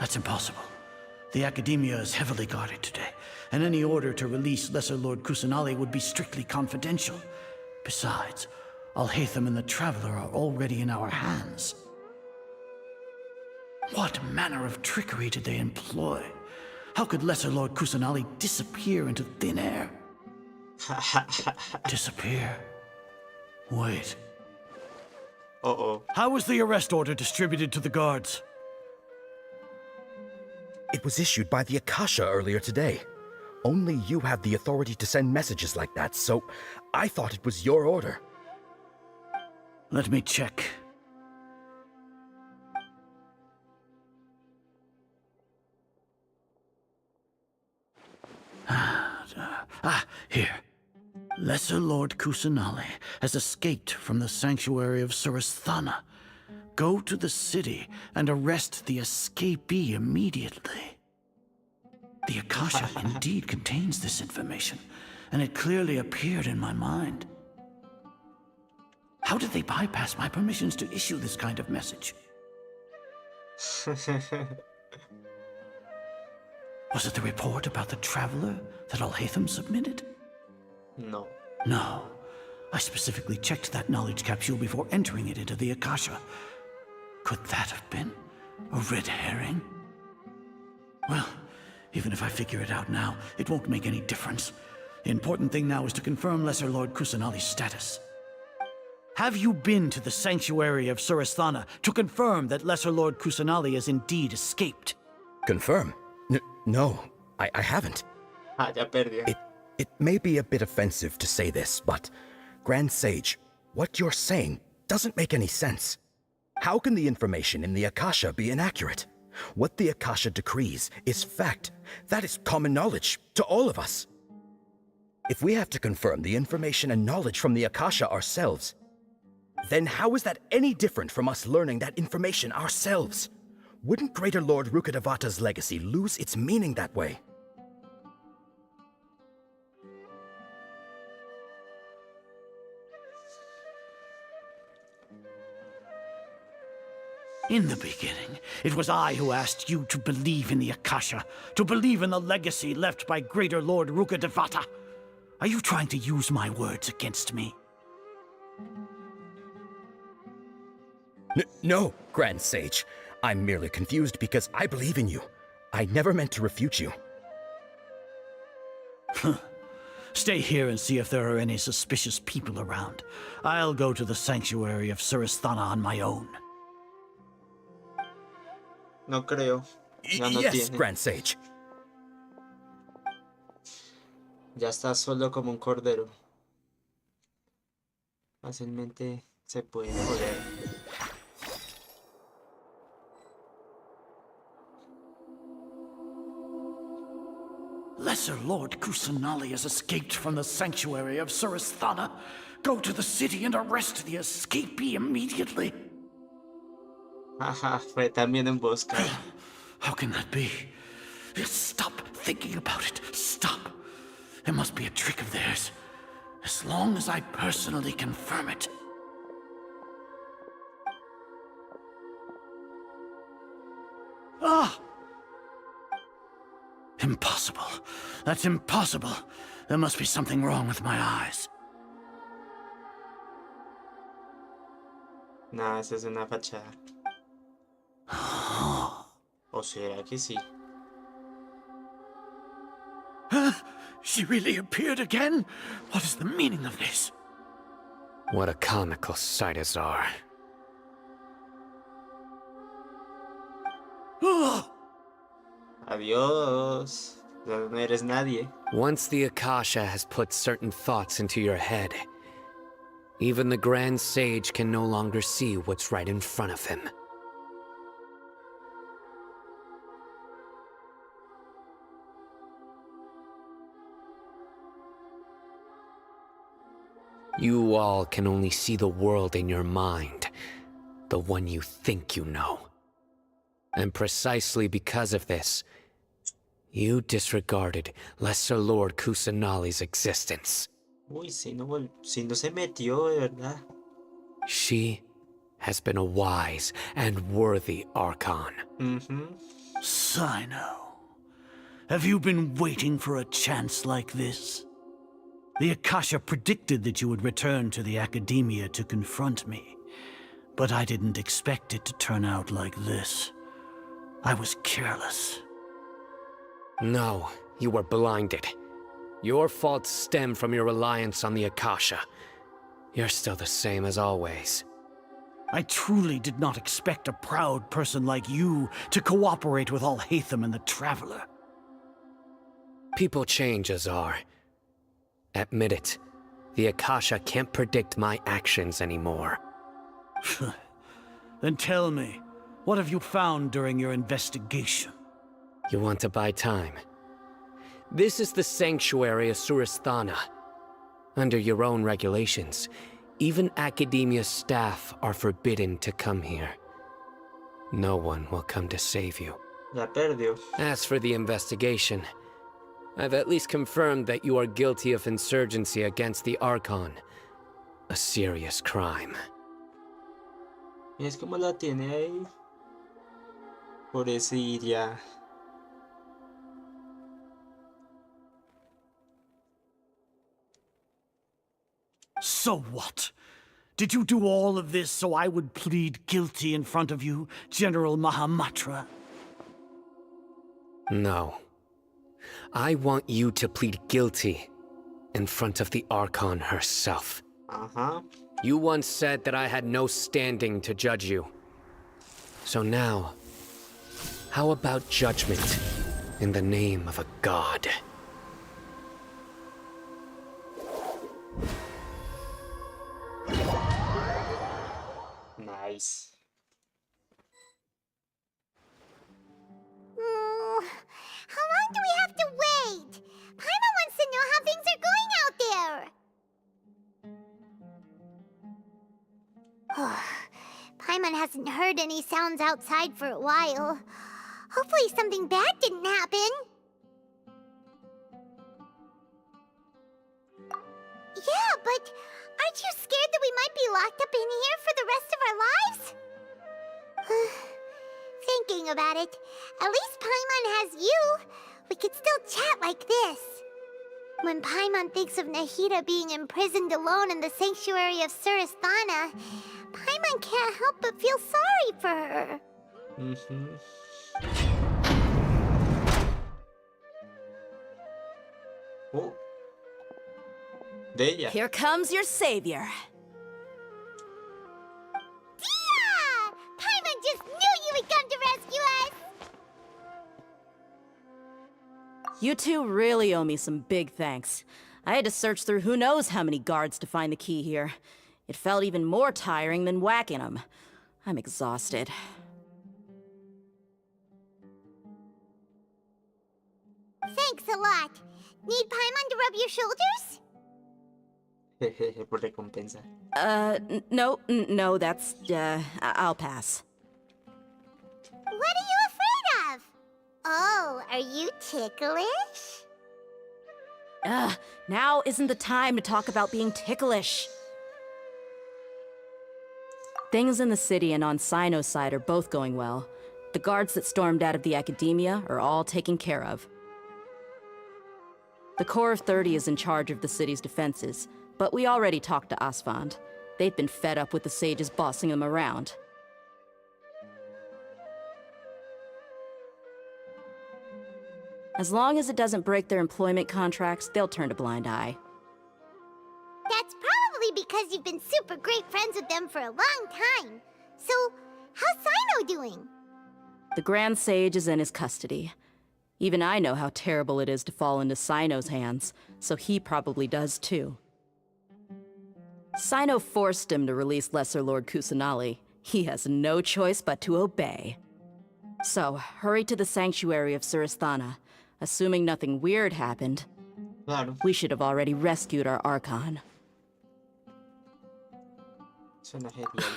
That's impossible. The Academia is heavily guarded today, and any order to release Lesser Lord Kusanali would be strictly confidential. Besides, Alhaitham and the Traveler are already in our hands. What manner of trickery did they employ? How could Lesser Lord Kusanali disappear into thin air? Disappear? Wait. Uh-oh. How was the arrest order distributed to the guards? It was issued by the Akasha earlier today. Only you have the authority to send messages like that, so I thought it was your order. Let me check. Here. Lesser Lord Kusanali has escaped from the sanctuary of Surasthana. Go to the city and arrest the escapee immediately. The Akasha indeed contains this information, and it clearly appeared in my mind. How did they bypass my permissions to issue this kind of message? Was it the report about the Traveler that Alhaitham submitted? No. No. I specifically checked that knowledge capsule before entering it into the Akasha. Could that have been a red herring? Well, even if I figure it out now, it won't make any difference. The important thing now is to confirm Lesser Lord Kusanali's status. Have you been to the sanctuary of Suristhana to confirm that Lesser Lord Kusanali has indeed escaped? Confirm? No, I haven't. Ah, ya perdió. It may be a bit offensive to say this, but Grand Sage, what you're saying doesn't make any sense. How can the information in the Akasha be inaccurate? What the Akasha decrees is fact. That is common knowledge to all of us. If we have to confirm the information and knowledge from the Akasha ourselves, then how is that any different from us learning that information ourselves? Wouldn't Greater Lord Rukkhadevata's legacy lose its meaning that way? In the beginning, it was I who asked you to believe in the Akasha, to believe in the legacy left by Greater Lord Rukkhadevata. Are you trying to use my words against me? No, Grand Sage. I'm merely confused because I believe in you. I never meant to refute you. Stay here and see if there are any suspicious people around. I'll go to the sanctuary of Suristhana on my own. No creo. Ya no Yes, tiene. Grand Sage. Ya está solo como un cordero. Fácilmente se puede joder. Lesser Lord Kusanali has escaped from the sanctuary of Suristhana. Go to the city and arrest the escapee immediately. Ajá, fue también emboscado. How can that be? Stop thinking about it. Stop. It must be a trick of theirs. As long as I personally confirm it. Ah! Impossible. That's impossible. There must be something wrong with my eyes. Nah, esa es una fachada. ¿O será que sí? She really appeared again? What is the meaning of this? What a comical sight, Azar. Adiós. Ya no eres nadie. Once the Akasha has put certain thoughts into your head, even the Grand Sage can no longer see what's right in front of him. You all can only see the world in your mind, the one you think you know. And precisely because of this, you disregarded Lesser Lord Kusanali's existence. Uy, si no se metió, de verdad. She has been a wise and worthy Archon. Sino, have you been waiting for a chance like this? The Akasha predicted that you would return to the Academia to confront me, but I didn't expect it to turn out like this. I was careless. No, you were blinded. Your faults stem from your reliance on the Akasha. You're still the same as always. I truly did not expect a proud person like you to cooperate with Alhaitham and the Traveler. People change, Azar. Admit it. The Akasha can't predict my actions anymore. Then tell me, what have you found during your investigation? You want to buy time? This is the sanctuary of Suristhana. Under your own regulations, even Academia staff are forbidden to come here. No one will come to save you. Ya perdió. As for the investigation, I've at least confirmed that you are guilty of insurgency against the Archon. A serious crime. Es como la tiene ahí. Pobrecilla. So what? Did you do all of this so I would plead guilty in front of you, General Mahamatra? No. I want you to plead guilty in front of the Archon herself. Uh-huh. You once said that I had no standing to judge you. So now, how about judgment in the name of a god? Nice. How long do we have to wait? Paimon wants to know how things are going out there. Paimon hasn't heard any sounds outside for a while. Hopefully something bad didn't happen. Yeah, but aren't you scared that we might be locked up in here for the rest of our lives? Thinking about it, at least Paimon has you. We could still chat like this. When Paimon thinks of Nahida being imprisoned alone in the sanctuary of Surasthana, Paimon can't help but feel sorry for her. Oh. De ella. Here comes your savior. Dia! Paimon just knew you would come to rescue us! You two really owe me some big thanks. I had to search through who knows how many guards to find the key here. It felt even more tiring than whacking them. I'm exhausted. Thanks a lot. Need Paimon to rub your shoulders? Por recompensa. No, that's, I'll pass. What are you afraid of? Oh, are you ticklish? Now isn't the time to talk about being ticklish. Things in the city and on Sino's side are both going well. The guards that stormed out of the academia are all taken care of. The Corps of 30 is in charge of the city's defenses, but we already talked to Asfand. They've been fed up with the sages bossing them around. As long as it doesn't break their employment contracts, they'll turn a blind eye. That's probably because you've been super great friends with them for a long time. So, how's Sino doing? The Grand Sage is in his custody. Even I know how terrible it is to fall into Sino's hands, so he probably does too. Sino forced him to release Lesser Lord Kusanali. He has no choice but to obey. So, hurry to the sanctuary of Surasthana. Assuming nothing weird happened, we should have already rescued our Archon.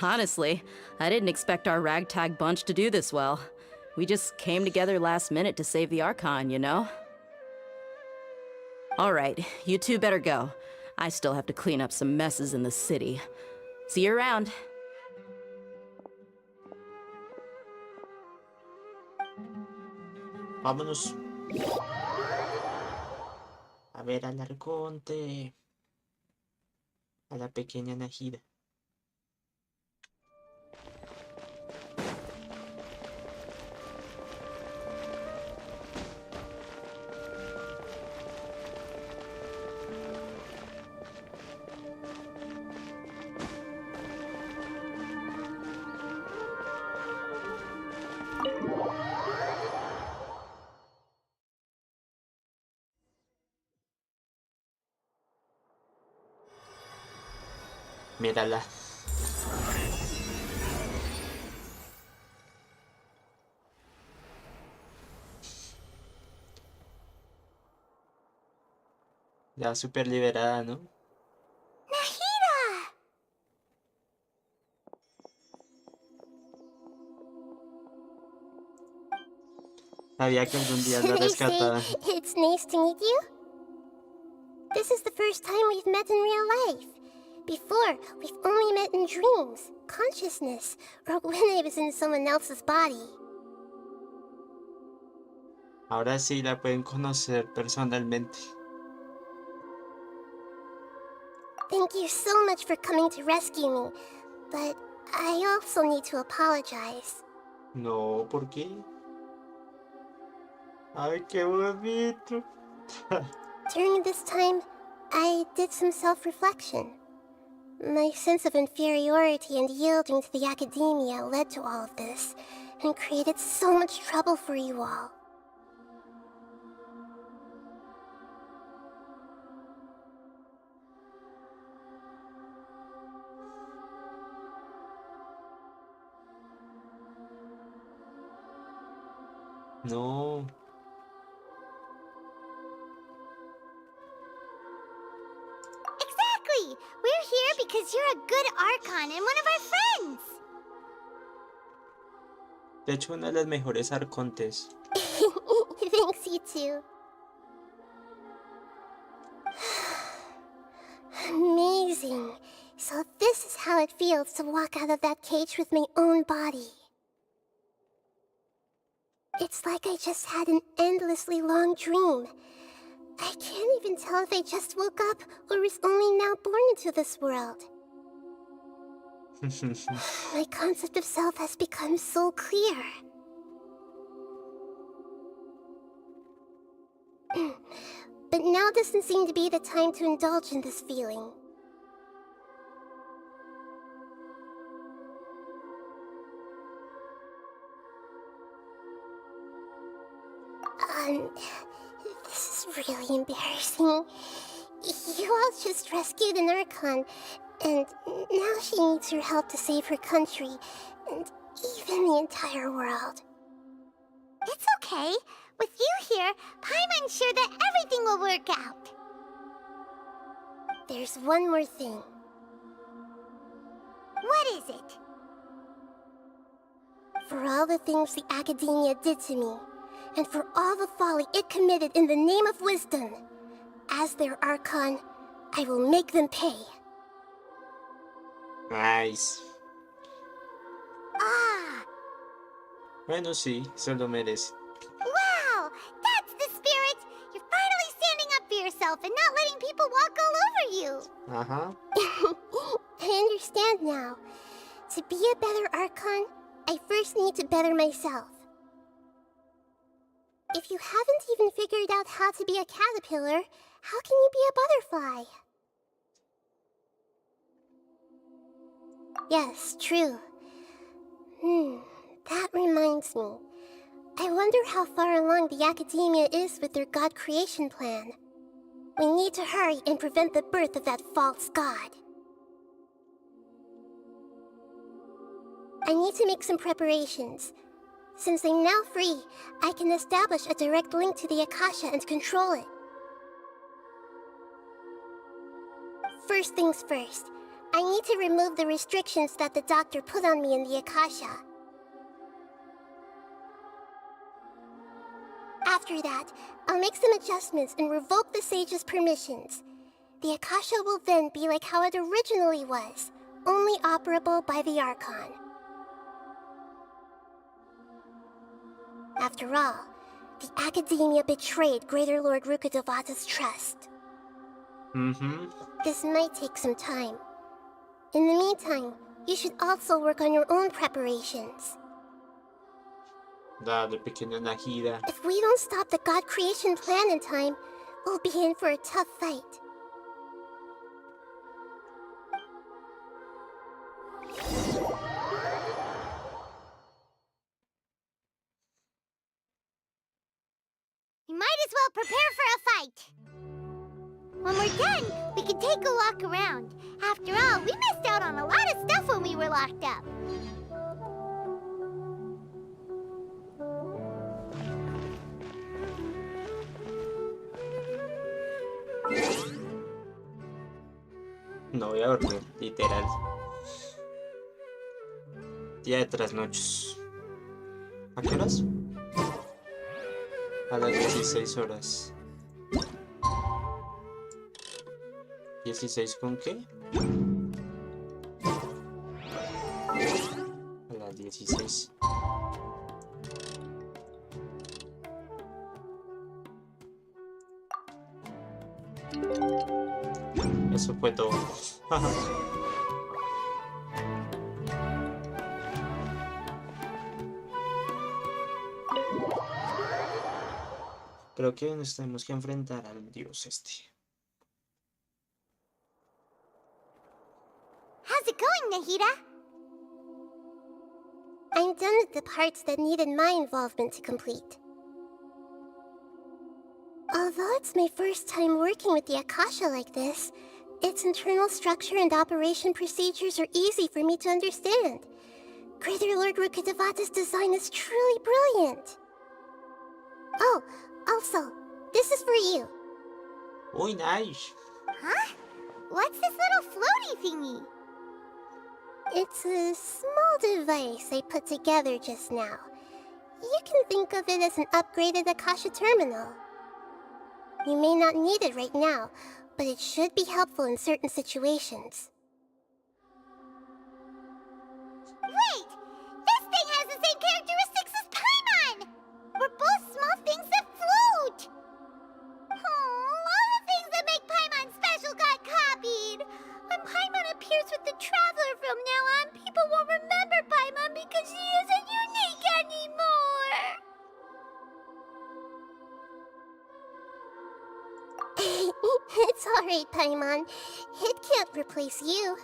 Honestly, I didn't expect our ragtag bunch to do this well. We just came together last minute to save the Archon, you know? Alright, you two better go. I still have to clean up some messes in the city. See you around. Vámonos. A ver al Arconte. A la pequeña Nahida. Mírala. Ya súper liberada, ¿no? ¡Nahida! Sabía que algún día la rescataban. It's nice to meet you. This is the first time we've met in real life. Before, we've only met in dreams, consciousness, or when I was in someone else's body. Ahora sí la pueden conocer personalmente. Thank you so much for coming to rescue me, but I also need to apologize. No, ¿por qué? Ay, qué bonito. During this time, I did some self-reflection. My sense of inferiority and yielding to the academia led to all of this, and created so much trouble for you all. No. Exactly! We're here because you're a good Archon and one of our friends! De hecho, una de las mejores arcontes. Thanks, you too. Amazing. So this is how it feels to walk out of that cage with my own body. It's like I just had an endlessly long dream. I can't even tell if I just woke up or was only now born into this world. My concept of self has become so clear. But now doesn't seem to be the time to indulge in this feeling. This is really embarrassing. You all just rescued an Archon, and now she needs your help to save her country, and even the entire world. It's okay. With you here, Paimon's sure that everything will work out. There's one more thing. What is it? For all the things the Academia did to me, and for all the folly it committed in the name of wisdom, as their Archon, I will make them pay. Nice. Ah! Bueno, sí, se lo merece. Wow! That's the spirit! You're finally standing up for yourself and not letting people walk all over you! I understand now. To be a better Archon, I first need to better myself. If you haven't even figured out how to be a caterpillar, how can you be a butterfly? Yes, true. That reminds me. I wonder how far along the Academia is with their god creation plan. We need to hurry and prevent the birth of that false god. I need to make some preparations. Since I'm now free, I can establish a direct link to the Akasha and control it. First things first, I need to remove the restrictions that the doctor put on me in the Akasha. After that, I'll make some adjustments and revoke the sage's permissions. The Akasha will then be like how it originally was, only operable by the Archon. After all, the Academia betrayed Greater Lord Rukkhadevata's trust. This might take some time. In the meantime, you should also work on your own preparations. Dale, pequeña Nahida. If we don't stop the god creation plan in time, we'll be in for a tough fight. We might as well prepare for a fight. When we're done, we can take a walk around. After all, we missed out on a lot of stuff when we were locked up. No voy a dormir, literal. Día de trasnochos. ¿A qué horas? A las 16 horas. ¿16 con qué? A las 16. Eso fue todo. Creo que nos tenemos que enfrentar al dios este. Nahida? I'm done with the parts that needed my involvement to complete. Although it's my first time working with the Akasha like this, its internal structure and operation procedures are easy for me to understand. Greater Lord Rukkhadevata's design is truly brilliant. Oh, also, this is for you. Oh, nice. Huh? What's this little floaty thingy? It's a small device I put together just now. You can think of it as an upgraded Akasha terminal. You may not need it right now, but it should be helpful in certain situations. Wait! This thing has the same characteristics as Paimon! We're both small things that float! Oh, all the things that make Paimon special got copied! When Paimon appears with the Traveler from now on, people won't remember Paimon because she isn't unique anymore! It's alright, Paimon. It can't replace you.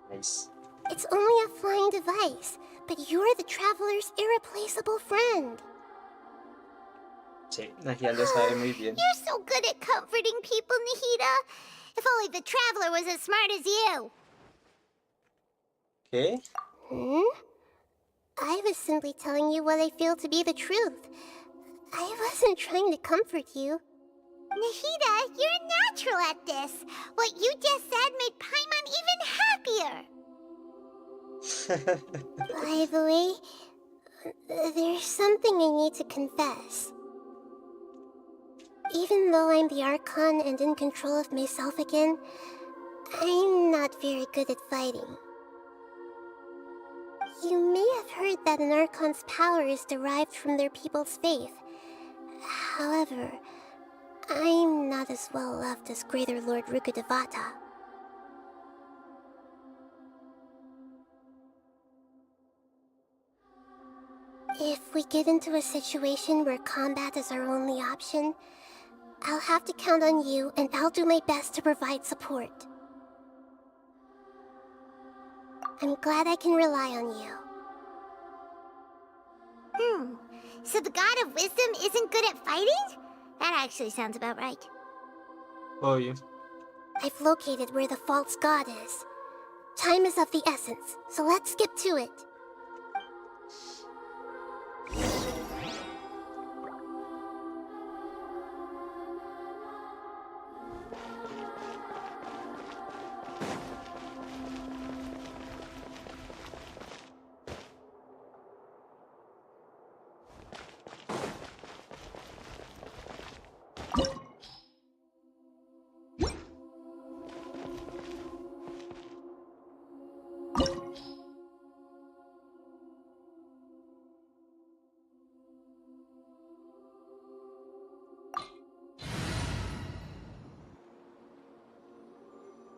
Nice. It's only a flying device, but you're the Traveler's irreplaceable friend. Sí, Nahida lo sabe muy bien. You're so good at comforting people, Nahida. If only the Traveler was as smart as you. ¿Qué? I was simply telling you what I feel to be the truth. I wasn't trying to comfort you. Nahida, you're natural at this. What you just said made Paimon even happier. By the way, there's something I need to confess. Even though I'm the Archon and in control of myself again, I'm not very good at fighting. You may have heard that an Archon's power is derived from their people's faith. However, I'm not as well loved as Greater Lord Rukkhadevata. If we get into a situation where combat is our only option, I'll have to count on you, and I'll do my best to provide support. I'm glad I can rely on you. So the God of Wisdom isn't good at fighting? That actually sounds about right. Oh, yeah. I've located where the false god is. Time is of the essence, so let's skip to it.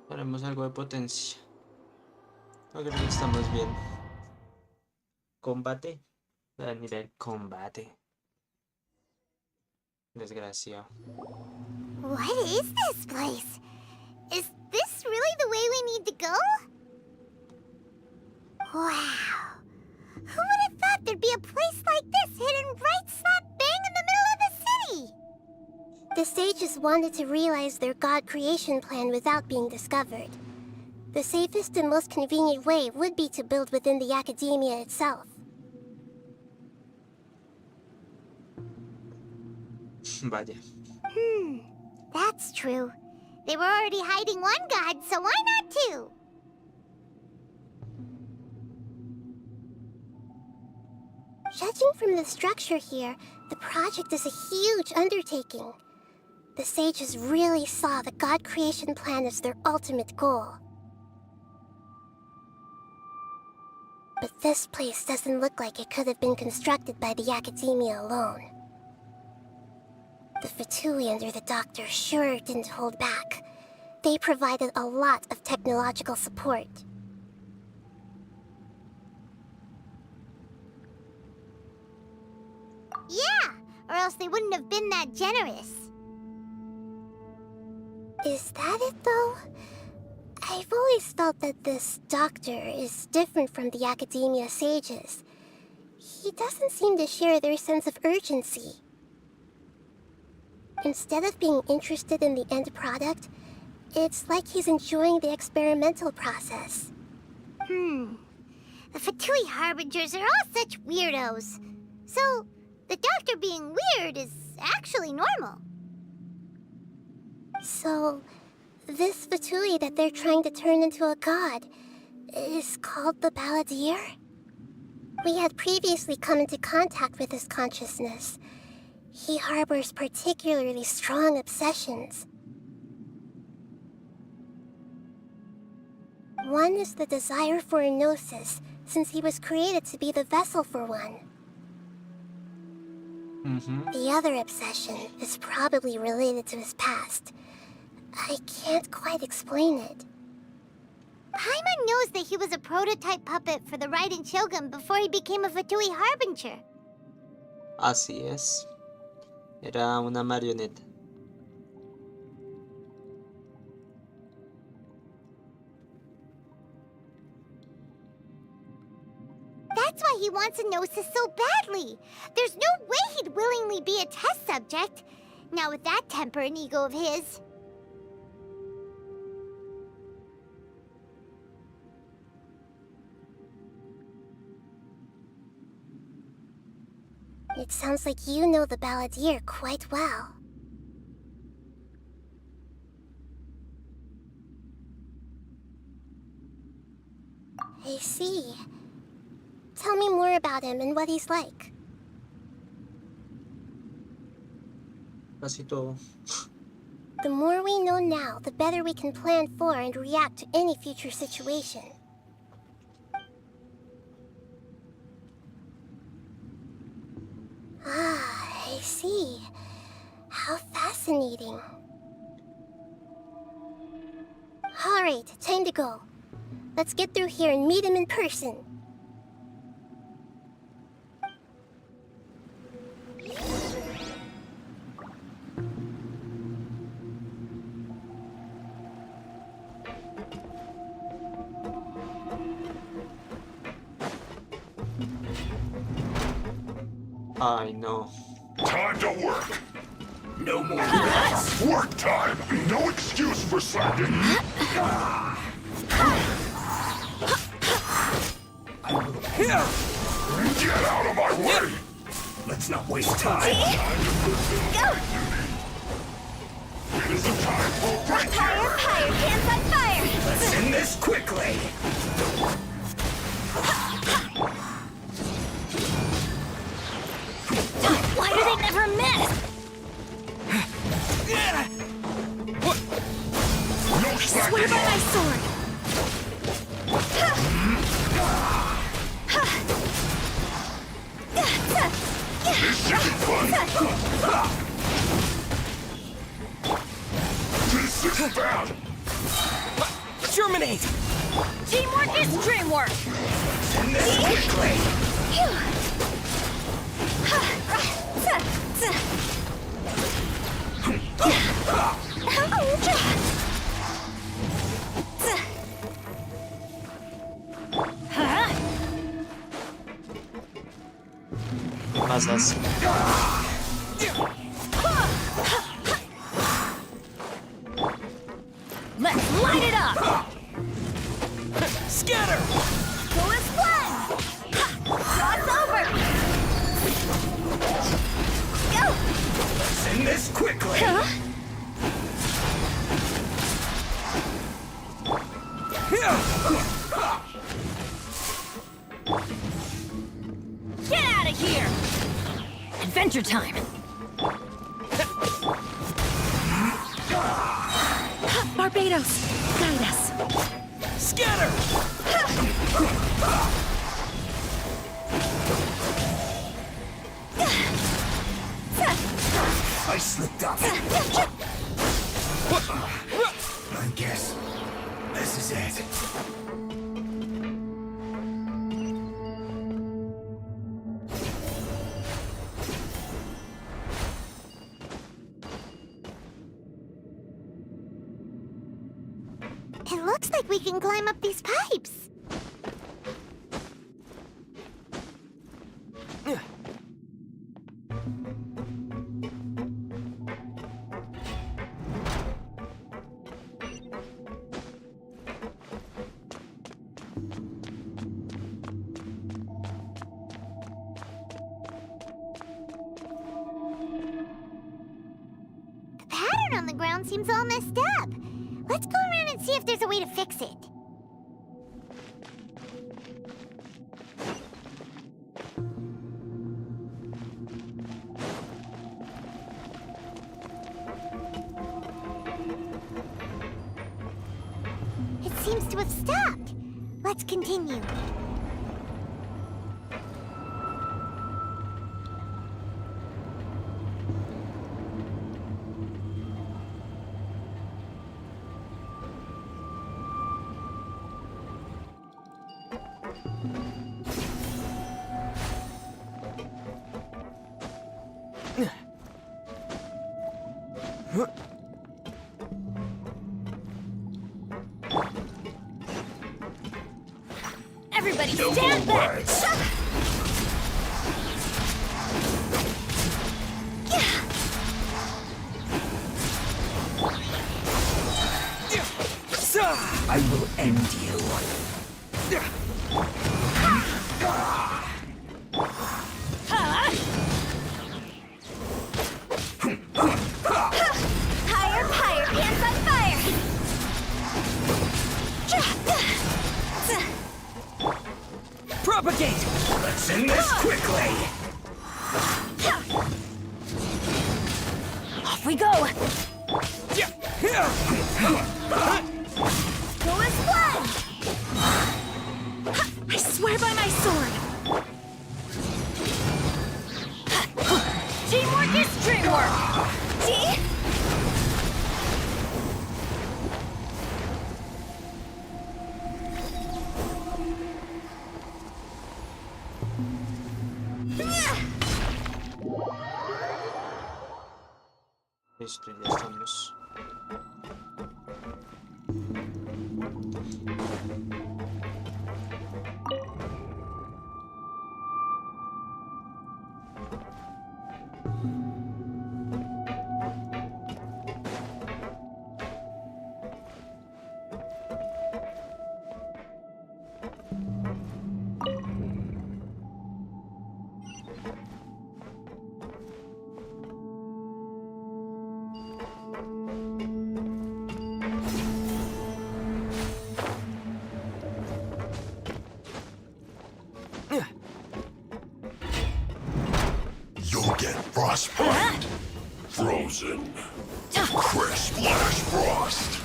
Haremos algo de potencia. Creo que estamos bien. Combate. A nivel combate. Desgraciado. What is this place? Is this really the way we need to go? Wow. Who would have thought there'd be a place like this hidden right slap bang in the middle of the city? The sages wanted to realize their god creation plan without being discovered. The safest and most convenient way would be to build within the academia itself. Vaya. That's true. They were already hiding one god, so why not two? Judging from the structure here, the project is a huge undertaking. The sages really saw the god creation plan as their ultimate goal. But this place doesn't look like it could have been constructed by the academia alone. The Fatui under the Doctor sure didn't hold back. They provided a lot of technological support. Yeah, or else they wouldn't have been that generous. Is that it, though? I've always felt that this doctor is different from the Academia sages. He doesn't seem to share their sense of urgency. Instead of being interested in the end product, it's like he's enjoying the experimental process. The Fatui Harbingers are all such weirdos. So, the doctor being weird is actually normal. So, this Fatui that they're trying to turn into a god is called the Balladeer? We had previously come into contact with his consciousness. He harbors particularly strong obsessions. One is the desire for a gnosis, since he was created to be the vessel for one. The other obsession is probably related to his past. I can't quite explain it. Paimon knows that he was a prototype puppet for the Raiden Shogun before he became a Fatui Harbinger. Así es. Era una marioneta. That's why he wants a gnosis so badly. There's no way he'd willingly be a test subject. Not with that temper and ego of his. It sounds like you know the Balladeer quite well. I see. Tell me more about him and what he's like. Casi todo. The more we know now, the better we can plan for and react to any future situation. Ah, I see. How fascinating. Alright, time to go. Let's get through here and meet him in person. I know. Time to work. No more rest. Work time. No excuse for slacking. Get out of my way. Let's not waste time. Go! It is a time for break. Fire, fire, hands on fire! Let's end this quickly. Why do they never miss? No slacking. Swear by my sword! This should be fun. This is bad. Germinate! Teamwork is dreamwork! End this quickly. Pasas. Let's light it up! Scatter! Go as one! Cross over! Go! Let's end this quickly. Get out of here! Adventure time! Barbados, guide us. Scatter! I slipped up. I guess this is it. It looks Looks like we can climb up these pipes. The pattern on the ground seems all messed up. Let's go around and see if there's a way to fix it. It seems to have stopped. Let's continue. Everybody stand back! I will end you. Higher, higher, hands on fire! Propagate! Let's end this quickly! Off we go! Go as one! I swear by my sword! Teamwork is dreamwork! See? Listo, ya estamos. You'll get frostbite. Frozen. Crisp flash frost.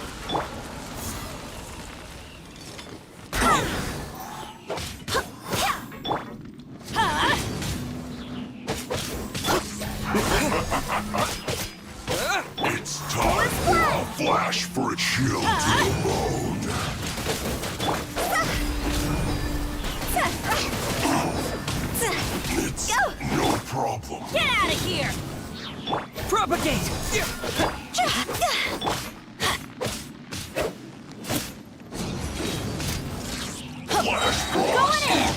It's time for a flash for a chill to the bone. It's no problem. Get out of here! Propagate! Flash Going in!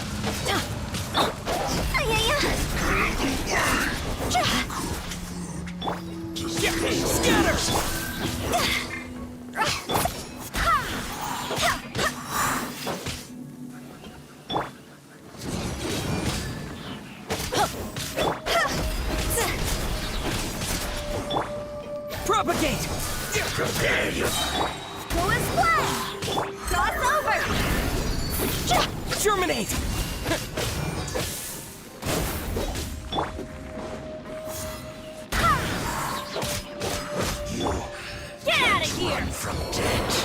Scatter! Propagate! Prepare you! Go as one! Cross over! Germinate! Get out of here! From death.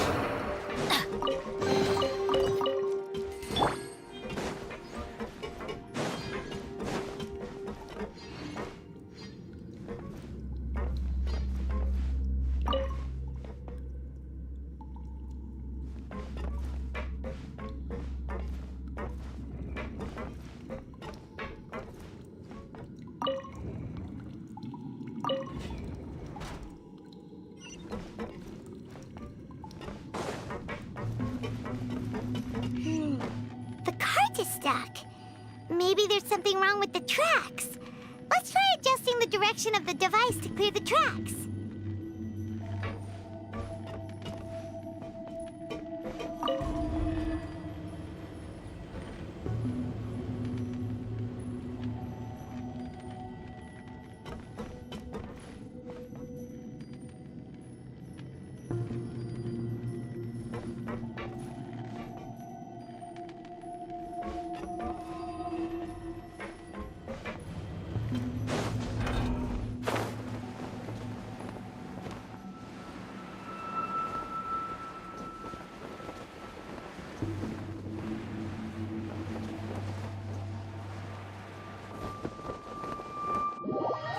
Maybe there's something wrong with the tracks. Let's try adjusting the direction of the device to clear the tracks.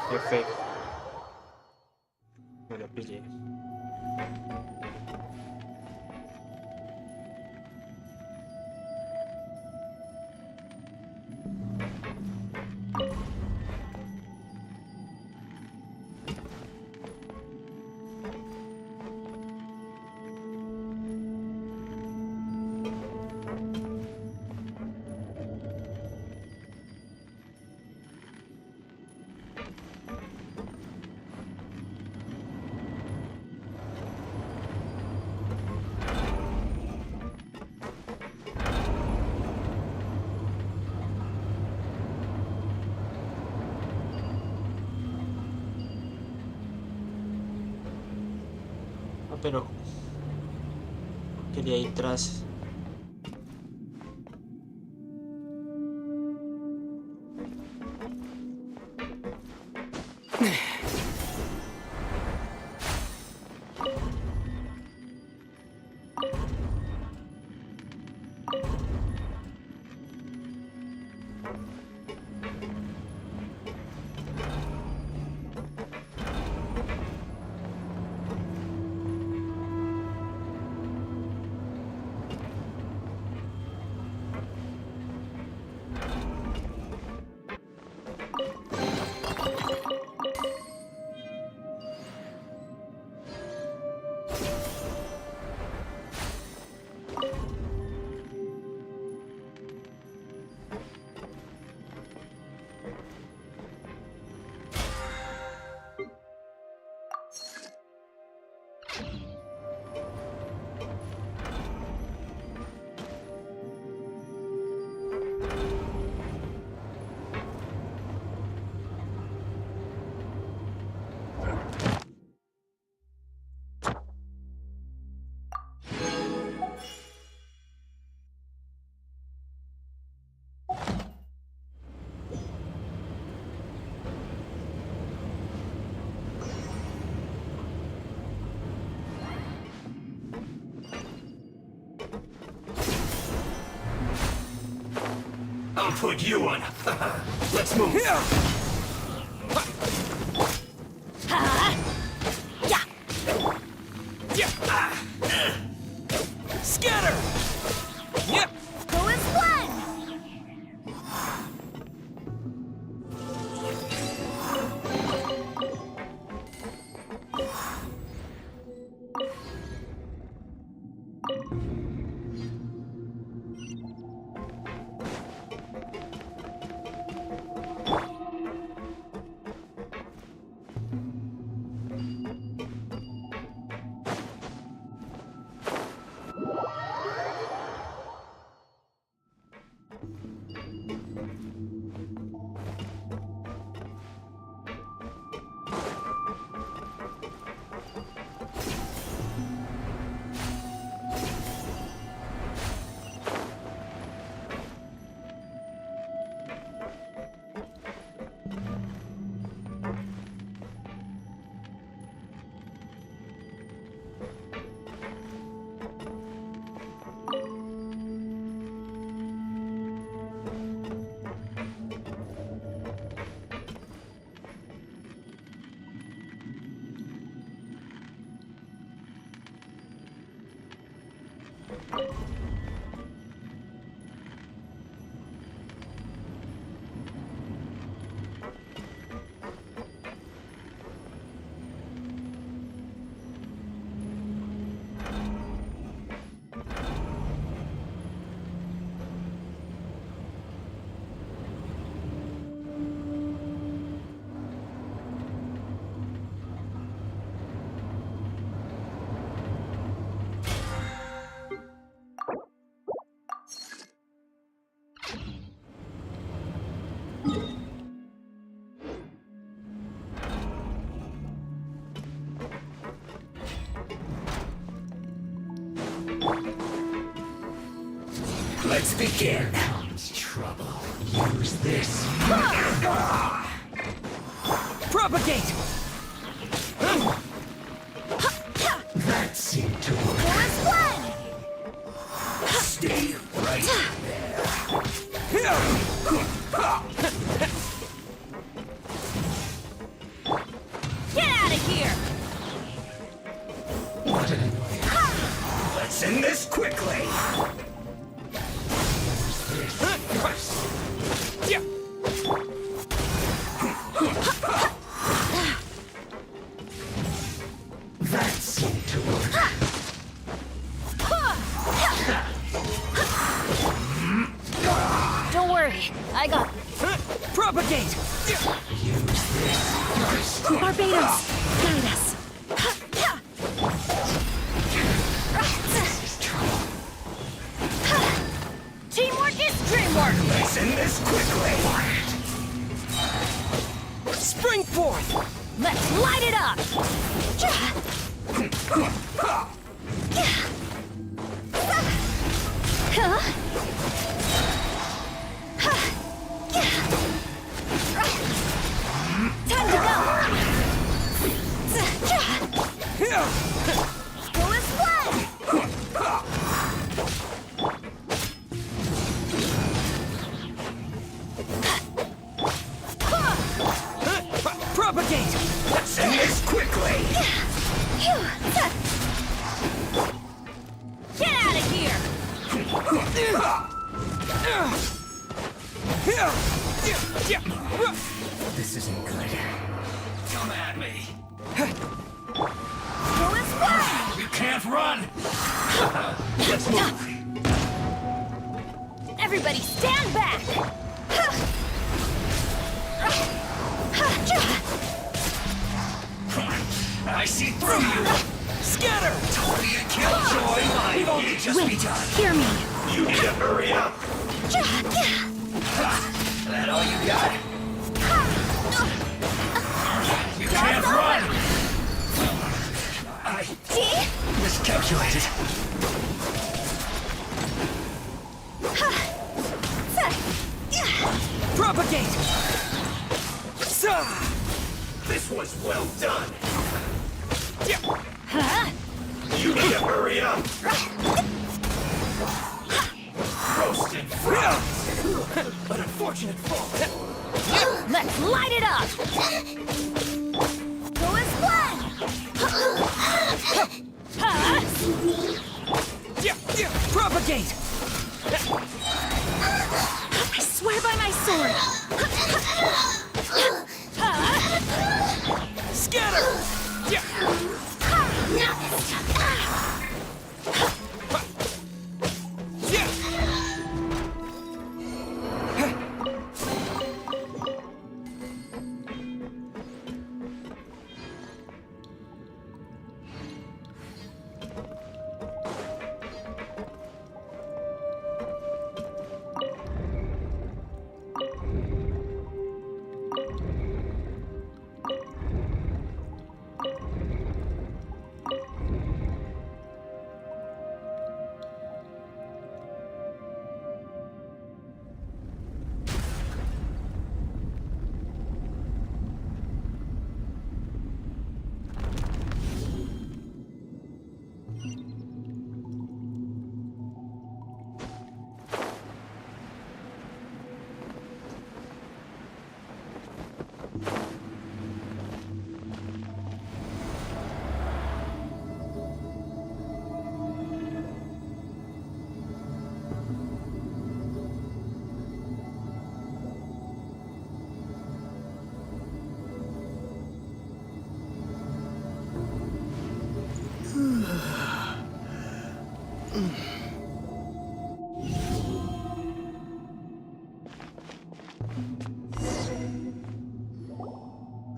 Perfecto. Me lo pillé. Pero quería ir tras. I'll put you on. Let's move. Scatter! Yep! Go as one! Let's begin. Comes trouble. Use this. Propagate! That seemed to work. Stay right there. Get out of here! What an annoyance. Let's end this quickly. That seemed to work. Don't worry, I got Propagate! Barbados, guide us. Teamwork is dreamwork! Let's end this quickly. Spring forth! Let's light it up! Time to go! Go as one! Propagate! Let's end this quickly. Get out of here! This isn't good. Come at me. Go as one! You can't run. Let's move. Everybody stand back! I see through you. Scatter! Totally a killjoy. We've only just begun. Hear me. You need to hurry up. That all you got? You can't run. I miscalculated. Propagate! This was well done. You need to hurry up. Roasted fries. An unfortunate fall. Let's light it up! Go as one! Propagate! I swear by my sword. Scatter!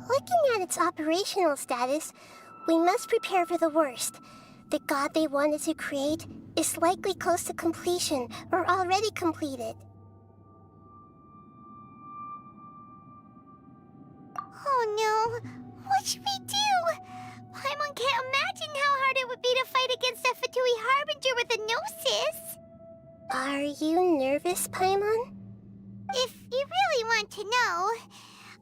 Looking at its operational status, we must prepare for the worst. The god they wanted to create is likely close to completion or already completed. Oh no! What should we do? Paimon can't imagine how hard it would be to fight against a Fatui Harbinger with a gnosis! Are you nervous, Paimon? If you really want to know,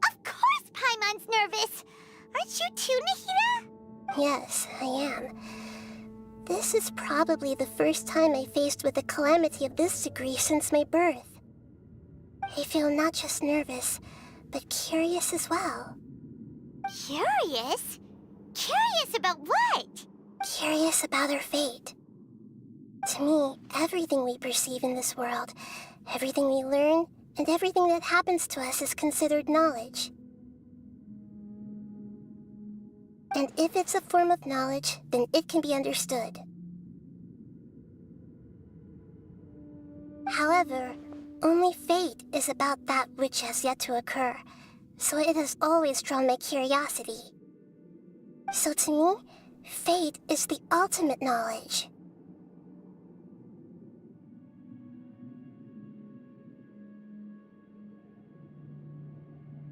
of course Paimon's nervous! Aren't you too, Nahida? Yes, I am. This is probably the first time I faced with a calamity of this degree since my birth. I feel not just nervous, but curious as well. Curious? Curious about what? Curious about our fate. To me, everything we perceive in this world, everything we learn, and everything that happens to us is considered knowledge. And if it's a form of knowledge, then it can be understood. However, only fate is about that which has yet to occur, so it has always drawn my curiosity. So to me, fate is the ultimate knowledge.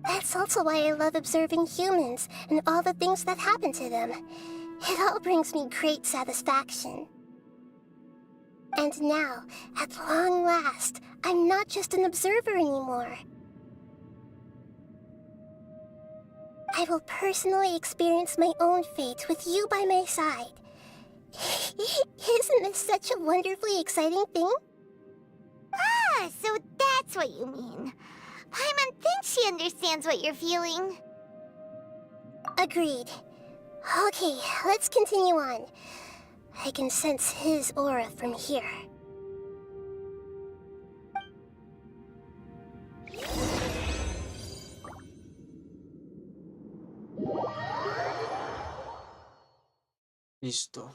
That's also why I love observing humans and all the things that happen to them. It all brings me great satisfaction. And now, at long last, I'm not just an observer anymore. I will personally experience my own fate with you by my side. Isn't this such a wonderfully exciting thing? Ah, so that's what you mean. Paimon thinks she understands what you're feeling. Agreed. Okay, let's continue on. I can sense his aura from here. Listo.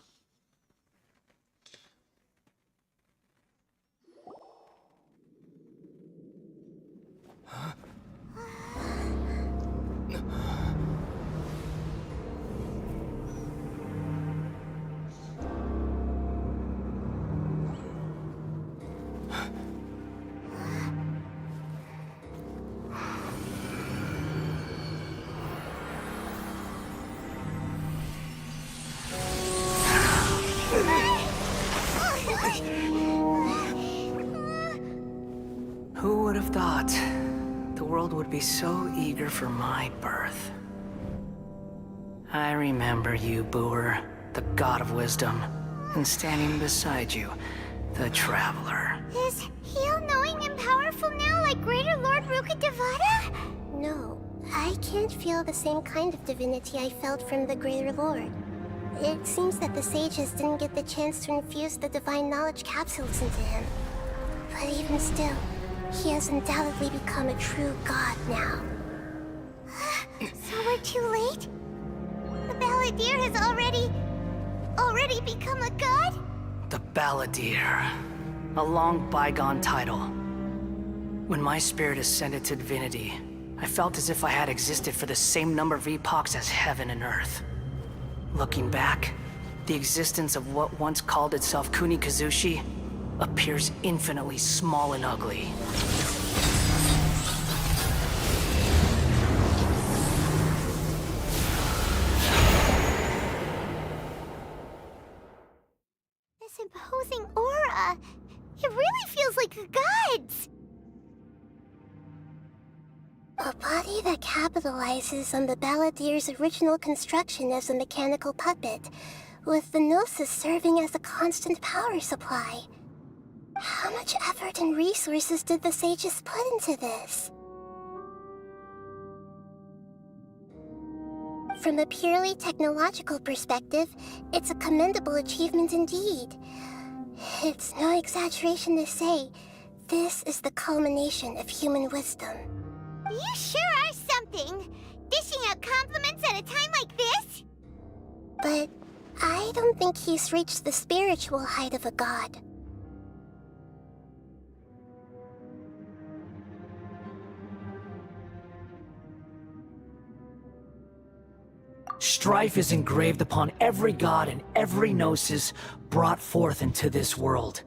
Who would have thought the world would be so eager for my birth? I remember you, Booer, the god of wisdom, and standing beside you, the traveler. Is he all-knowing and powerful now like Greater Lord Rukkhadevata? No, I can't feel the same kind of divinity I felt from the Greater Lord. It seems that the sages didn't get the chance to infuse the divine knowledge capsules into him. But even still, he has undoubtedly become a true god now. So we're too late? The Balladeer has already become a god? The Balladeer. A long bygone title. When my spirit ascended to divinity, I felt as if I had existed for the same number of epochs as heaven and earth. Looking back, the existence of what once called itself Kunikazushi appears infinitely small and ugly. This imposing aura, it really feels like the gods! A body that capitalizes on the Balladeer's original construction as a mechanical puppet, with the Gnosis serving as a constant power supply. How much effort and resources did the sages put into this? From a purely technological perspective, it's a commendable achievement indeed. It's no exaggeration to say, this is the culmination of human wisdom. You sure are something! Dishing out compliments at a time like this? But I don't think he's reached the spiritual height of a god. Strife is engraved upon every god and every gnosis brought forth into this world.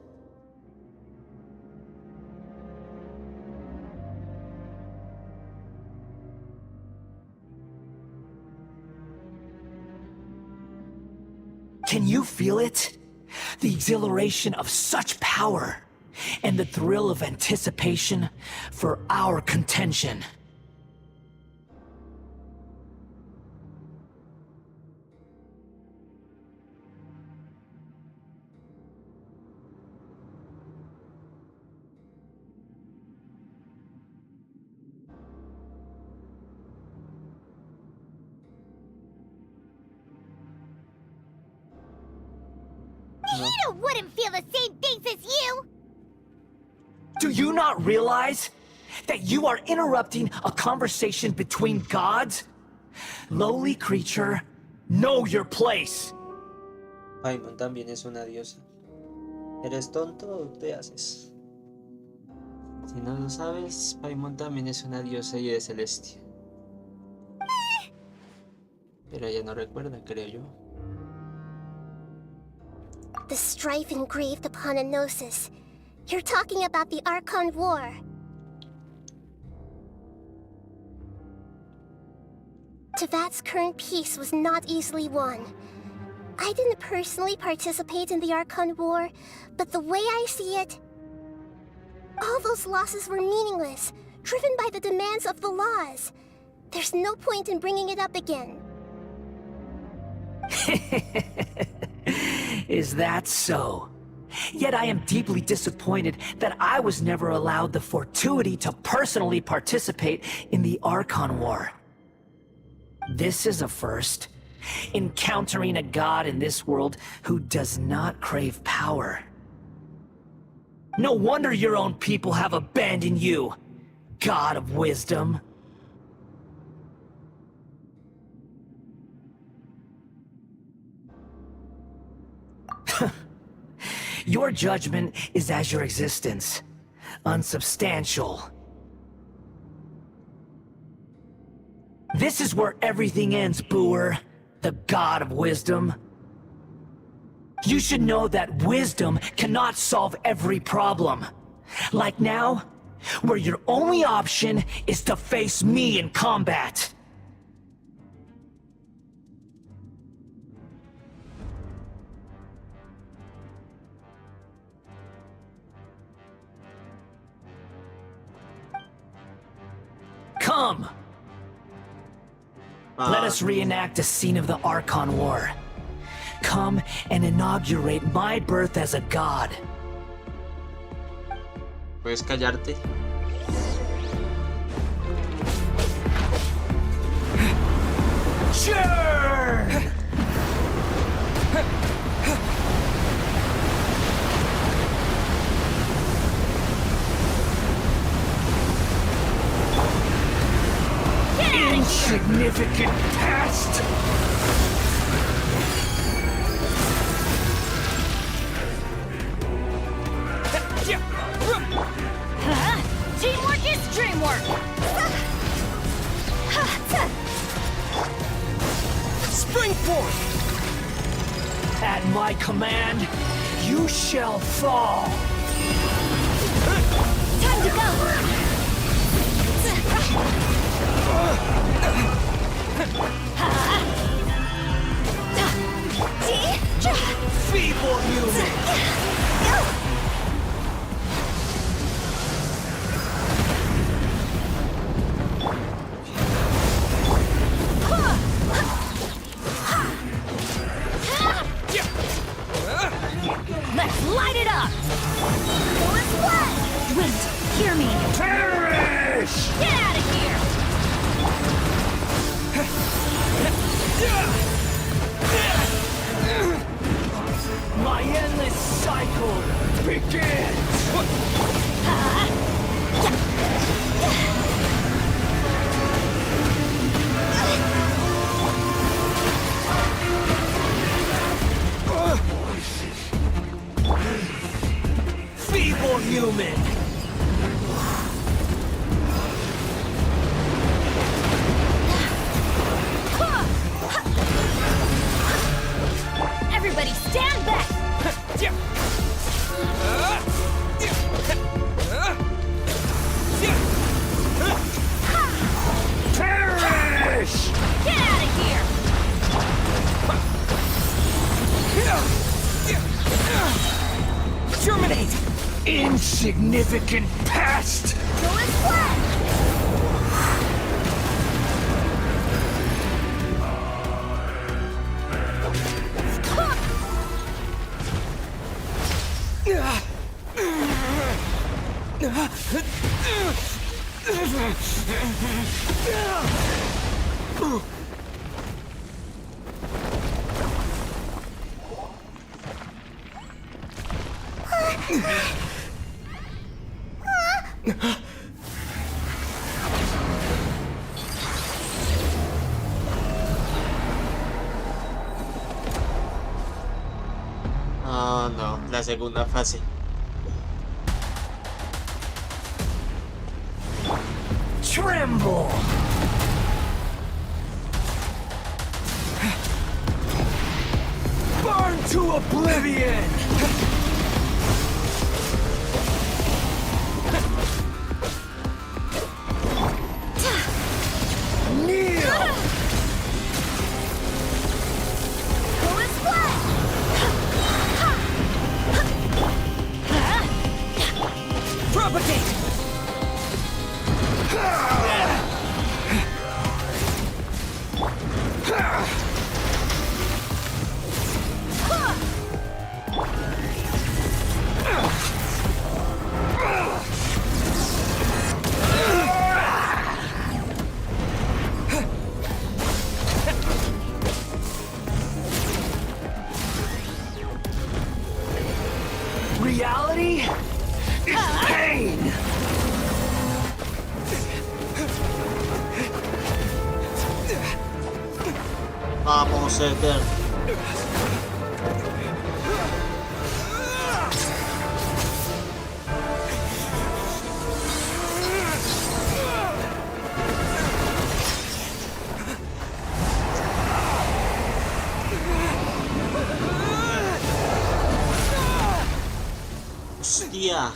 Can you feel it? The exhilaration of such power. and the thrill of anticipation for our contention. Nihito wouldn't feel the same things as you! Do you not realize that you are interrupting a conversation between gods? Lowly creature, know your place. Paimon también es una diosa. ¿Eres tonto o te haces? Si no lo sabes, Paimon también es una diosa y de Celestia. Pero ella no recuerda, creo yo. The strife engraved upon a gnosis. You're talking about the Archon War. Tevat's current peace was not easily won. I didn't personally participate in the Archon War, but the way I see it, all those losses were meaningless, driven by the demands of the laws. There's no point in bringing it up again. Is that so? Yet I am deeply disappointed that I was never allowed the fortuity to personally participate in the Archon War. This is a first. Encountering a god in this world who does not crave power. No wonder your own people have abandoned you, God of Wisdom. Your judgment is as your existence, unsubstantial. This is where everything ends, Booer, the God of Wisdom. You should know that wisdom cannot solve every problem. Like now, where your only option is to face me in combat. Come! Let us reenact a scene of the Archon War. Come and inaugurate my birth as a god. ¿Puedes callarte? Sure! Insignificant pest! Teamwork is dreamwork! Spring forth! At my command, you shall fall! Time to go! Feeble human! Let's light it up! Wait, hear me! Perish! Get out of here! insignificant pest! Go and flash! Oh no, la segunda fase. Tremble! Burn to oblivion! Kneel! Go and splash! Propagate! Reality is pain! Vamos, Ether. Hostia.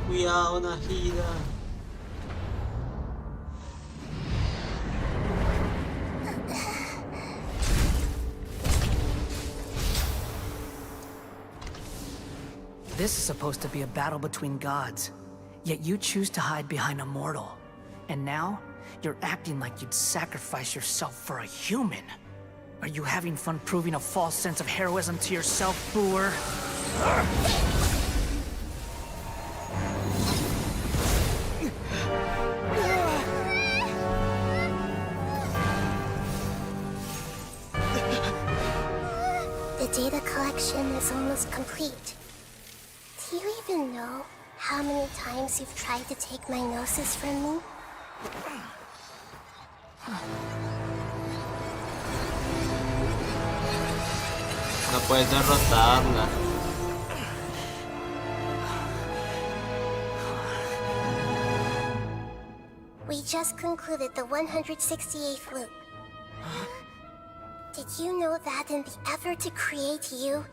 Cuidado, Najida. This is supposed to be a battle between gods, yet you choose to hide behind a mortal. And now, you're acting like you'd sacrifice yourself for a human. Are you having fun proving a false sense of heroism to yourself, Boor? The data collection is almost complete. Do you even know how many times you've tried to take my gnosis from me? No puedes derrotarla. We just concluded the 168th loop. Did you know that in the effort to create you,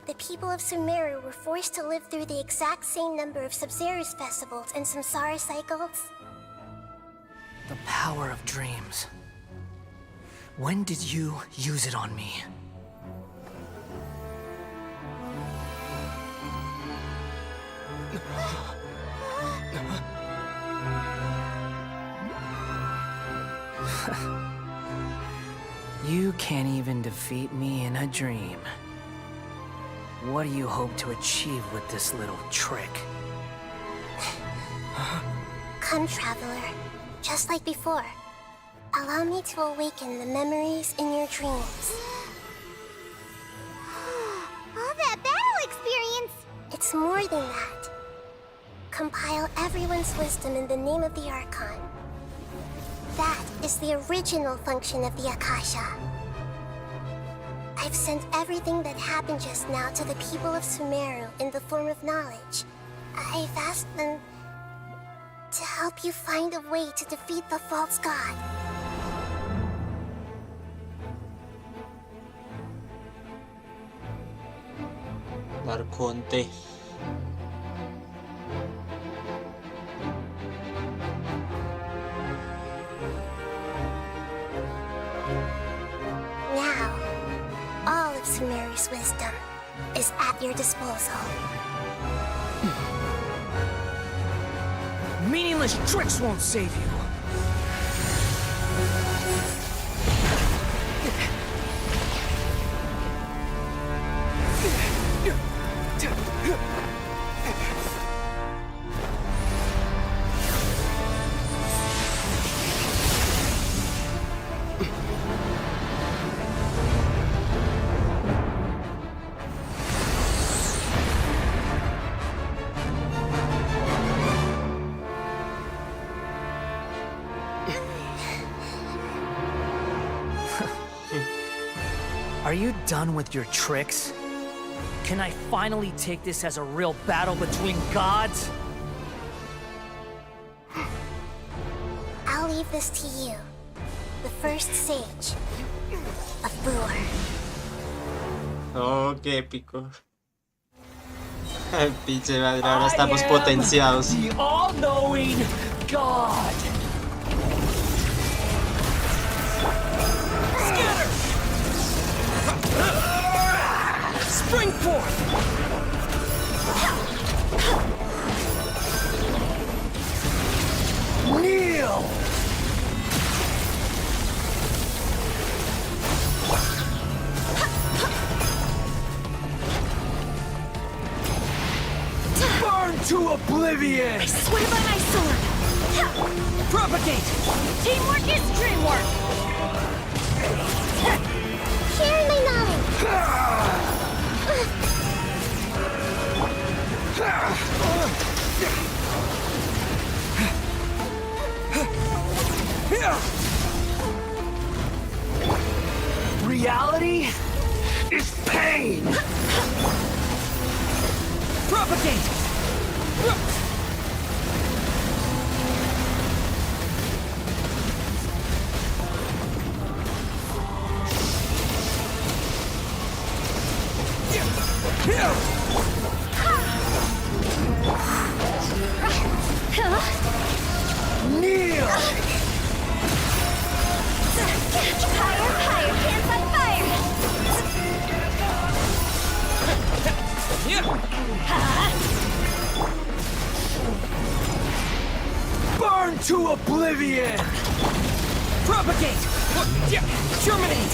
the people of Sumeru were forced to live through the exact same number of Sub-Zerus festivals and Samsara cycles? The power of dreams. When did you use it on me? You can't even defeat me in a dream. What do you hope to achieve with this little trick? Come, Traveler. Just like before. Allow me to awaken the memories in your dreams. All that battle experience! It's more than that. Compile everyone's wisdom in the name of the Archon. That is the original function of the Akasha. I've sent everything that happened just now to the people of Sumeru in the form of knowledge. I've asked them to help you find a way to defeat the false god. Arconte. Now, all of Sumeru's wisdom is at your disposal. Meaningless tricks won't save you. Are you done with your tricks? Can I finally take this as a real battle between gods? I'll leave this to you, the first sage of Brewer. Oh, qué épico. Pinche madre, ahora estamos potenciados. The all-knowing God. Scatter! Spring forth! Kneel! Burn to oblivion! I swear by my sword! Propagate! Teamwork is dreamwork! Share my knowledge! Reality is pain! Propagate! Kneel! Higher, hands on fire! Burn to oblivion! Propagate! Terminate!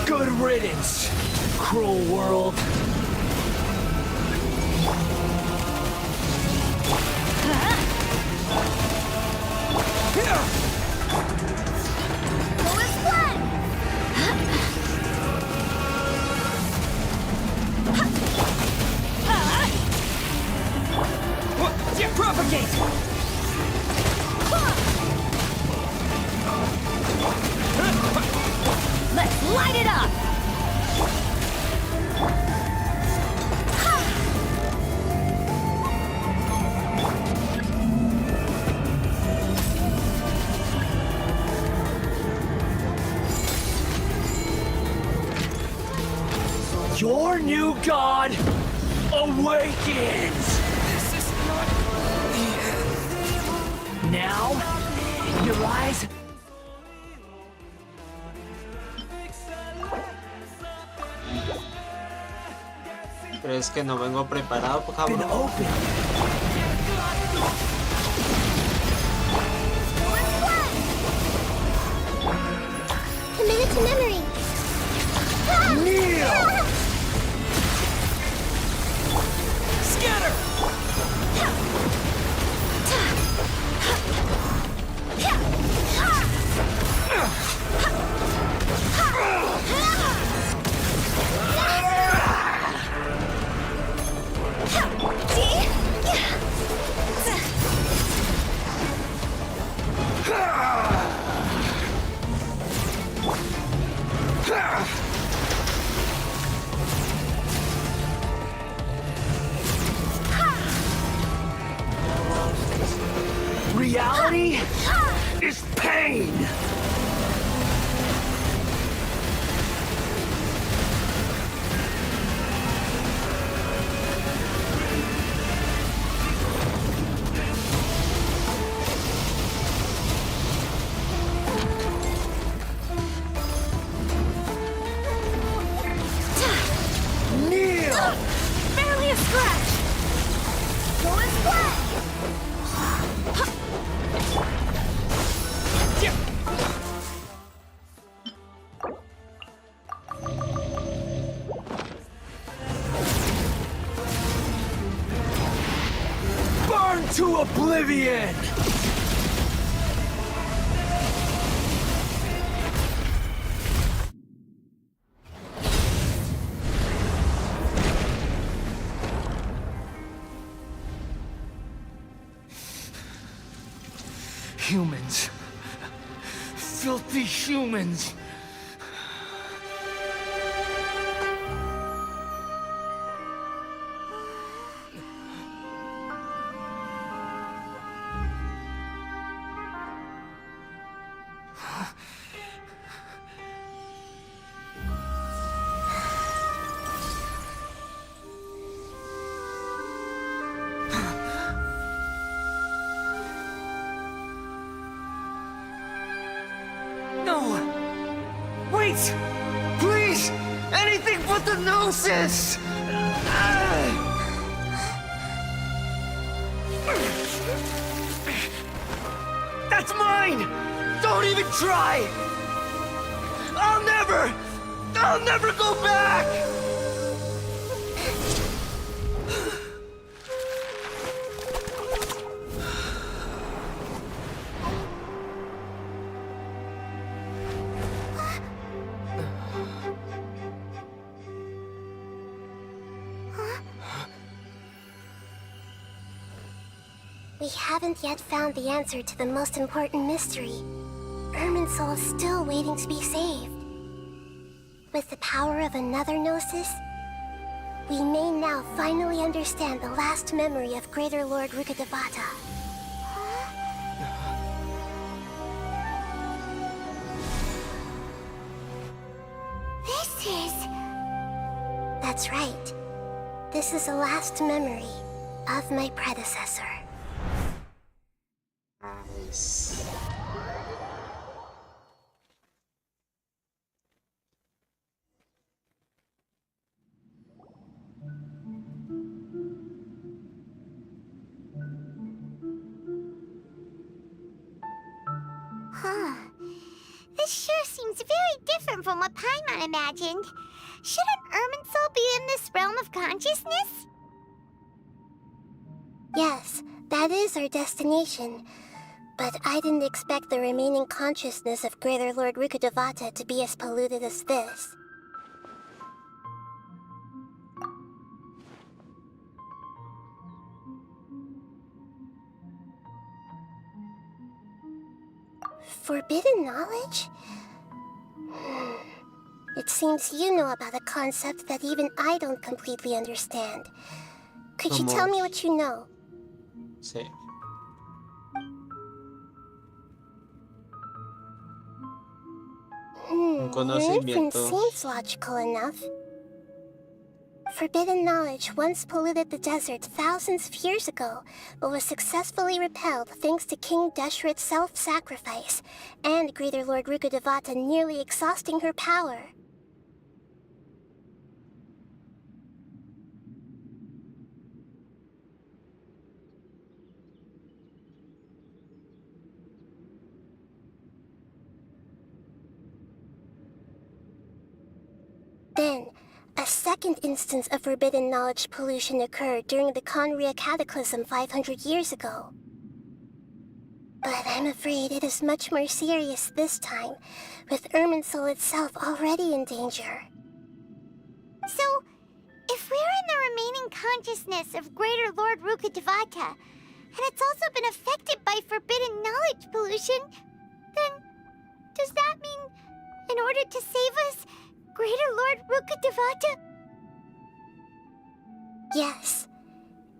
Good riddance, cruel world. Lowest blood! Propagate! Let's light it up! Your new god awakens! This is not the end. Now, your eyes... Pero es que no vengo preparado, cabrón. Commit it to memory! Kneel! Scatter! Reality is pain! to oblivion! Humans. Filthy humans. Wait! Please! Anything but the Gnosis! That's mine! Don't even try! I'll never go back! We haven't yet found the answer to the most important mystery. Irminsul is still waiting to be saved. With the power of another Gnosis, we may now finally understand the last memory of Greater Lord Rukkhadevata. That's right. This is the last memory of my predecessor. Nice. Huh. This sure seems very different from what Paimon imagined. Shouldn't Irminsul be in this realm of consciousness? Yes, that is our destination. But I didn't expect the remaining consciousness of Greater Lord Rukkhadevata to be as polluted as this. Forbidden knowledge? It seems you know about a concept that even I don't completely understand. Could you tell me what you know? Sí. Un Everything conocimiento. seems logical enough. Forbidden knowledge once polluted the desert thousands of years ago, but was successfully repelled thanks to King Deshret's self-sacrifice, and Greater Lord Rukkhadevata nearly exhausting her power. Then, a second instance of forbidden knowledge pollution occurred during the Conria Cataclysm 500 years ago. But I'm afraid it is much more serious this time, with Irminsul itself already in danger. So, if we're in the remaining consciousness of Greater Lord Rukkhadevata, and it's also been affected by forbidden knowledge pollution, then does that mean, in order to save us, Greater Lord Rukkhadevata? Yes.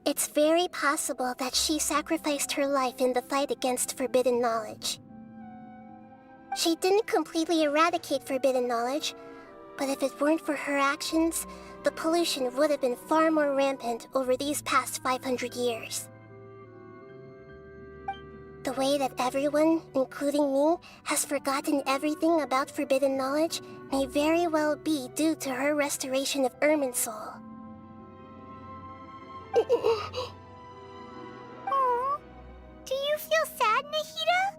It's very possible that she sacrificed her life in the fight against forbidden knowledge. She didn't completely eradicate forbidden knowledge, but if it weren't for her actions, the pollution would have been far more rampant over these past 500 years. The way that everyone, including me, has forgotten everything about forbidden knowledge may very well be due to her restoration of Irminsul. Aww. Do you feel sad, Nahida?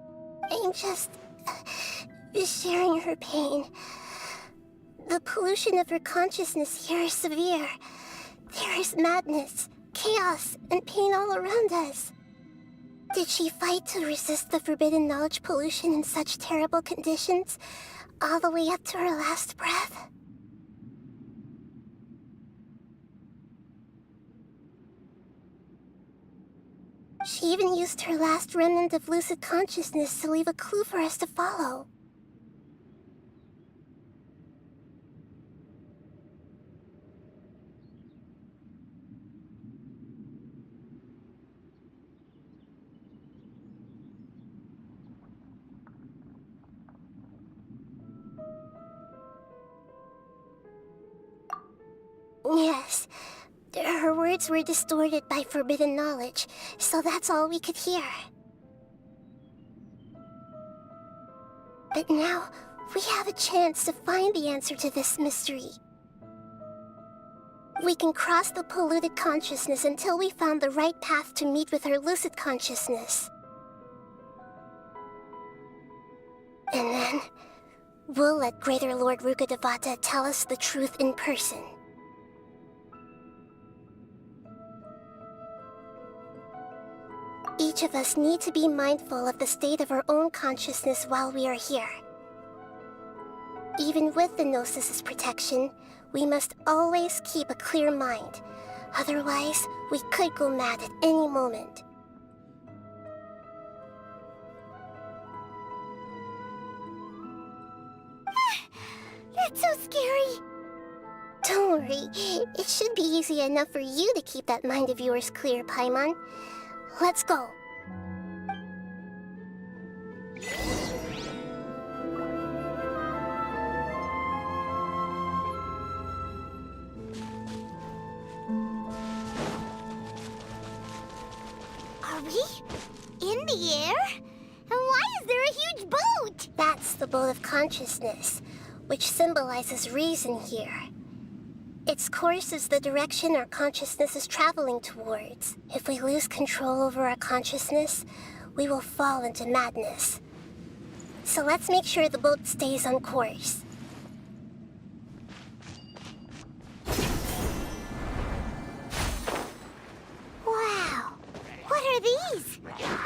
I'm just sharing her pain. The pollution of her consciousness here is severe. There is madness, chaos, and pain all around us. Did she fight to resist the forbidden knowledge pollution in such terrible conditions, all the way up to her last breath? She even used her last remnant of lucid consciousness to leave a clue for us to follow. Yes. Her words were distorted by forbidden knowledge, so that's all we could hear. But now, we have a chance to find the answer to this mystery. We can cross the polluted consciousness until we found the right path to meet with her lucid consciousness. And then, we'll let Greater Lord Rukkhadevata tell us the truth in person. Each of us need to be mindful of the state of our own consciousness while we are here. Even with the Gnosis' protection, we must always keep a clear mind. Otherwise, we could go mad at any moment. That's so scary. Don't worry, it should be easy enough for you to keep that mind of yours clear, Paimon. Let's go. Are we in the air? And why is there a huge boat? That's the boat of consciousness, which symbolizes reason here. Its course is the direction our consciousness is traveling towards. If we lose control over our consciousness, we will fall into madness. So let's make sure the boat stays on course. Wow! What are these?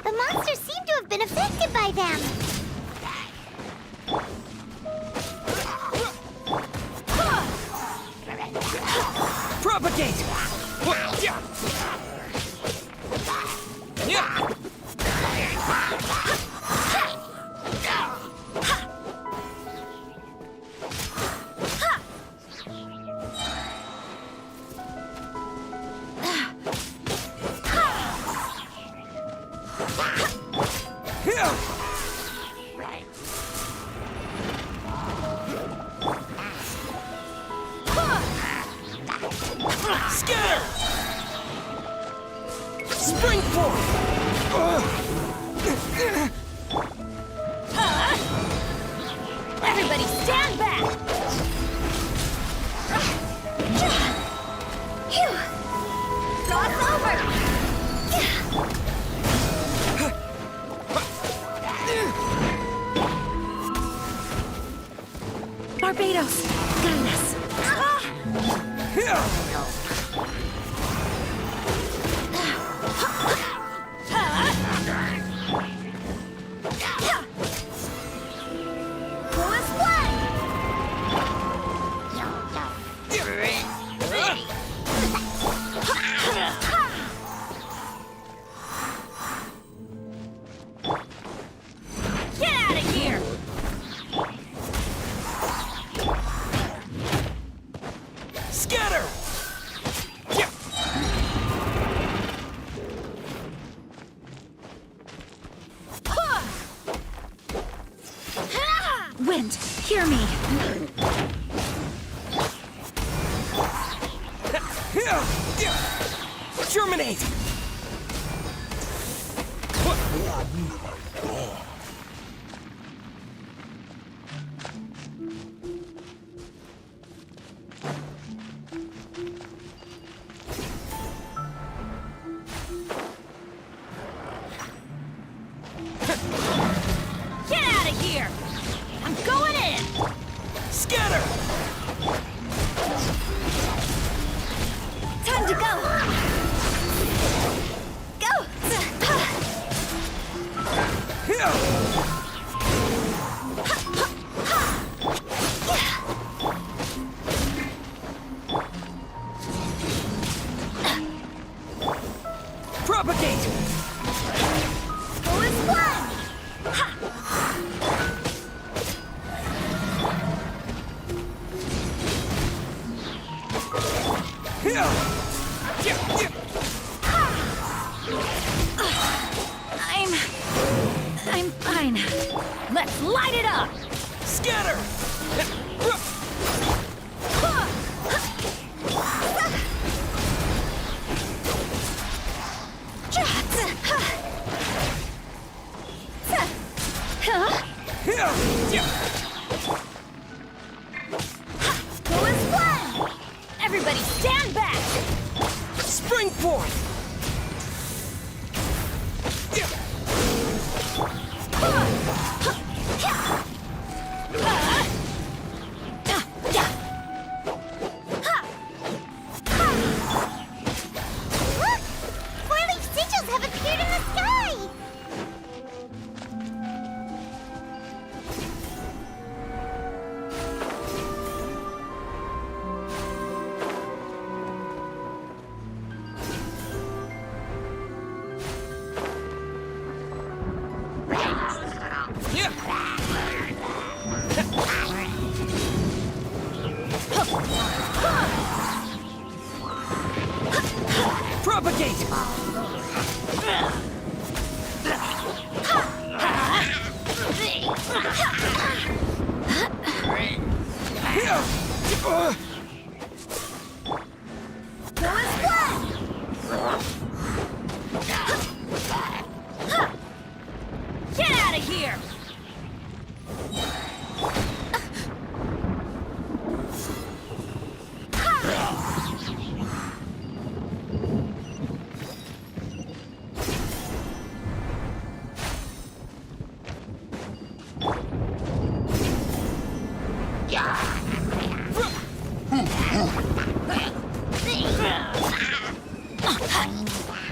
The monsters seem to have been affected by them. Propagate! Scatter! Spring forth! Everybody stand back! Cross over! Barbados, guide us. Wind, hear me. Germinate! Get out of here! I'm going in! Scatter! Time to go! Go! Who is one? I'm fine. Let's light it up! Scatter! Who is one? Everybody stand back! Spring forth! Look! Four-leaf sigils have appeared in the sky! Propagate! Get out of here!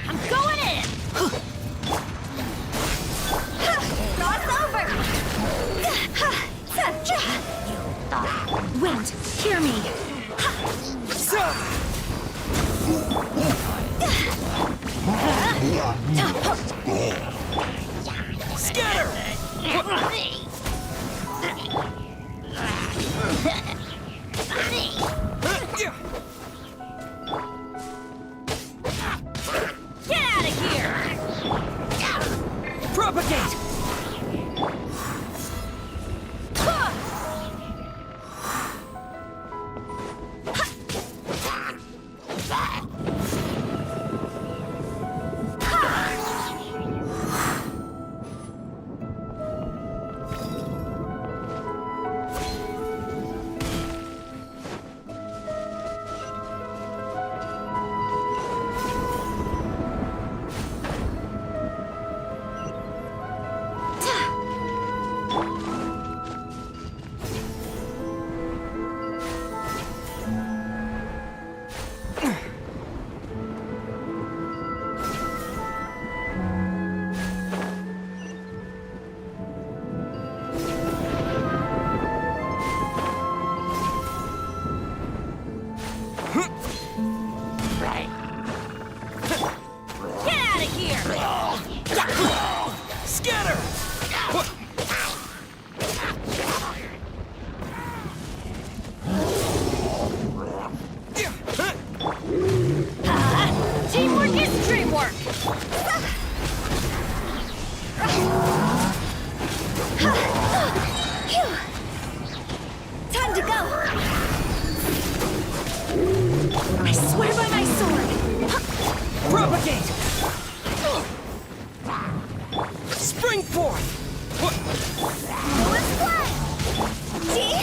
I'm going in! Cross over! Wind, hear me! Scatter! Get out of here! Propagate! Get out of here! Scatter! Teamwork is dreamwork! Phew. Time to go! I swear by my sword! Propagate! Spring forth! Who is one? See?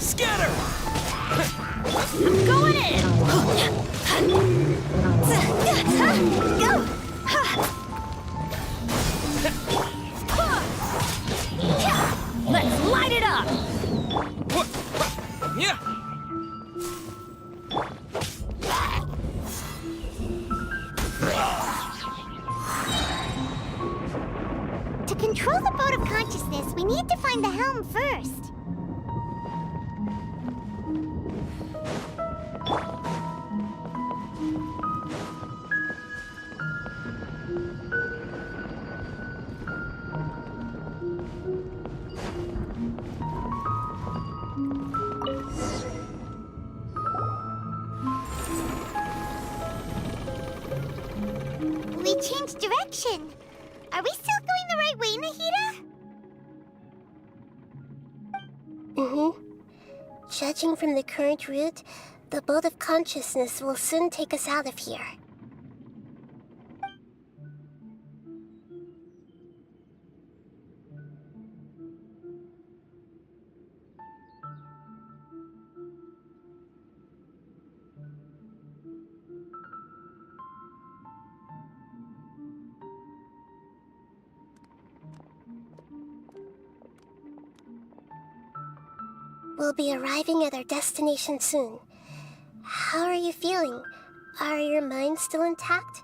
Scatter! I'm going in! Go! Let's light it up! Yeah! To control the boat of consciousness, we need to find the helm first. completely changed direction. Are we still going the right way, Nahida? Mm-hmm. Judging from the current route, the boat of consciousness will soon take us out of here. We'll be arriving at our destination soon. How are you feeling? Are your minds still intact?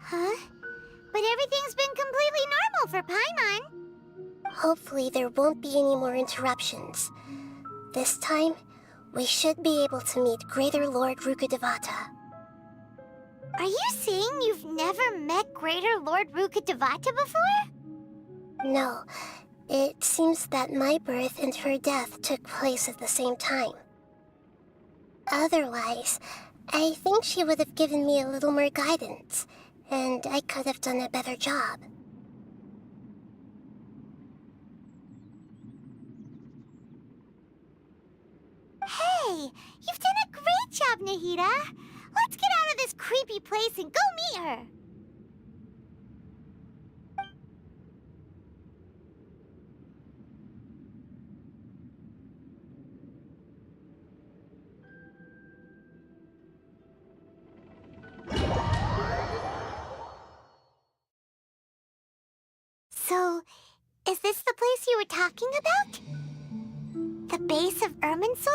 Huh? But everything's been completely normal for Paimon. Hopefully there won't be any more interruptions. This time, we should be able to meet Greater Lord Rukkhadevata. Are you saying you've never met Greater Lord Rukkhadevata before? No, it seems that my birth and her death took place at the same time. Otherwise, I think she would have given me a little more guidance, and I could have done a better job. Hey, you've done a great job, Nahida. Let's get out of this creepy place and go meet her. So, is this the place you were talking about? The base of Irminsul?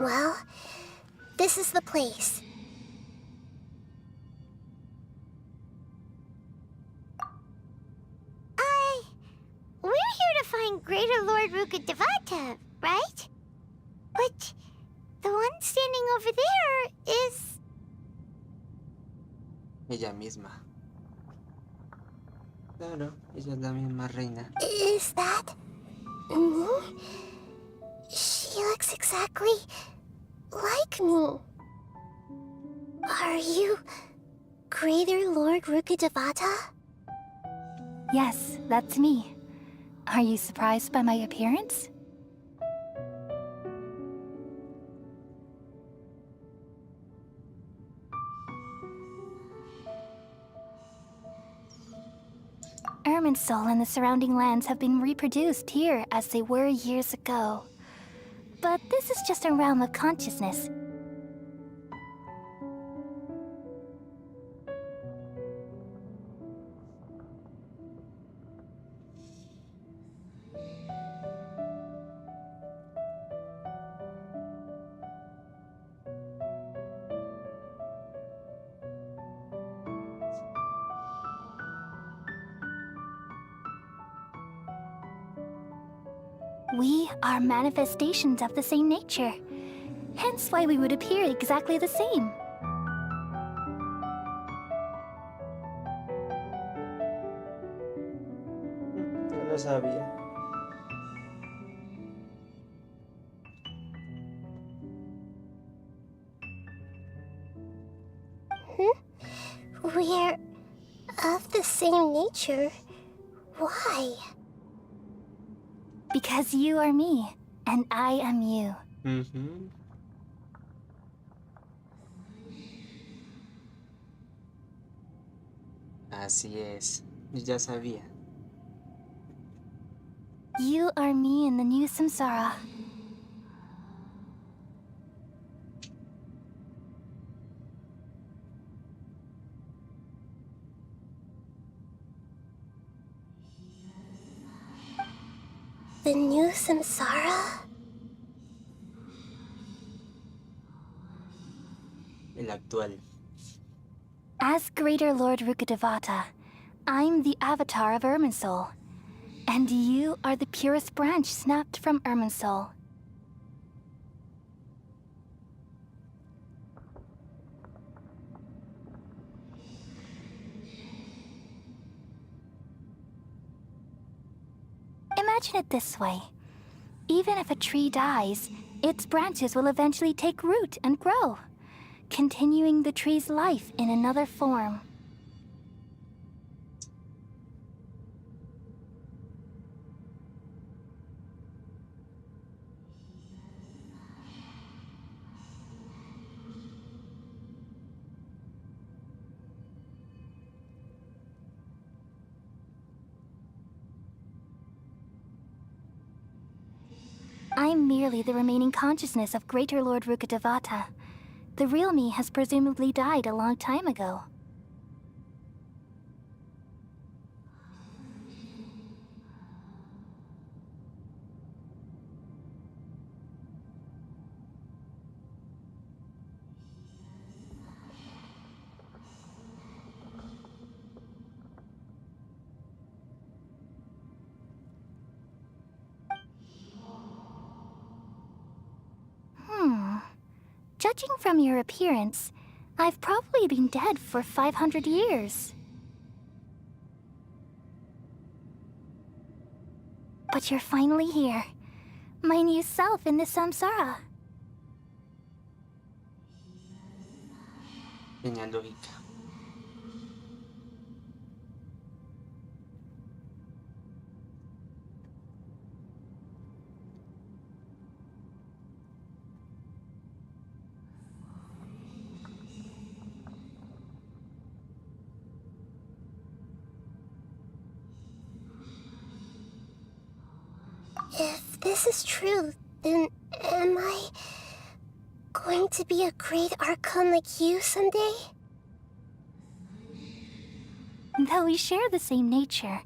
Well, this is the place. We're here to find Greater Lord Rukkhadevata, right? But the one standing over there is... Ella misma. Claro, ella es la misma reina. Is that me? She looks exactly like me. Are you Greater Lord Rukkhadevata? Yes, that's me. Are you surprised by my appearance? Irminsul and the surrounding lands have been reproduced here as they were years ago. But this is just a realm of consciousness. We are manifestations of the same nature. Hence why we would appear exactly the same. Ya lo sabía. We're of the same nature. Why? Because you are me, and I am you. Así es. Yo ya sabía. You are me in the new samsara. The new samsara? El actual. As Greater Lord Rukkhadevata, I'm the avatar of Irminsul. And you are the purest branch snapped from Irminsul. Imagine it this way. Even if a tree dies, its branches will eventually take root and grow, continuing the tree's life in another form. I'm merely the remaining consciousness of Greater Lord Rukkhadevata. The real me has presumably died a long time ago. Judging from your appearance, I've probably been dead for 500 years. But you're finally here. My new self in the samsara. Tenía lógica. If this is true, then am I going to be a great Archon like you someday? Though we share the same nature,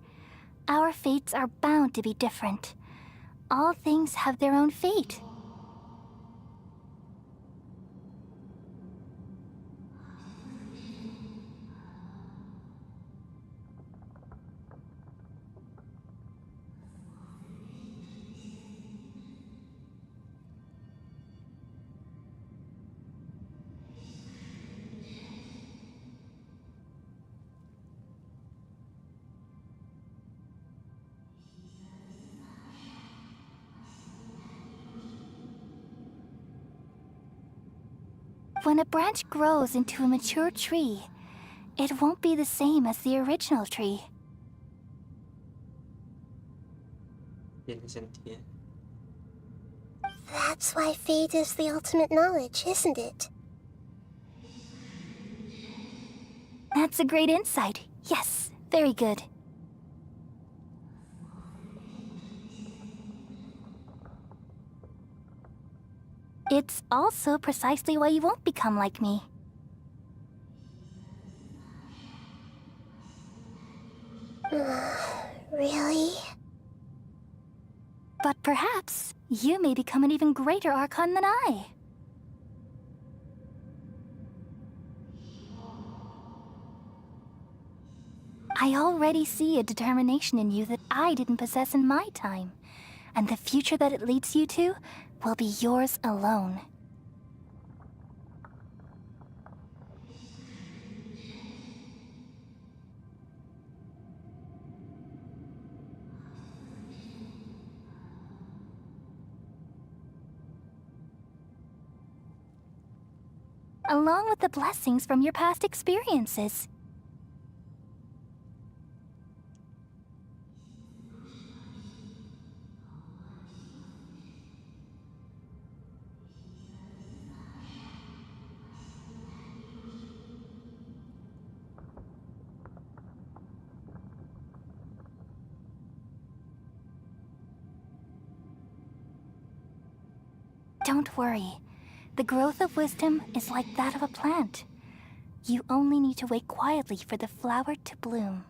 our fates are bound to be different. All things have their own fate. When a branch grows into a mature tree, it won't be the same as the original tree. Tiene sentido. That's why fate is the ultimate knowledge, isn't it? That's a great insight. Yes, very good. It's also precisely why you won't become like me. Really? But perhaps you may become an even greater Archon than I. I already see a determination in you that I didn't possess in my time, and the future that it leads you to will be yours alone. Along with the blessings from your past experiences. Don't worry. The growth of wisdom is like that of a plant. You only need to wait quietly for the flower to bloom.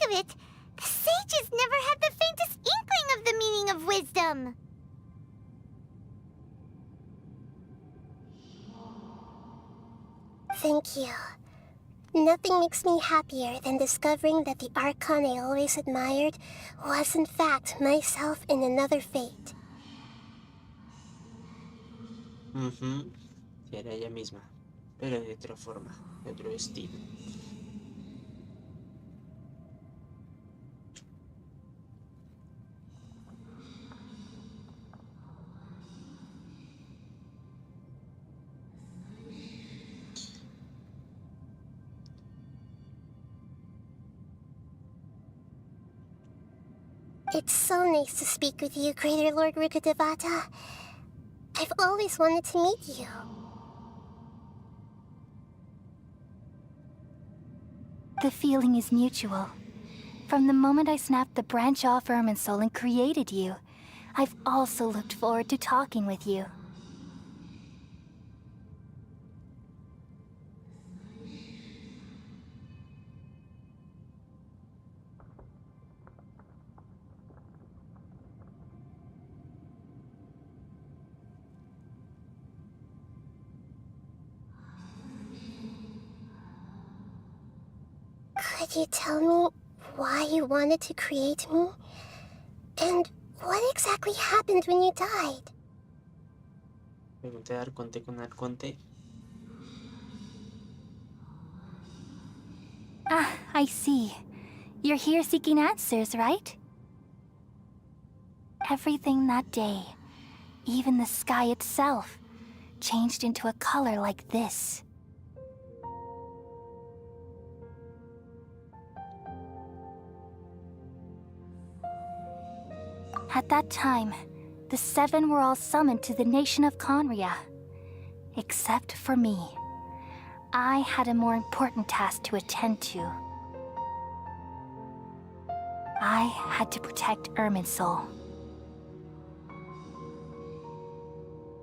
of it, the sages never had the faintest inkling of the meaning of wisdom. Thank you. Nothing makes me happier than discovering that the Archon I always admired was in fact myself in another fate. Era ella misma, pero de otra forma, de otro estilo. It's so nice to speak with you, Greater Lord Rukkhadevata. I've always wanted to meet you. The feeling is mutual. From the moment I snapped the branch off Irminsul and created you, I've also looked forward to talking with you. Could you tell me why you wanted to create me? And what exactly happened when you died? Pregunté a Arconte con Arconte. Ah, I see. You're here seeking answers, right? Everything that day, even the sky itself, changed into a color like this. At that time, the seven were all summoned to the nation of Conria. Except for me. I had a more important task to attend to. I had to protect Irminsul.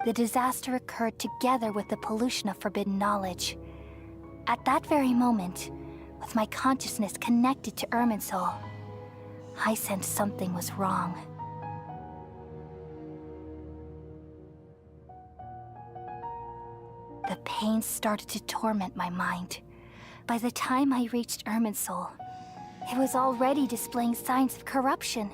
The disaster occurred together with the pollution of forbidden knowledge. At that very moment, with my consciousness connected to Irminsul, I sensed something was wrong. The pain started to torment my mind. By the time I reached Irminsul, it was already displaying signs of corruption.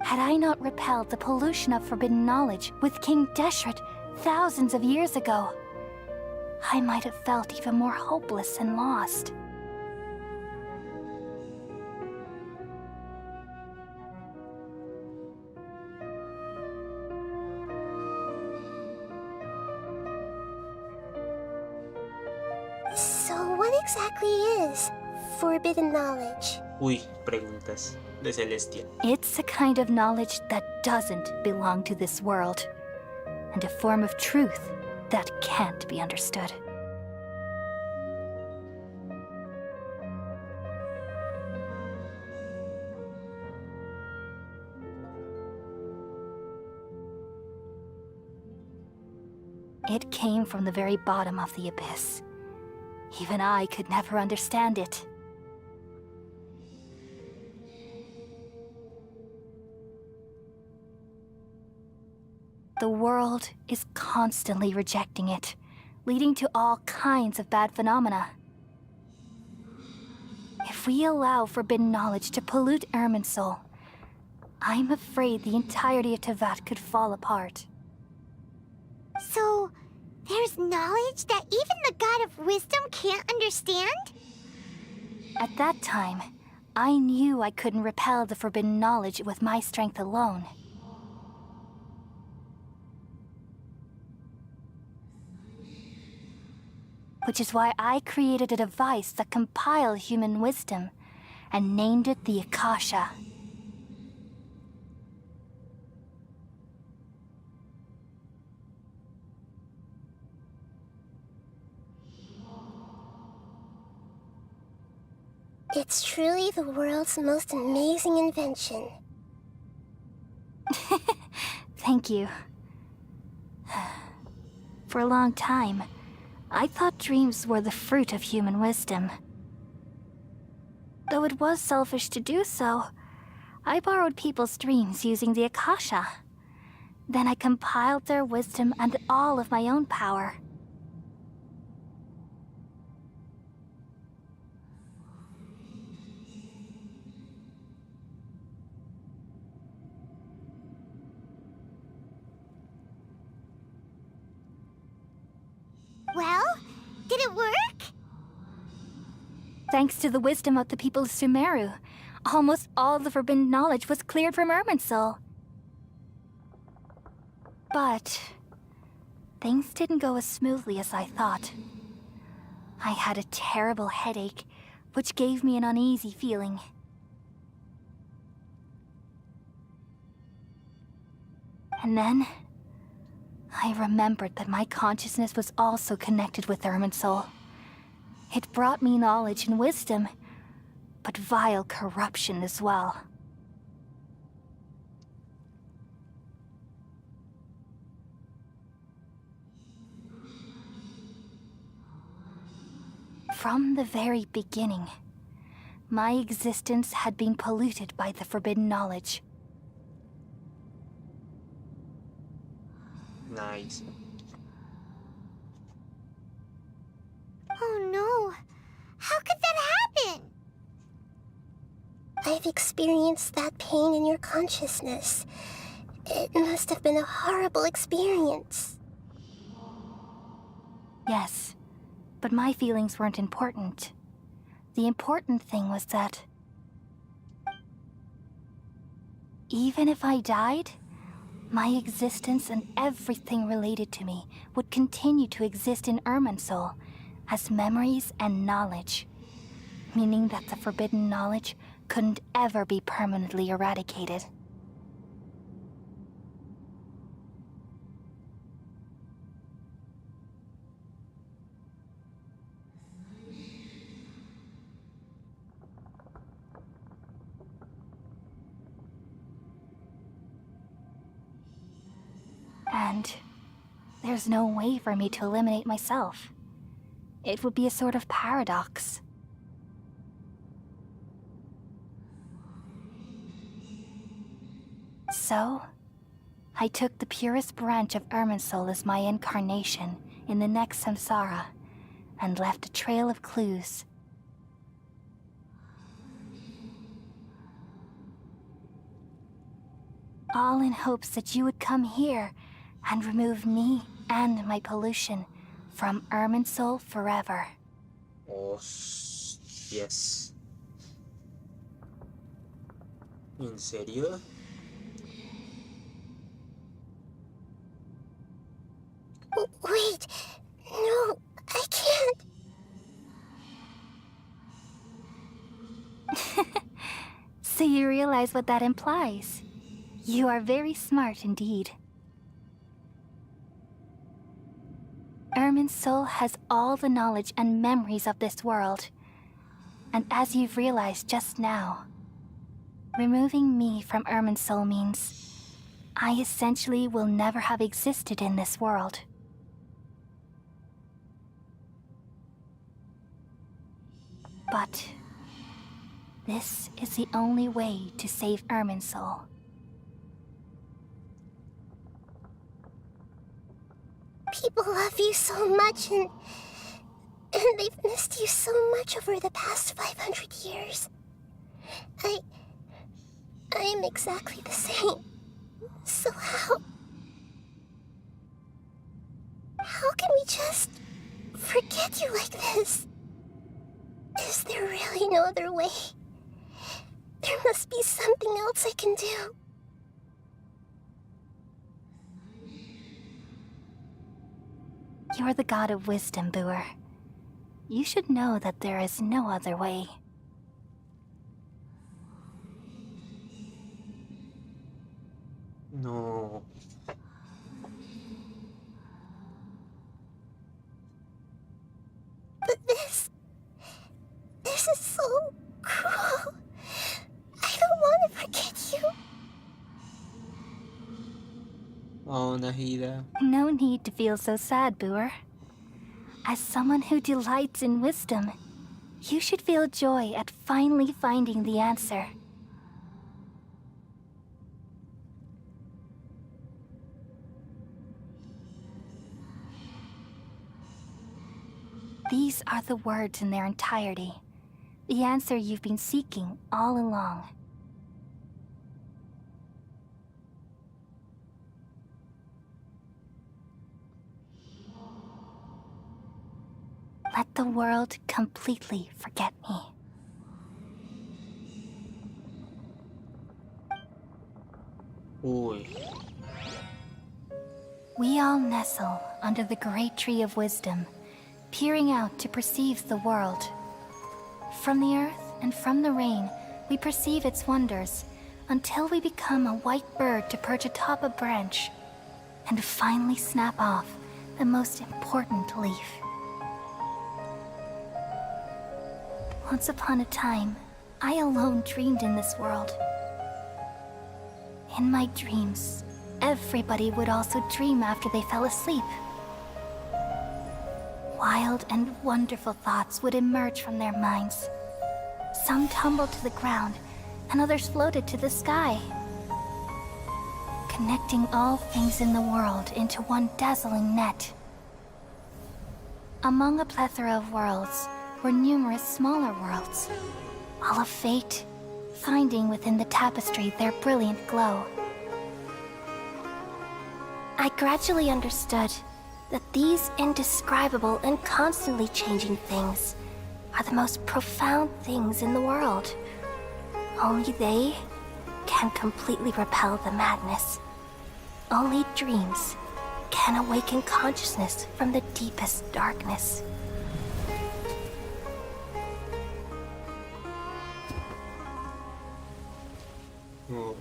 Had I not repelled the pollution of forbidden knowledge with King Deshret thousands of years ago, I might have felt even more hopeless and lost. So what exactly is forbidden knowledge? Uy, preguntas de Celestia. It's a kind of knowledge that doesn't belong to this world, and a form of truth that can't be understood. It came from the very bottom of the abyss. Even I could never understand it. The world is constantly rejecting it, leading to all kinds of bad phenomena. If we allow forbidden knowledge to pollute Irminsul, I'm afraid the entirety of Teyvat could fall apart. So, there's knowledge that even the God of Wisdom can't understand? At that time, I knew I couldn't repel the forbidden knowledge with my strength alone. Which is why I created a device that compiled human wisdom and named it the Akasha. It's truly the world's most amazing invention. Thank you. For a long time, I thought dreams were the fruit of human wisdom. though it was selfish to do so. I borrowed people's dreams using the Akasha. Then I compiled their wisdom and all of my own power. Well, did it work? Thanks to the wisdom of the people of Sumeru, almost all the forbidden knowledge was cleared from Irminsul. But things didn't go as smoothly as I thought. I had a terrible headache, which gave me an uneasy feeling. And then I remembered that my consciousness was also connected with Irminsul. It brought me knowledge and wisdom, but vile corruption as well. From the very beginning, my existence had been polluted by the forbidden knowledge. Nice. Oh no. How could that happen? I've experienced that pain in your consciousness. It must have been a horrible experience. Yes, but my feelings weren't important. The important thing was that even if I died, my existence and everything related to me would continue to exist in Irminsul as memories and knowledge, meaning that the forbidden knowledge couldn't ever be permanently eradicated. And there's no way for me to eliminate myself. It would be a sort of paradox. So, I took the purest branch of Irminsul as my incarnation in the next samsara, and left a trail of clues. All in hopes that you would come here and remove me and my pollution from Irminsul forever. Oh, yes. ¿En serio? Wait, no, I can't. So you realize what that implies? You are very smart indeed. Irminsul has all the knowledge and memories of this world. And as you've realized just now, removing me from Irminsul means I essentially will never have existed in this world. But this is the only way to save Irminsul. People love you so much, and they've missed you so much over the past 500 years. I am exactly the same. So how can we just forget you like this? Is there really no other way? There must be something else I can do. You're the god of wisdom, Boer. You should know that there is no other way. No. But this is so cruel. I don't want to forget you. Oh, Nahida. No need to feel so sad, Boer. As someone who delights in wisdom, You should feel joy at finally finding the answer. These are the words in their entirety. The answer you've been seeking all along. Let the world completely forget me. Uy. We all nestle under the great tree of wisdom, peering out to perceive the world. From the earth and from the rain, we perceive its wonders, until we become a white bird to perch atop a branch, and finally snap off the most important leaf. Once upon a time, I alone dreamed in this world. In my dreams, everybody would also dream after they fell asleep. Wild and wonderful thoughts would emerge from their minds. Some tumbled to the ground, and others floated to the sky, connecting all things in the world into one dazzling net. Among a plethora of worlds were numerous smaller worlds, all of fate, finding within the tapestry their brilliant glow. I gradually understood that these indescribable and constantly changing things are the most profound things in the world. Only they can completely repel the madness. Only dreams can awaken consciousness from the deepest darkness. Oh.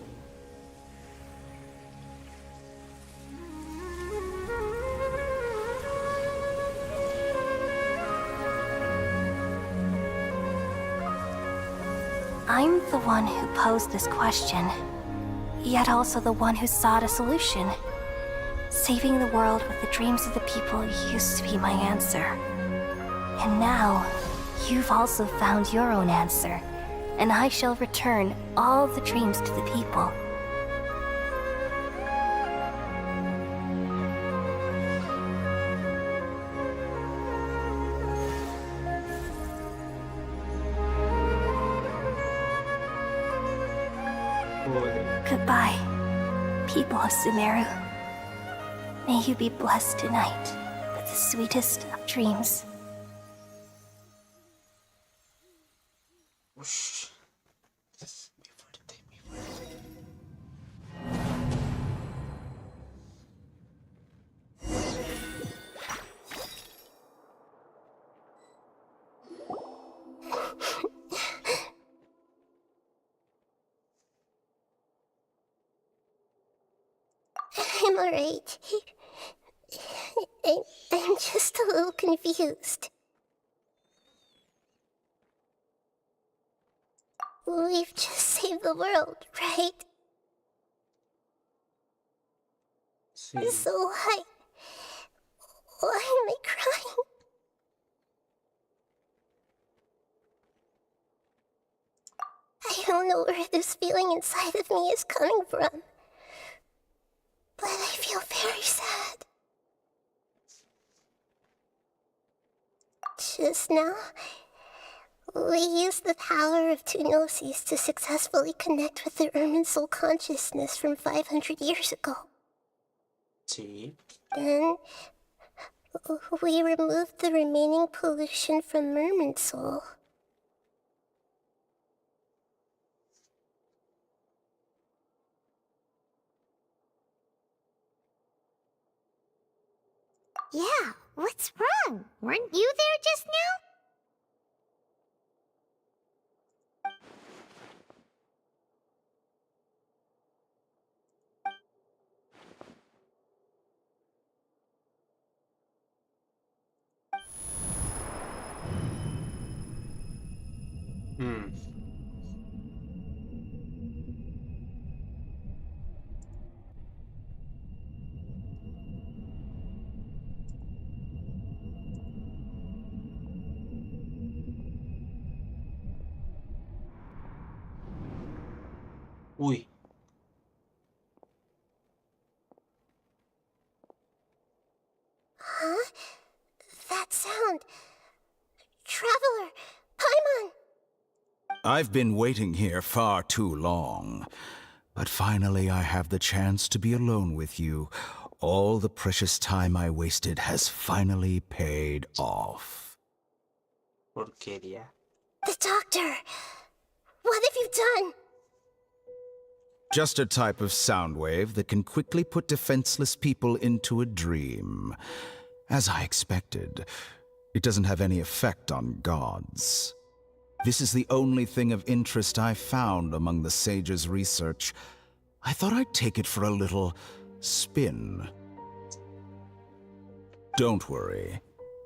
I'm the one who posed this question, yet also the one who sought a solution. Saving the world with the dreams of the people used to be my answer. And now, you've also found your own answer, and I shall return all the dreams to the people. Goodbye, people of Sumeru. May you be blessed tonight with the sweetest of dreams. Whoosh. I'm alright. I'm just a little confused. We've just saved the world, right? Sí. So why am I crying? I don't know where this feeling inside of me is coming from, but I feel very sad. Just now, we used the power of two gnosis to successfully connect with the Ermin soul consciousness from 500 years ago. Sí. Then, we removed the remaining pollution from Merman soul. Yeah, what's wrong? Weren't you there just now? Hmm. Uy. Huh? That sound. Traveler! Paimon! I've been waiting here far too long. But finally I have the chance to be alone with you. All the precious time I wasted has finally paid off. Porquería. The doctor! What have you done? Just a type of sound wave that can quickly put defenseless people into a dream. As I expected, it doesn't have any effect on gods. This is the only thing of interest I found among the sage's research. I thought I'd take it for a little spin. Don't worry.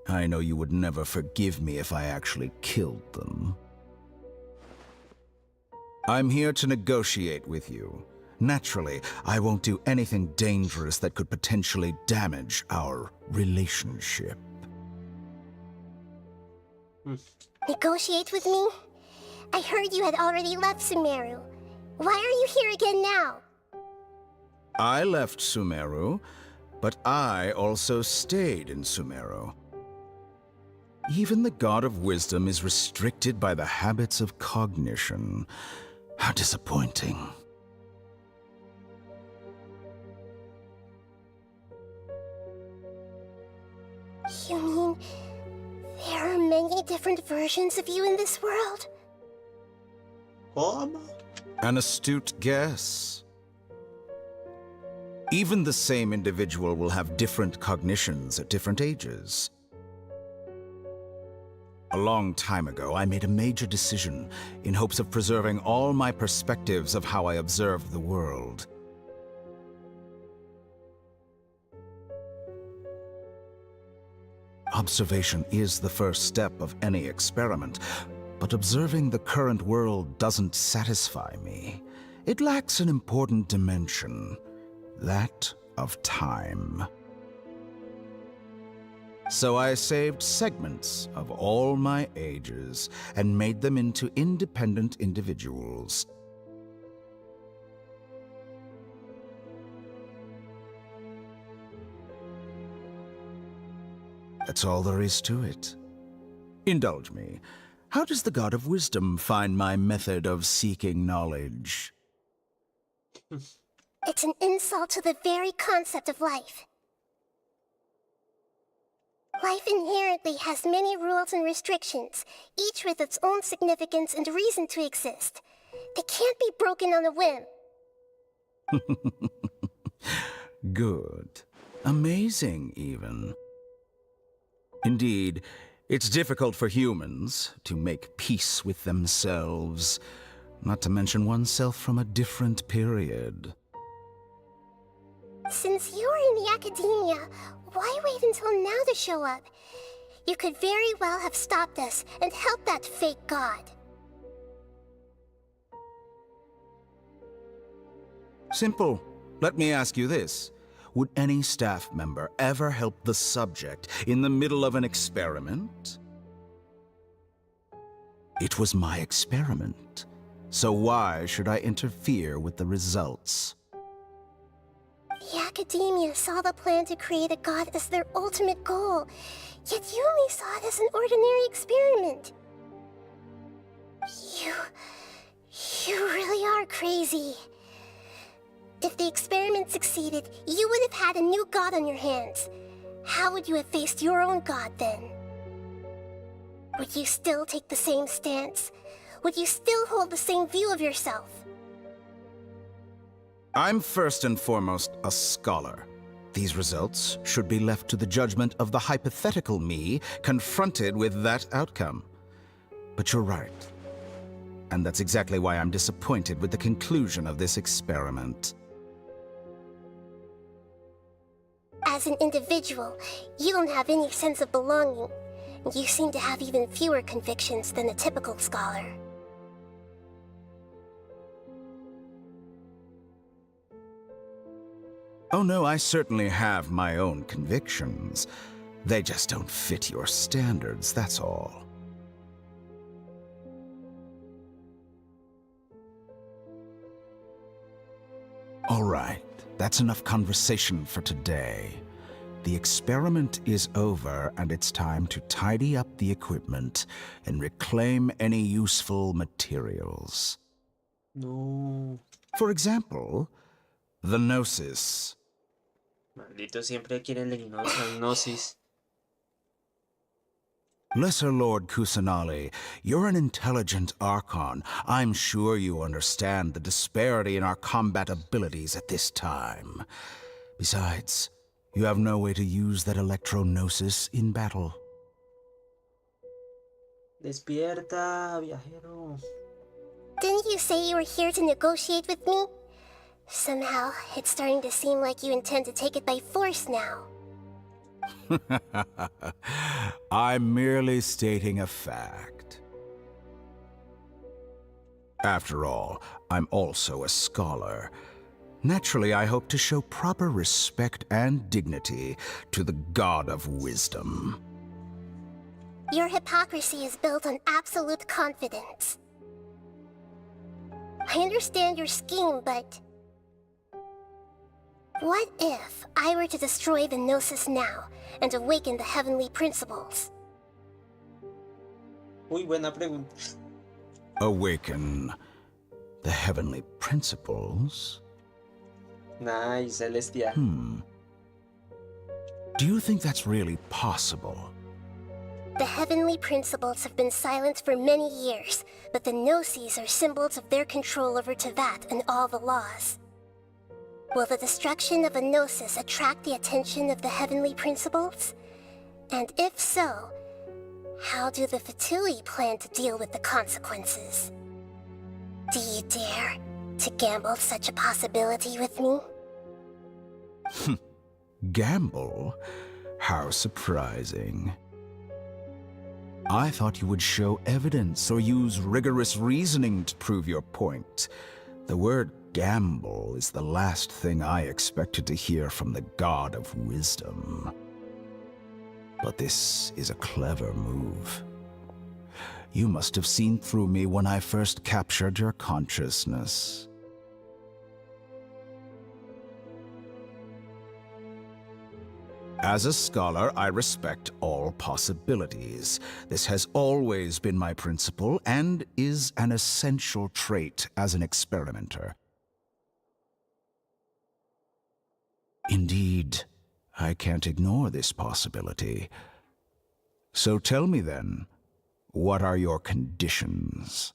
I know you would never forgive me if I actually killed them. I'm here to negotiate with you. Naturally, I won't do anything dangerous that could potentially damage our relationship. Negotiate with me? I heard you had already left Sumeru. Why are you here again now? I left Sumeru, but I also stayed in Sumeru. Even the God of Wisdom is restricted by the habits of cognition. How disappointing. You mean there are many different versions of you in this world? An astute guess. Even the same individual will have different cognitions at different ages. A long time ago, I made a major decision in hopes of preserving all my perspectives of how I observed the world. Observation is the first step of any experiment, but observing the current world doesn't satisfy me. It lacks an important dimension, that of time. So I saved segments of all my ages and made them into independent individuals. That's all there is to it. Indulge me. How does the God of Wisdom find my method of seeking knowledge? It's an insult to the very concept of life. Life inherently has many rules and restrictions, each with its own significance and reason to exist. They can't be broken on a whim. Good. Amazing, even. Indeed, it's difficult for humans to make peace with themselves, not to mention oneself from a different period. Since you were in the academia, why wait until now to show up? You could very well have stopped us and helped that fake god. Simple. Let me ask you this. Would any staff member ever help the subject in the middle of an experiment? It was my experiment, so why should I interfere with the results? The academia saw the plan to create a god as their ultimate goal, yet you only saw it as an ordinary experiment. You really are crazy. If the experiment succeeded, you would have had a new god on your hands. How would you have faced your own god then? Would you still take the same stance? Would you still hold the same view of yourself? I'm first and foremost a scholar. These results should be left to the judgment of the hypothetical me confronted with that outcome. But you're right. And that's exactly why I'm disappointed with the conclusion of this experiment. As an individual, you don't have any sense of belonging. You seem to have even fewer convictions than a typical scholar. Oh no, I certainly have my own convictions. They just don't fit your standards, that's all. All right, that's enough conversation for today. The experiment is over, and it's time to tidy up the equipment and reclaim any useful materials. No. For example, the Gnosis. Maldito, siempre quieren la gnosis. Lesser Lord Kusanali, you're an intelligent Archon. I'm sure you understand the disparity in our combat abilities at this time. Besides, you have no way to use that electro-gnosis in battle. Despierta, viajero. Didn't you say you were here to negotiate with me? Somehow, it's starting to seem like you intend to take it by force now. I'm merely stating a fact. After all, I'm also a scholar. Naturally, I hope to show proper respect and dignity to the God of Wisdom. Your hypocrisy is built on absolute confidence. I understand your scheme, but... what if I were to destroy the Gnosis now and awaken the heavenly principles? Muy buena pregunta. Awaken the heavenly principles? Nice, Celestia. Do you think that's really possible? The heavenly principles have been silent for many years, but the Gnosis are symbols of their control over Teyvat and all the laws. Will the destruction of a Gnosis attract the attention of the heavenly principles? And if so, how do the Fatui plan to deal with the consequences? Do you dare to gamble such a possibility with me? Gamble? How surprising. I thought you would show evidence or use rigorous reasoning to prove your point. The word gamble is the last thing I expected to hear from the God of Wisdom. But this is a clever move. You must have seen through me when I first captured your consciousness. As a scholar, I respect all possibilities. This has always been my principle and is an essential trait as an experimenter. Indeed, I can't ignore this possibility. So tell me then, what are your conditions?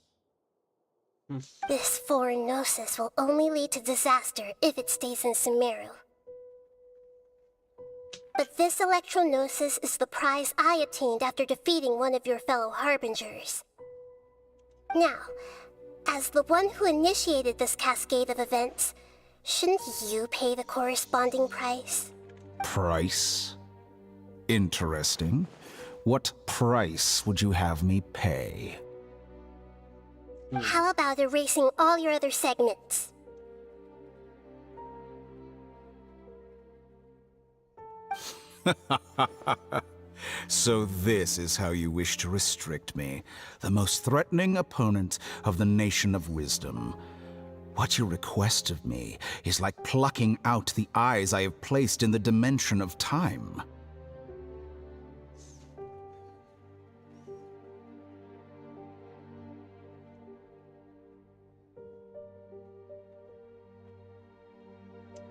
This foreign Gnosis will only lead to disaster if it stays in Sumeru. But this electro-gnosis is the prize I obtained after defeating one of your fellow Harbingers. Now, as the one who initiated this cascade of events, shouldn't you pay the corresponding price? Price? Interesting. What price would you have me pay? How about erasing all your other segments? So this is how you wish to restrict me, the most threatening opponent of the Nation of Wisdom. What you request of me is like plucking out the eyes I have placed in the dimension of time.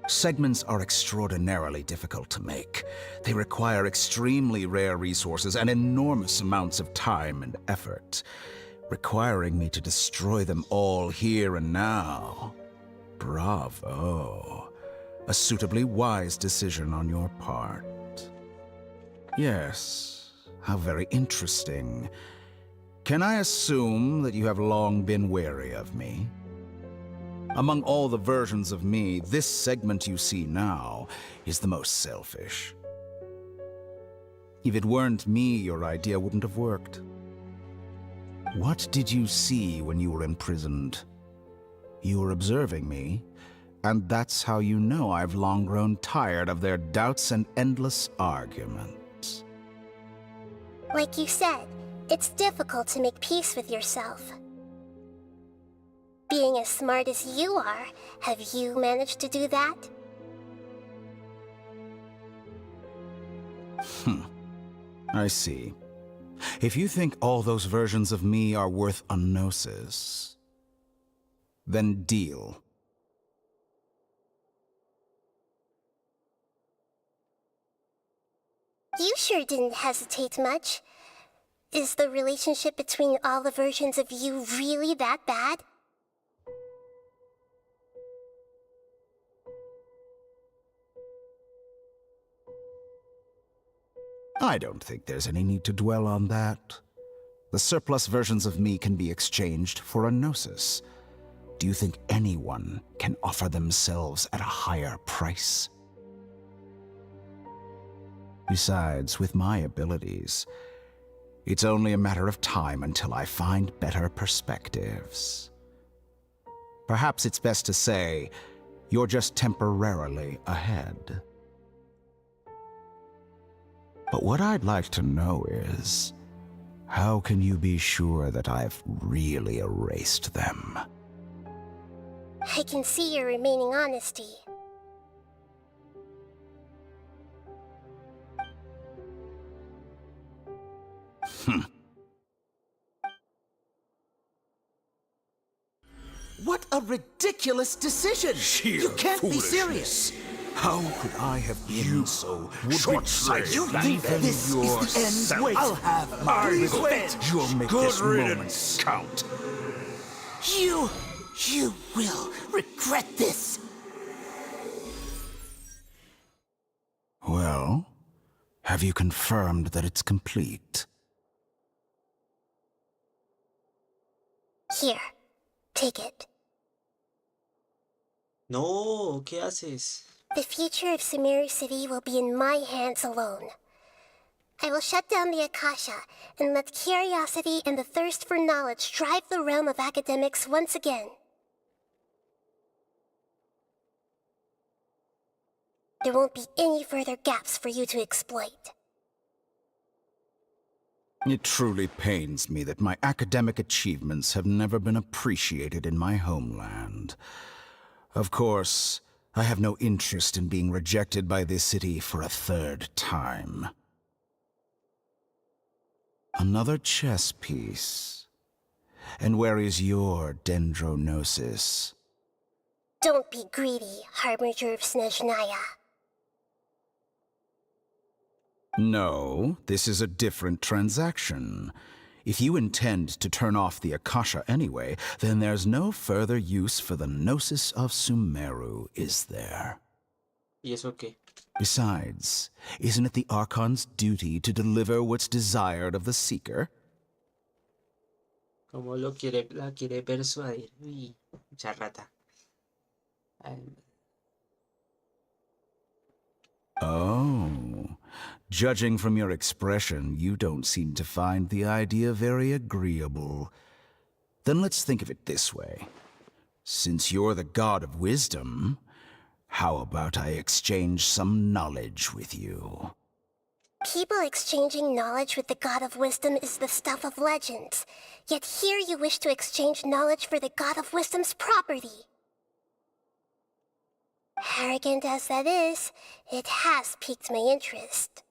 Segments are extraordinarily difficult to make. They require extremely rare resources and enormous amounts of time and effort, requiring me to destroy them all here and now. Bravo. A suitably wise decision on your part. Yes, how very interesting. Can I assume that you have long been wary of me? Among all the versions of me, this segment you see now is the most selfish. If it weren't me, your idea wouldn't have worked. What did you see when you were imprisoned? You were observing me, and that's how you know I've long grown tired of their doubts and endless arguments. Like you said, it's difficult to make peace with yourself. Being as smart as you are, have you managed to do that? I see. If you think all those versions of me are worth a gnosis, then deal. You sure didn't hesitate much. Is the relationship between all the versions of you really that bad? I don't think there's any need to dwell on that. The surplus versions of me can be exchanged for a gnosis. Do you think anyone can offer themselves at a higher price? Besides, with my abilities, it's only a matter of time until I find better perspectives. Perhaps it's best to say, you're just temporarily ahead. But what I'd like to know is, how can you be sure that I've really erased them? I can see your remaining honesty. What a ridiculous decision! You can't be serious! How could I have been so short-sighted? You think this is the end? Wait, I'll have my revenge! You'll make this moment count. You will regret this! Well, have you confirmed that it's complete? Here, take it. No, ¿qué haces? The future of Sumeru City will be in my hands alone. I will shut down the Akasha and let curiosity and the thirst for knowledge drive the realm of academics once again. There won't be any further gaps for you to exploit. It truly pains me that my academic achievements have never been appreciated in my homeland. Of course, I have no interest in being rejected by this city for a third time. Another chess piece. And where is your dendronosis? Don't be greedy, Harbinger of Snezhnaya. No, this is a different transaction. If you intend to turn off the Akasha anyway, then there's no further use for the Gnosis of Sumeru, is there? ¿Y eso qué? Besides, isn't it the Archon's duty to deliver what's desired of the Seeker? ¿Cómo la quiere persuadir? Uy, mucha rata. Oh, judging from your expression, you don't seem to find the idea very agreeable. Then let's think of it this way. Since you're the god of wisdom, how about I exchange some knowledge with you? People exchanging knowledge with the God of Wisdom is the stuff of legends. Yet here you wish to exchange knowledge for the God of Wisdom's property. Arrogant as that is, it has piqued my interest.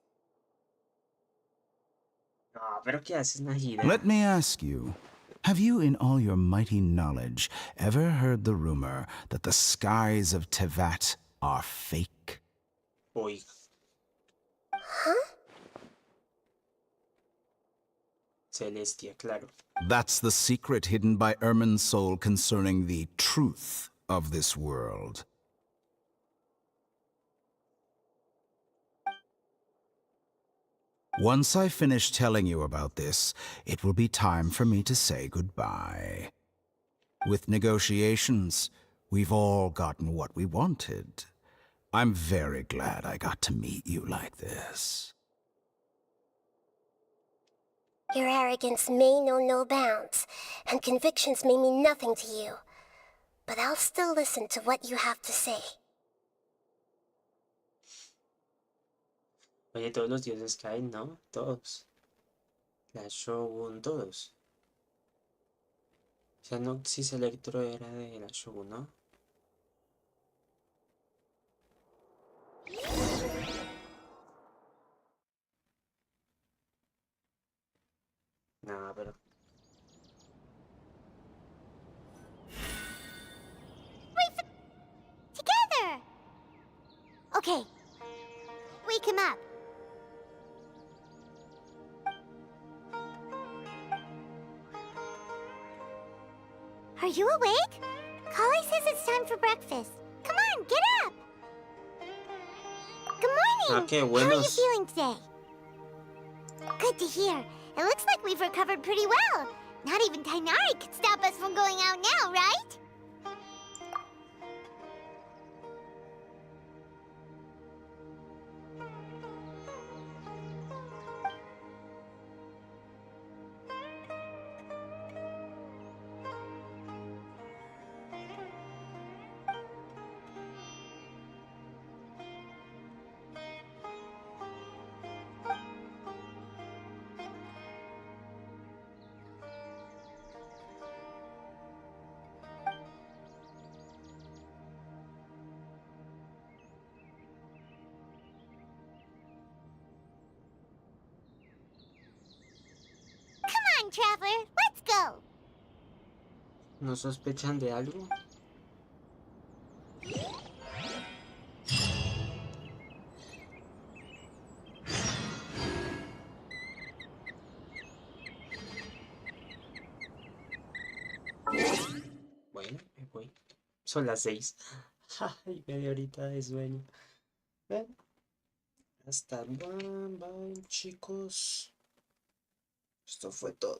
No, pero ¿qué haces, Nahida? Let me ask you, have you in all your mighty knowledge ever heard the rumor that the skies of Tevat are fake? Oiga. Huh? Celestia, claro. That's the secret hidden by Ermin's soul concerning the truth of this world. Once I finish telling you about this, it will be time for me to say goodbye. With negotiations, we've all gotten what we wanted. I'm very glad I got to meet you like this. Your arrogance may know no bounds, and convictions may mean nothing to you. But I'll still listen to what you have to say. Oye, todos los dioses caen, ¿no? Todos. La Shogun, todos. sea, Noxys Electro era de la Shogun, ¿no? No, pero... Together! Okay. Wake him up. Are you awake? Kali says it's time for breakfast. Come on, get up! Good morning! qué How are you buenos. feeling today? Good to hear. It looks like we've recovered pretty well. Not even Tainari could stop us from going out now, right? Come on, Traveler, let's go! ¿No sospechan de algo? Bueno, me voy. Son las 6. Ay, media horita de sueño. Bueno, hasta bye, bye, chicos. Esto fue todo.